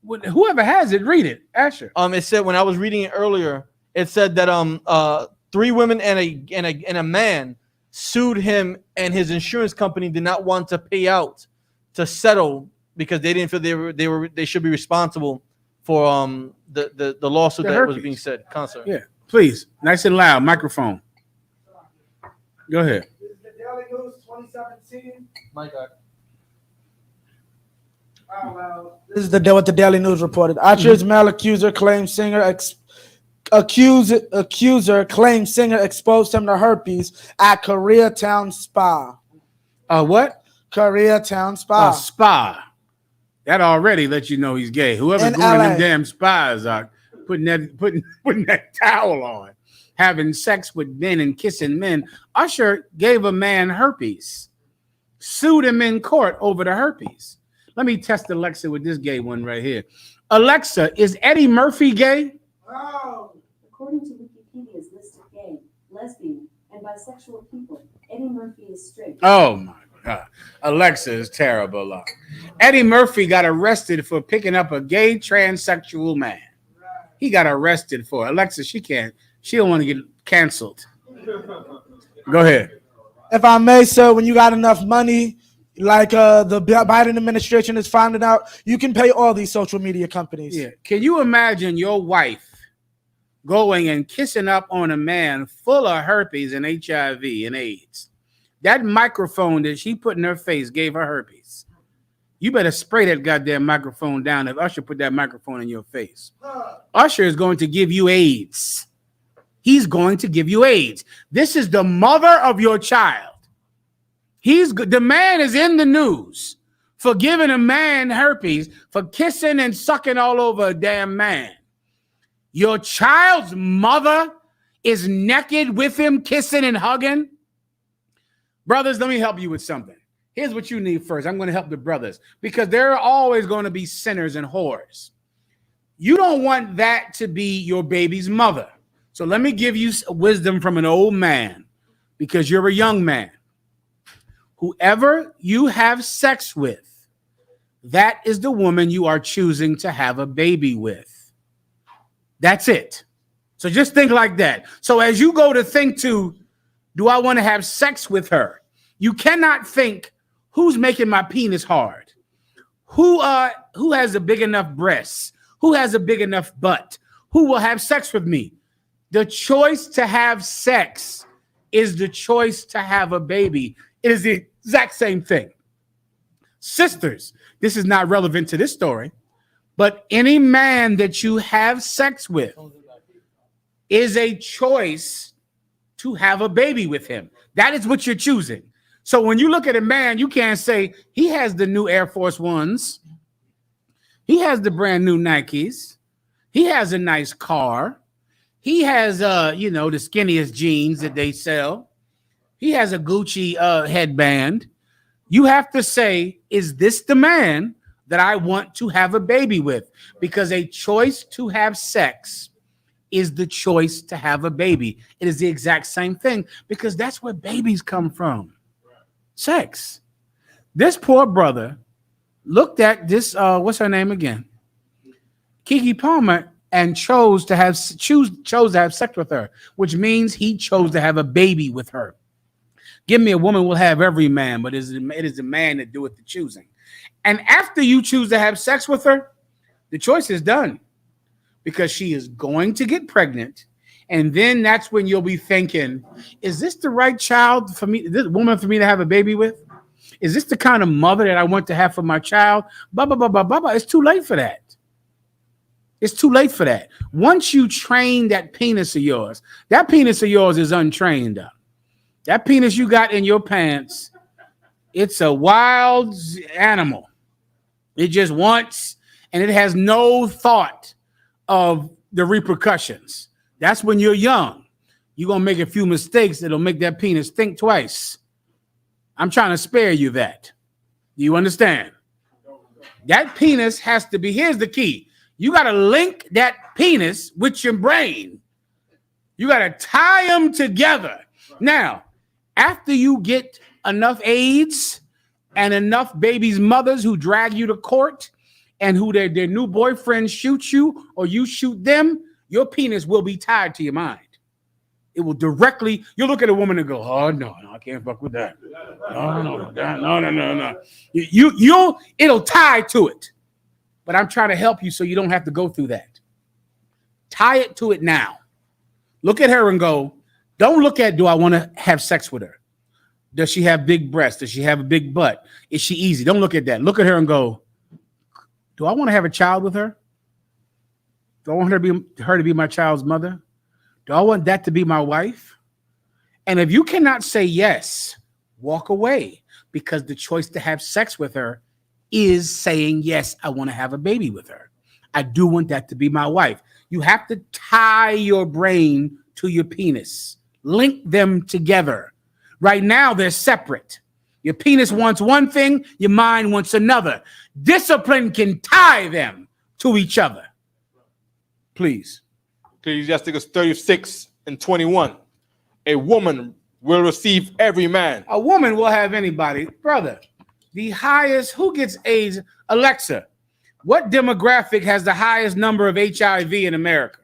Whoever has it, read it, Asher. It said when I was reading it earlier, it said that 3 women and a man sued him, and his insurance company did not want to pay out to settle because they didn't feel they should be responsible for the lawsuit that was being said. Concert. Yeah, please, nice and loud, microphone. Go ahead. This is the Daily News 2017. My God. This is what the Daily News reported. Usher's male accuser claims singer claims singer exposed him to herpes at Koreatown Spa. What? Koreatown Spa. A spa. That already lets you know he's gay. Whoever's In going to LA. them damn spas are putting that towel on, having sex with men and kissing men. Usher gave a man herpes, sued him in court over the herpes. Let me test Alexa with this gay one right here. Alexa, is Eddie Murphy gay? According to Wikipedia's list of gay, lesbian, and bisexual people, Eddie Murphy is straight. Oh my God. Alexa is terrible. Eddie Murphy got arrested for picking up a gay transsexual man. He got arrested for it. Alexa, she don't want to get canceled. Go ahead. If I may, sir, when you got enough money, like the Biden administration is finding out, you can pay all these social media companies. Yeah. Can you imagine your wife going and kissing up on a man full of herpes and HIV and AIDS? That microphone that she put in her face gave her herpes. You better spray that goddamn microphone down if Usher put that microphone in your face. Usher is going to give you AIDS. He's going to give you AIDS. This is the mother of your child. The man is in the news for giving a man herpes, for kissing and sucking all over a damn man. Your child's mother is naked with him, kissing and hugging. Brothers, let me help you with something. Here's what you need first. I'm going to help the brothers because there are always going to be sinners and whores. You don't want that to be your baby's mother. So let me give you wisdom from an old man because you're a young man. Whoever you have sex with, that is the woman you are choosing to have a baby with. That's it. So just think like that. So as you go to think to, do I want to have sex with her? You cannot think, who's making my penis hard? Who has a big enough breast? Who has a big enough butt? Who will have sex with me? The choice to have sex is the choice to have a baby. It is the exact same thing. Sisters, this is not relevant to this story, but any man that you have sex with is a choice to have a baby with him. That is what you're choosing. So when you look at a man, you can't say he has the new Air Force Ones. He has the brand new Nikes. He has a nice car. He has, the skinniest jeans that they sell. He has a Gucci headband. You have to say, is this the man that I want to have a baby with? Because a choice to have sex is the choice to have a baby. It is the exact same thing because that's where babies come from. Sex. This poor brother looked at this, what's her name again? Keke Palmer, and chose to have sex with her, which means he chose to have a baby with her. Give me a woman will have every man, but it is the man that doeth the choosing. And after you choose to have sex with her, the choice is done because she is going to get pregnant. And then that's when you'll be thinking, is this the right child for me, this woman for me to have a baby with? Is this the kind of mother that I want to have for my child? Blah, blah, blah, blah, blah, blah. It's too late for that. It's too late for that. Once you train that penis of yours is untrained up. That penis you got in your pants, it's a wild animal. It just wants, and it has no thought of the repercussions. That's when you're young. You're going to make a few mistakes that'll make that penis think twice. I'm trying to spare you that. Do you understand? That penis has to be, here's the key. You got to link that penis with your brain. You got to tie them together. Now, after you get enough AIDS and enough babies' mothers who drag you to court and who their new boyfriend shoots you or you shoot them, your penis will be tied to your mind. It will directly, you'll look at a woman and go, oh, no, I can't fuck with that. No. It'll tie to it. But I'm trying to help you so you don't have to go through that. Tie it to it now. Look at her and go, don't look at, do I want to have sex with her? Does she have big breasts? Does she have a big butt? Is she easy? Don't look at that. Look at her and go, do I want to have a child with her? Do I want her to be my child's mother? Do I want that to be my wife? And if you cannot say yes, walk away, because the choice to have sex with her is saying, yes, I want to have a baby with her. I do want that to be my wife. You have to tie your brain to your penis. Link them together. Right now, they're separate. Your penis wants one thing, your mind wants another. Discipline can tie them to each other. Please. Ecclesiasticus 36:21. A woman will receive every man. A woman will have anybody. Brother, the highest, who gets AIDS? Alexa, what demographic has the highest number of HIV in America?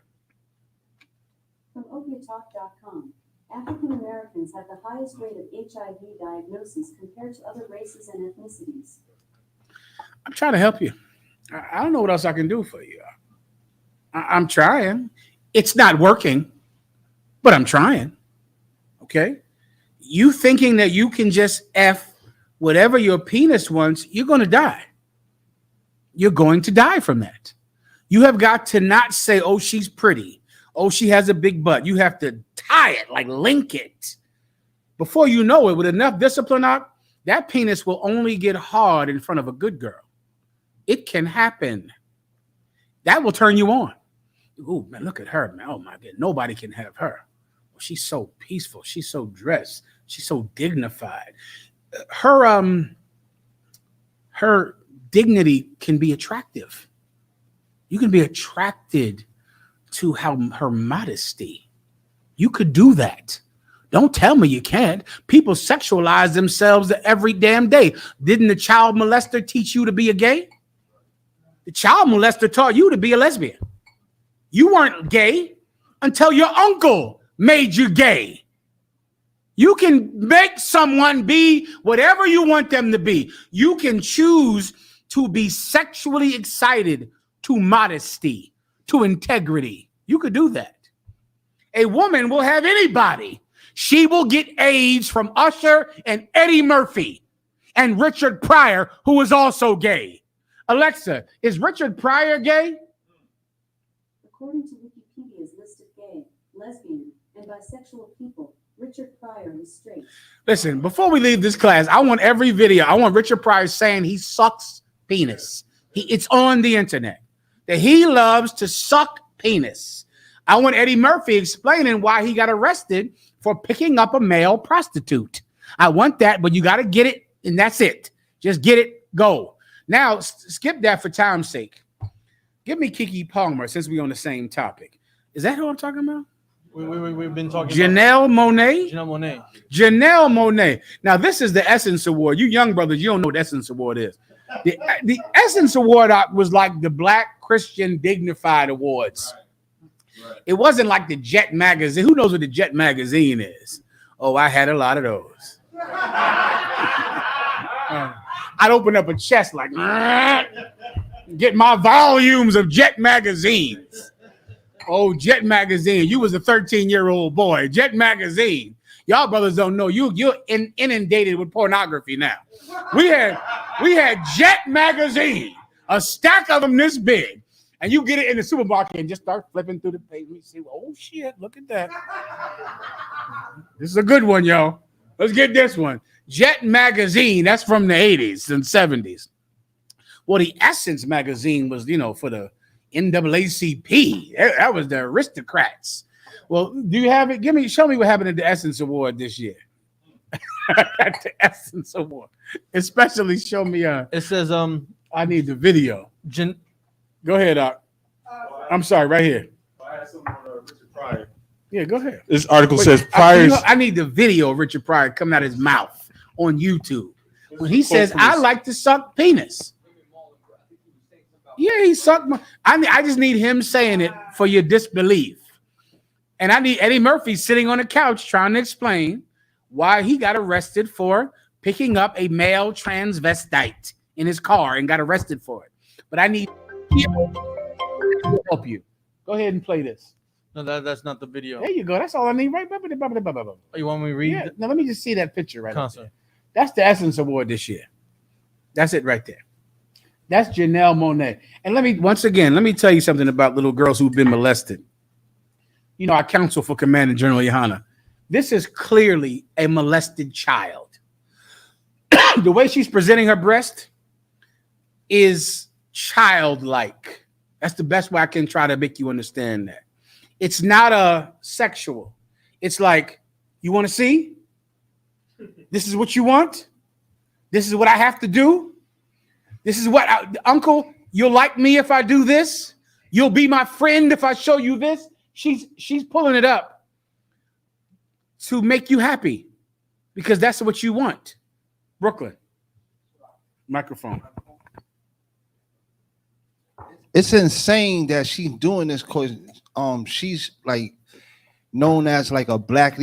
From opiatalk.com, African Americans have the highest rate of HIV diagnosis compared to other races and ethnicities. I'm trying to help you. I don't know what else I can do for you. I'm trying. It's not working, but I'm trying. Okay? You thinking that you can just F whatever your penis wants, you're going to die. You're going to die from that. You have got to not say, oh, she's pretty. Oh, she has a big butt. You have to tie it, like link it. Before you know it, with enough discipline out, that penis will only get hard in front of a good girl. It can happen. That will turn you on. Oh, man, look at her, man. Oh, my God. Nobody can have her. Oh, she's so peaceful. She's so dressed. She's so dignified. Her dignity can be attractive. You can be attracted to her modesty. You could do that. Don't tell me you can't. People sexualize themselves every damn day. Didn't the child molester teach you to be a gay? The child molester taught you to be a lesbian. You weren't gay until your uncle made you gay. You can make someone be whatever you want them to be. You can choose to be sexually excited to modesty, to integrity. You could do that. A woman will have anybody. She will get AIDS from Usher and Eddie Murphy and Richard Pryor, who is also gay. Alexa, is Richard Pryor gay? According to Wikipedia's list of gay, lesbian, and bisexual people, Richard Pryor is straight. Listen, before we leave this class, I want every video. I want Richard Pryor saying he sucks penis. It's on the internet that he loves to suck penis. I want Eddie Murphy explaining why he got arrested for picking up a male prostitute. I want that, but you got to get it, and that's it. Just get it, go. Now, skip that for time's sake. Give me KEKE Palmer, since we're on the same topic. Is that who I'm talking about? We've been talking Janelle Monáe? Janelle Monáe. Janelle Monáe. Now, this is the Essence Award. You young brothers, you don't know what Essence Award is. The Essence Award was like the Black Christian Dignified Awards. It wasn't like the Jet Magazine. Who knows what the Jet Magazine is? Oh, I had a lot of those. I'd open up a chest like, get my volumes of Jet Magazines. Oh, Jet Magazine. You was a 13-year-old boy. Jet Magazine. Y'all brothers don't know. You're inundated with pornography now. We had Jet magazine, a stack of them this big, and you get it in the supermarket and just start flipping through the page. We see, oh shit, look at that. This is a good one, yo. Let's get this one. Jet magazine. That's from the 80s and 70s. Well, the Essence magazine was, for the NAACP. That was the aristocrats. Well, do you have it? Show me what happened at the Essence Award this year. At the Essence Award. Especially show me it says I need the video. Go ahead, Doc. I'm sorry, right here. Yeah, go ahead. This article says Pryor's. I need the video of Richard Pryor coming out of his mouth on YouTube when he says, "I like to suck penis." Yeah, he sucked my. I just need him saying it for your disbelief, and I need Eddie Murphy sitting on the couch trying to explain why he got arrested for picking up a male transvestite in his car and got arrested for it. But I need to help you. Go ahead and play this. No, that's not the video. There you go. That's all I need, right? Oh, you want me to read? Yeah. Now let me just see that picture right Concert. there. That's the Essence Award this year. That's it right there. That's Janelle Monáe. And let me tell you something about little girls who've been molested. I counsel for Commander General Yohana. This is clearly a molested child. The way she's presenting her breast is childlike. That's the best way I can try to make you understand that. It's not a sexual. It's like, you want to see? This is what you want? This is what I have to do? This is what, Uncle, you'll like me if I do this? You'll be my friend if I show you this? She's pulling it up to make you happy because that's what you want. Brooklyn. Microphone. It's insane that she's doing this because she's like known as like a black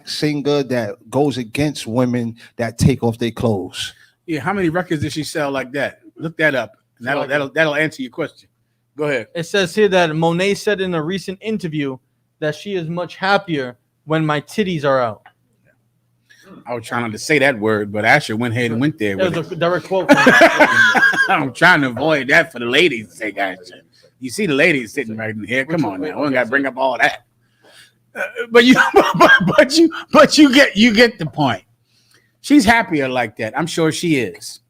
singer that goes against women that take off their clothes. Yeah, how many records did she sell like that? Look that up. That'll answer your question. Go ahead. It says here that Monáe said in a recent interview that she is much happier when my titties are out. I was trying not to say that word, but Asher went ahead and went there. That was a direct quote. I'm trying to avoid that for the ladies' sake, Asher. You see the ladies sitting right in here. Come on now, we don't got to bring up all that. But you get the point. She's happier like that. I'm sure she is.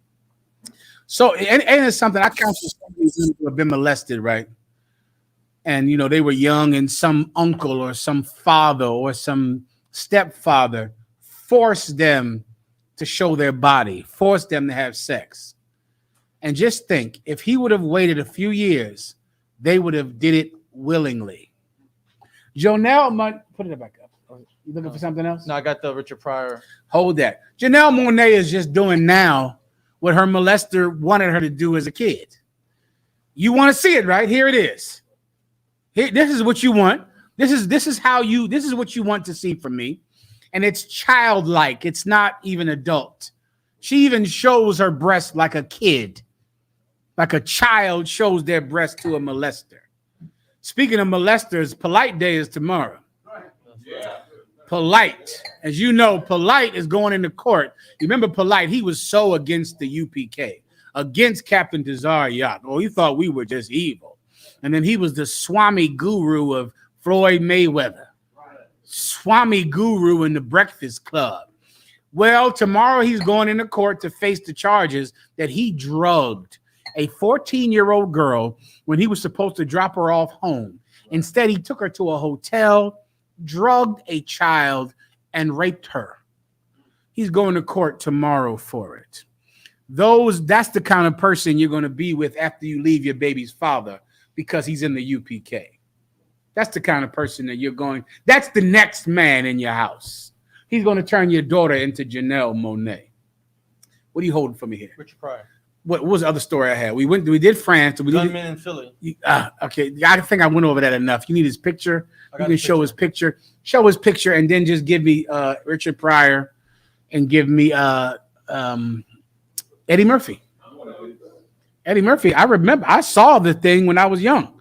So, and it's something I counsel somebody who have been molested, right? And they were young, and some uncle or some father or some stepfather forced them to show their body, forced them to have sex. And just think, if he would have waited a few years, they would have did it willingly. Janelle, put it back up. You looking for something else? No, I got the Richard Pryor. Hold that. Janelle Monáe is just doing now what her molester wanted her to do as a kid. You want to see it, right? Here it is. Here, this is what you want. This is what you want to see from me. And it's childlike. It's not even adult. She even shows her breast like a kid. Like a child shows their breast to a molester. Speaking of molesters, Polite Day is tomorrow. Yeah. Polite. As you know, Polite is going into court. You remember Polite? He was so against the UPK, against Captain Desire Yacht. Oh, he thought we were just evil. And then he was the Swami guru of Floyd Mayweather. Swami guru in the Breakfast Club. Well, tomorrow he's going into court to face the charges that he drugged a 14-year-old girl when he was supposed to drop her off home. Instead, he took her to a hotel, drugged a child, and raped her. He's going to court tomorrow for it. That's the kind of person you're going to be with after you leave your baby's father because he's in the UPK. That's the kind of person that that's the next man in your house. He's going to turn your daughter into Janelle Monáe. What are you holding for me here? Richard Pryor. What was the other story I had? We did France. Gunman in Philly. Okay, I think I went over that enough. You need his picture. You can show his picture. Show his picture, and then just give me Richard Pryor, and give me Eddie Murphy. Eddie Murphy. I remember. I saw the thing when I was young.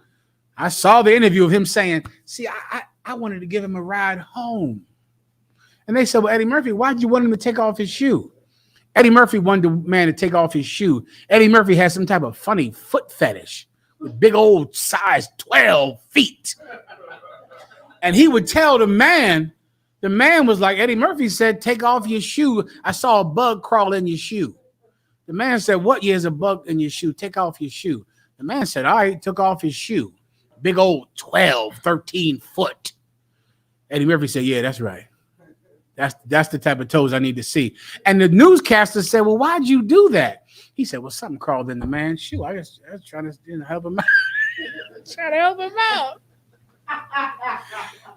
I saw the interview of him saying, "See, I wanted to give him a ride home," And they said, well, Eddie Murphy, why'd you want him to take off his shoe? Eddie Murphy wanted the man to take off his shoe. Eddie Murphy has some type of funny foot fetish with big old size 12 feet. And he would tell the man was like, Eddie Murphy said, take off your shoe. I saw a bug crawl in your shoe. The man said, what year is a bug in your shoe? Take off your shoe. The man said, all right, took off his shoe. Big old 12, 13 foot. Eddie Murphy said, yeah, that's right. That's the type of toes I need to see. And the newscaster said, well, why'd you do that? He said, well, something crawled in the man's shoe. I was trying to help him out. Trying to help him out.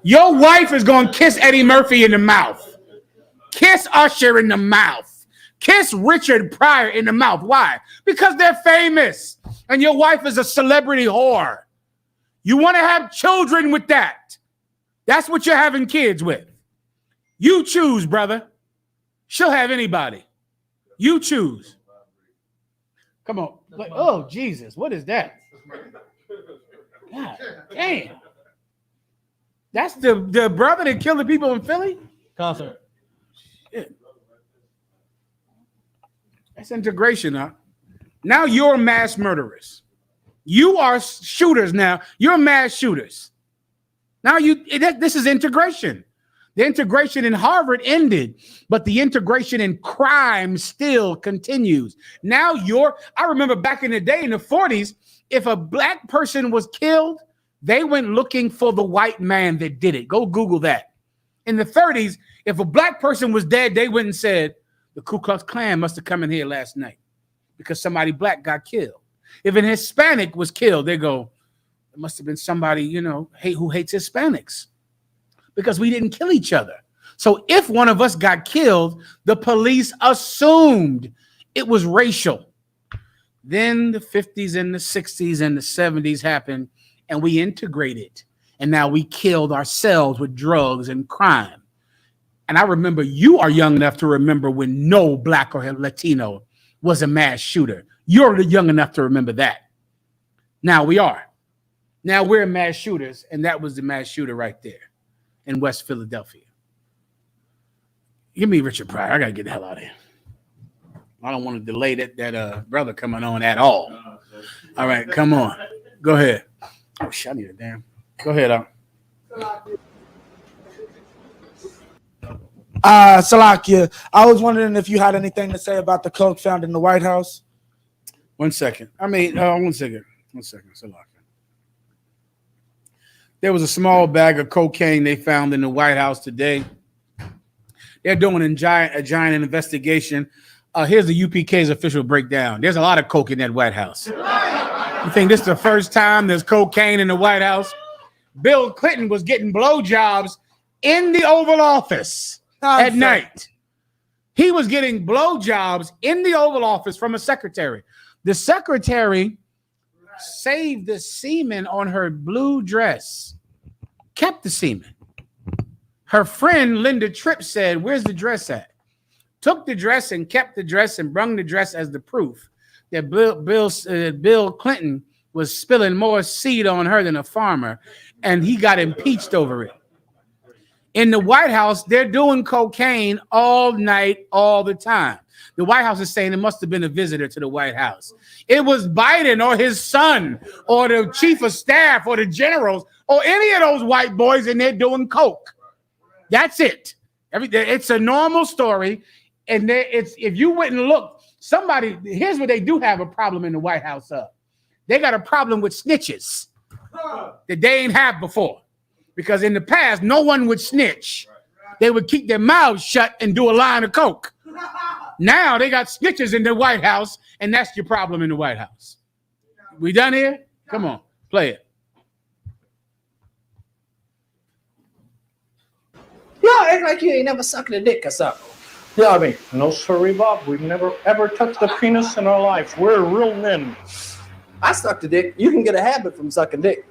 Your wife is going to kiss Eddie Murphy in the mouth. Kiss Usher in the mouth. Kiss Richard Pryor in the mouth. Why? Because they're famous. And your wife is a celebrity whore. You want to have children with that. That's what you're having kids with. You choose, brother. She'll have anybody. You choose. Come on. Oh, Jesus. What is that? God damn. That's the brother that killed the people in Philly? Concert. Shit. That's integration, huh? Now you're mass murderers. You are shooters now. You're mass shooters. Now this is integration. The integration in Harvard ended, but the integration in crime still continues. Now I remember back in the day in the 40s, if a black person was killed, they went looking for the white man that did it. Go Google that. In the 30s, if a black person was dead, they went and said, the Ku Klux Klan must have come in here last night because somebody black got killed. If an Hispanic was killed, they go, it must have been somebody, who hates Hispanics because we didn't kill each other. So if one of us got killed, the police assumed it was racial. Then the 50s and the 60s and the 70s happened and we integrated. And now we killed ourselves with drugs and crime. And I remember you are young enough to remember when no black or Latino was a mass shooter. You're young enough to remember that. Now we are. Now we're mass shooters, and that was the mass shooter right there in West Philadelphia. Give me Richard Pryor. I got to get the hell out of here. I don't want to delay that brother coming on at all. All right, come on. Go ahead. Oh, shit, I need a damn. Go ahead, Salakia, I was wondering if you had anything to say about the coke found in the White House. 1 second. 1 second. 1 second, Salakia. There was a small bag of cocaine they found in the White House today. They're doing a giant investigation. Here's the UPK's official breakdown. There's a lot of coke in that White House. You think this is the first time there's cocaine in the White House? Bill Clinton was getting blowjobs in the Oval Office at night. He was getting blowjobs in the Oval Office from a secretary. The secretary saved the semen on her blue dress, kept the semen. Her friend Linda Tripp said, where's the dress at? Took the dress and kept the dress and brung the dress as the proof that Bill Clinton was spilling more seed on her than a farmer, and he got impeached over it. In the White House, they're doing cocaine all night, all the time. The White House is saying it must have been a visitor to the White House. It was Biden or his son or the chief of staff or the generals or any of those white boys in there doing coke. That's it. It's a normal story. And if you went and looked, here's what they do have a problem in the White House of. They got a problem with snitches that they ain't had before. Because in the past, no one would snitch. They would keep their mouths shut and do a line of coke. Now they got snitches in the White House, and that's your problem in the White House. We done here? Come on, play it. Yeah, act like you ain't never sucked a dick or something. Yeah, I mean, no sorry, Bob. We've never ever touched a penis in our lives. We're real men. I sucked a dick. You can get a habit from sucking dick.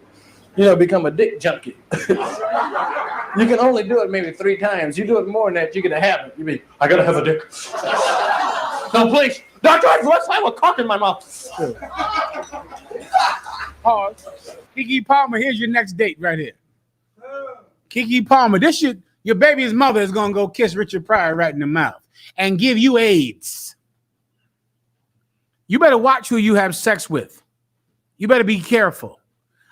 Become a dick junkie. You can only do it maybe 3 times. You do it more than that, you get a habit. You mean, I gotta have a dick. No, please. Doctor, let's have a cock in my mouth. Keke Palmer, here's your next date right here. Keke Palmer, this your baby's mother is going to go kiss Richard Pryor right in the mouth and give you AIDS. You better watch who you have sex with. You better be careful.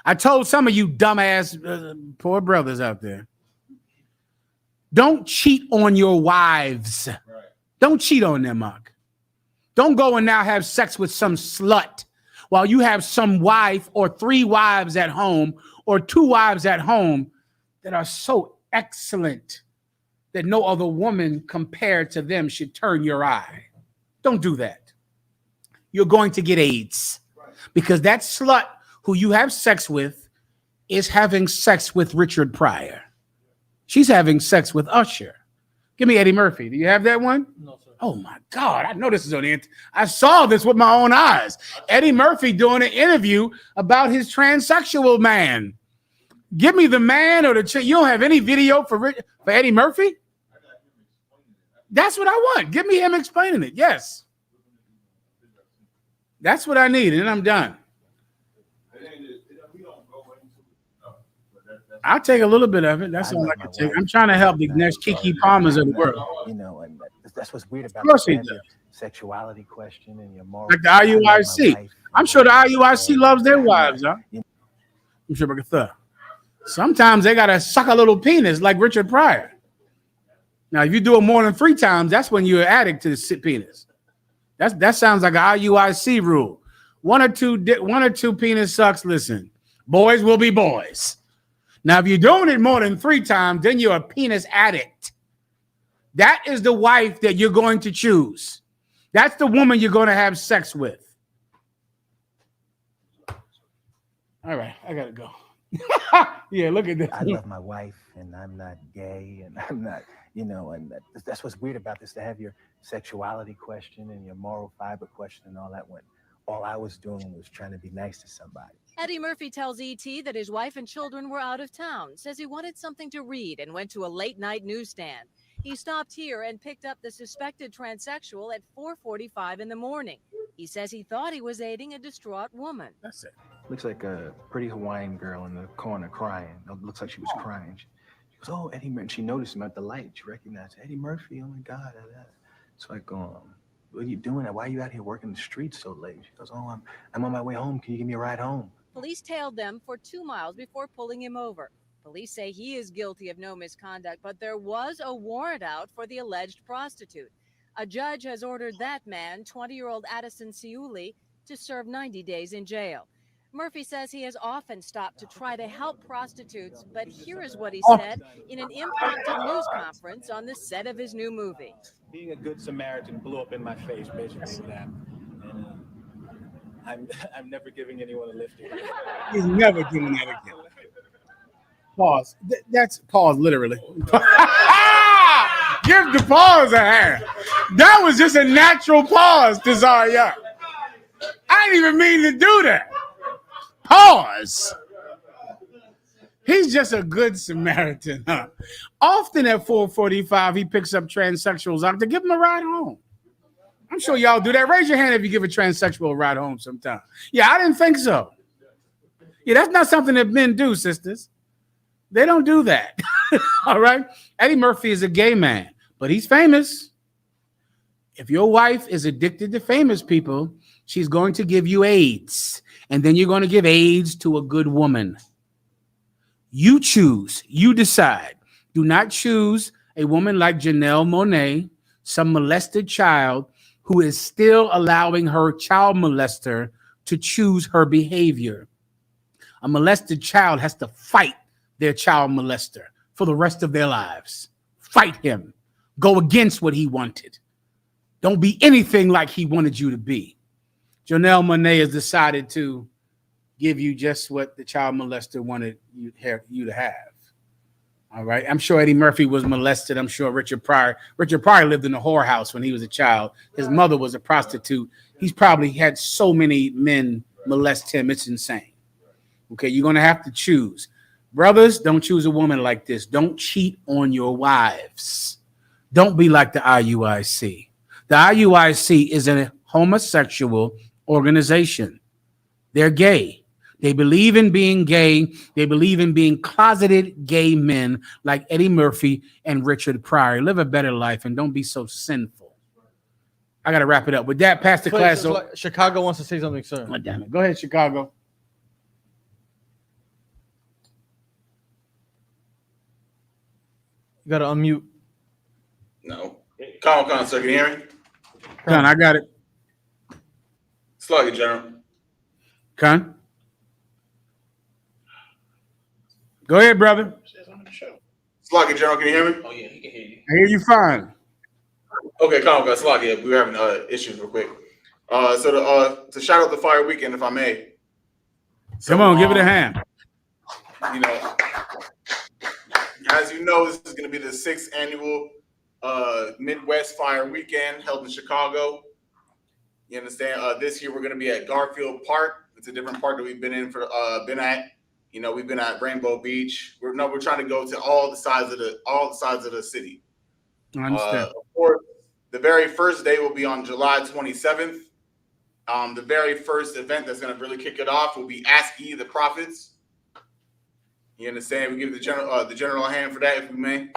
I told some of you dumbass poor brothers out there, don't cheat on your wives. Right. Don't cheat on them, Mark. Don't go and now have sex with some slut while you have some wife or 3 wives at home or 2 wives at home that are so excellent that no other woman compared to them should turn your eye. Don't do that. You're going to get AIDS because that slut who you have sex with is having sex with Richard Pryor. She's having sex with Usher. Give me Eddie Murphy. Do you have that one? No, sir. Oh my God. I know this is on the internet. I saw this with my own eyes. Eddie Murphy doing an interview about his transsexual man. Give me the man or the chick. You don't have any video for Eddie Murphy? That's what I want. Give me him explaining it. Yes. That's what I need, and then I'm done. I'll take a little bit of it. That's all I can take. I'm trying to help the next KEKE Palmers of the world. You know, and that's what's weird about the sexuality question and your moral. Like the I.U.I.C. I'm sure the I.U.I.C. loves their wives, huh? I'm sure sometimes they gotta suck a little penis like Richard Pryor. Now, if you do it more than 3 times, that's when you're an addict to the penis. That sounds like an I.U.I.C. rule. One or two penis sucks. Listen, boys will be boys. Now, if you're doing it more than 3 times, then you're a penis addict. That is the wife that you're going to choose. That's the woman you're going to have sex with. All right, I gotta go. Yeah, look at this. I love my wife, and I'm not gay, and I'm not, you know, and that's what's weird about this, to have your sexuality question and your moral fiber question and all that when all I was doing was trying to be nice to somebody. Eddie Murphy tells ET that his wife and children were out of town, says he wanted something to read and went to a late-night newsstand. He stopped here and picked up the suspected transsexual at 4:45 in the morning. He says he thought he was aiding a distraught woman. That's it. Looks like a pretty Hawaiian girl in the corner crying. It looks like she was crying. She goes, "Oh, Eddie Murphy." She noticed him at the light. She recognized Eddie Murphy. Oh my God. It's like, what are you doing? Why are you out here working the streets so late? She goes, "Oh, I'm on my way home. Can you give me a ride home?" Police tailed them for 2 miles before pulling him over. Police say he is guilty of no misconduct, but there was a warrant out for the alleged prostitute. A judge has ordered that man, 20-year-old Addison Ciuli, to serve 90 days in jail. Murphy says he has often stopped to try to help prostitutes, but here is what he said in an impromptu news conference on the set of his new movie. Being a good Samaritan blew up in my face, basically, that. And I'm never giving anyone a lift again. He's never doing that again. Pause. That's pause, literally. Give the pause a hand. That was just a natural pause to Zaya. I didn't even mean to do that. Pause. He's just a good Samaritan, huh? Often at 4:45, he picks up transsexuals out to give them a ride home. I'm sure y'all do that. Raise your hand if you give a transsexual a ride home sometime. Yeah, I didn't think so. Yeah, that's not something that men do, sisters. They don't do that. All right? Eddie Murphy is a gay man, but he's famous. If your wife is addicted to famous people, she's going to give you AIDS, and then you're going to give AIDS to a good woman. You choose. You decide. Do not choose a woman like Janelle Monáe, some molested child who is still allowing her child molester to choose her behavior. A molested child has to fight their child molester for the rest of their lives. Fight him. Go against what he wanted. Don't be anything like he wanted you to be. Janelle Monáe has decided to give you just what the child molester wanted you to have. All right. I'm sure Eddie Murphy was molested. I'm sure Richard Pryor lived in a whorehouse when he was a child. His mother was a prostitute. He's probably had so many men molest him. It's insane. Okay. You're going to have to choose. Brothers, don't choose a woman like this. Don't cheat on your wives. Don't be like the I.U.I.C. The I.U.I.C is a homosexual organization. They're gay. They believe in being gay. They believe in being closeted gay men like Eddie Murphy and Richard Pryor. Live a better life and don't be so sinful. I got to wrap it up. With that, pass the class. Chicago wants to say something, sir. Oh, damn it. Go ahead, Chicago. You got to unmute. No. Come, sir. Can you hear me? Con, I got it. Slug it, General. Con. Go ahead, brother. Slug it, General. Can you hear me? Oh, yeah, he can hear you. I hear you fine. Okay, come on, Slug it. We were having issues real quick. So to shout out the Fire Weekend, if I may. Come on, give it a hand. You know, as you know, this is going to be the 6th annual Midwest Fire Weekend held in Chicago. You understand? This year we're going to be at Garfield Park. It's a different park that we've been at. You know, we've been at Rainbow Beach. We're trying to go to all the sides of the city. I understand. Of course, the very first day will be on July 27th. The very first event that's going to really kick it off will be Ask Ye the Prophets. You understand? We give the general a hand for that, if we may.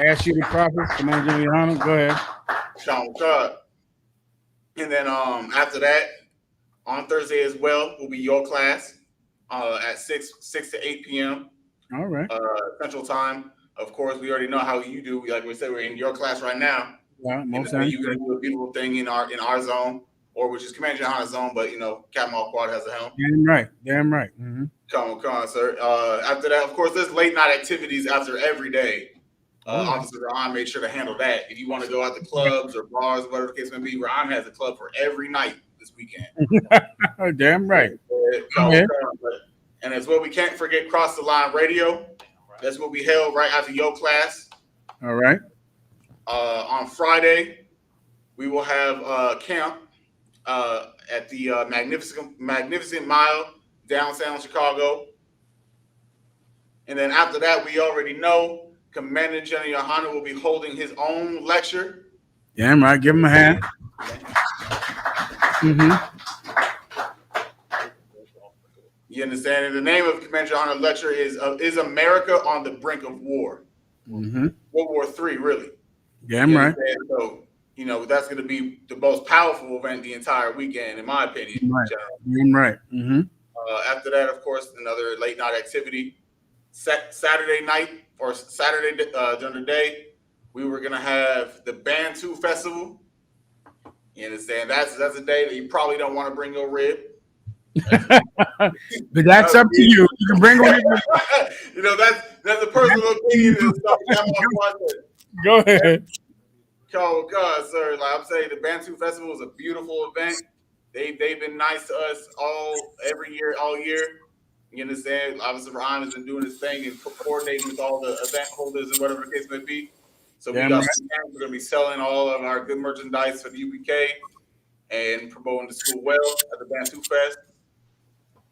Ask You the Prophets. Come on, Jimmy Hunter. Go ahead. Sean, and then after that, on Thursday as well, will be your class at 6 to 8 p.m. All right. Central Time. Of course, we already know how you do. Like we said, we're in your class right now. Yeah, most times you're going to do a beautiful thing in our zone, or which is Commander Johanna's zone, but you know, Captain Quad has a helm. Damn right. Damn right. Mm-hmm. Come on, sir. After that, of course, there's late night activities after every day. Officer Ron made sure to handle that. If you want to go out to clubs or bars, whatever the case may be, Ron has a club for every night this weekend. Damn right. And as well, we can't forget Cross the Line Radio. That's what we held right after your class. All right. On Friday, we will have camp at the Magnificent Mile downtown Chicago. And then after that, we already know Commander General Yohana will be holding his own lecture. Damn right. Give him a hand. Mm-hmm. You understand? And the name of Commander Yohana's lecture is America on the Brink of War? Mm-hmm. World War III, really. Damn right. So, you know, that's going to be the most powerful event the entire weekend, in my opinion. Right. Damn right. Mm-hmm. After that, of course, another late night activity. Saturday night or Saturday during the day, we were going to have the Bantu Festival. You understand? That's a day that you probably don't want to bring your rib. But that's up to you. You can bring one. You know, that's a personal opinion. Go ahead. Oh God, sir! Like I'm saying, the Bantu Festival is a beautiful event. They've been nice to us all year. You understand? Obviously, Ryan has been doing his thing and coordinating with all the event holders and whatever the case may be. So we're going to be selling all of our good merchandise for the UPK and promoting the school well at the Bantu Fest.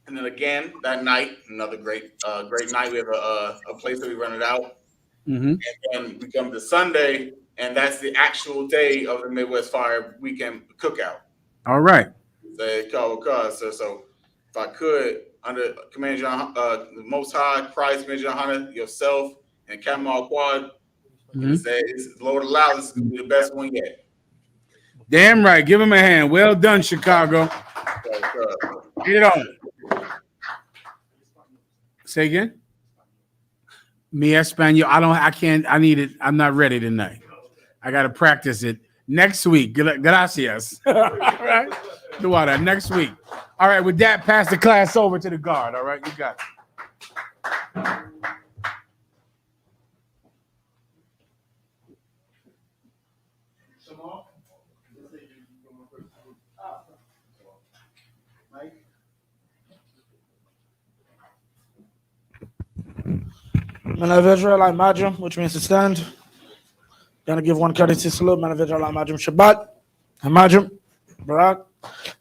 And then again, that night, another great night. We have a place that we rented out. Mm-hmm. And then we come to Sunday, and that's the actual day of the Midwest Fire Weekend cookout. All right. So if I could, under Commander John, the Most High, Christ, Commander John, yourself, and Captain Quad, say, Lord allows, this is going to be the best one yet. Damn right. Give him a hand. Well done, Chicago. Get it on. Say again. Mi Espanol. I need it. I'm not ready tonight. I got to practice it next week. Gracias. All right. Do all that next week. All right. With that, pass the class over to the guard. All right. You got it. Man of Israel, I imagine, which means to stand. Gonna give one courtesy salute. Man of Israel, I imagine Shabbat. Imagine Barak.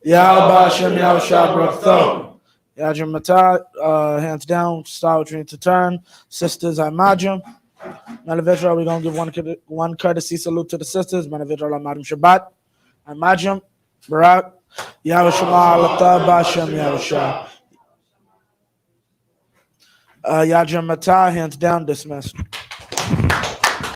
Yahweh Hashem Yahushua Barakah. Yajim Matah, hands down, start which means to turn. Sisters, I imagine. Man of Israel, we're gonna give one courtesy salute to the sisters. Man of Israel, I imagine Shabbat. I imagine Barak. Yahweh Shema Alata Bashem Yahushua. Yajim Matah, hands down, dismissed.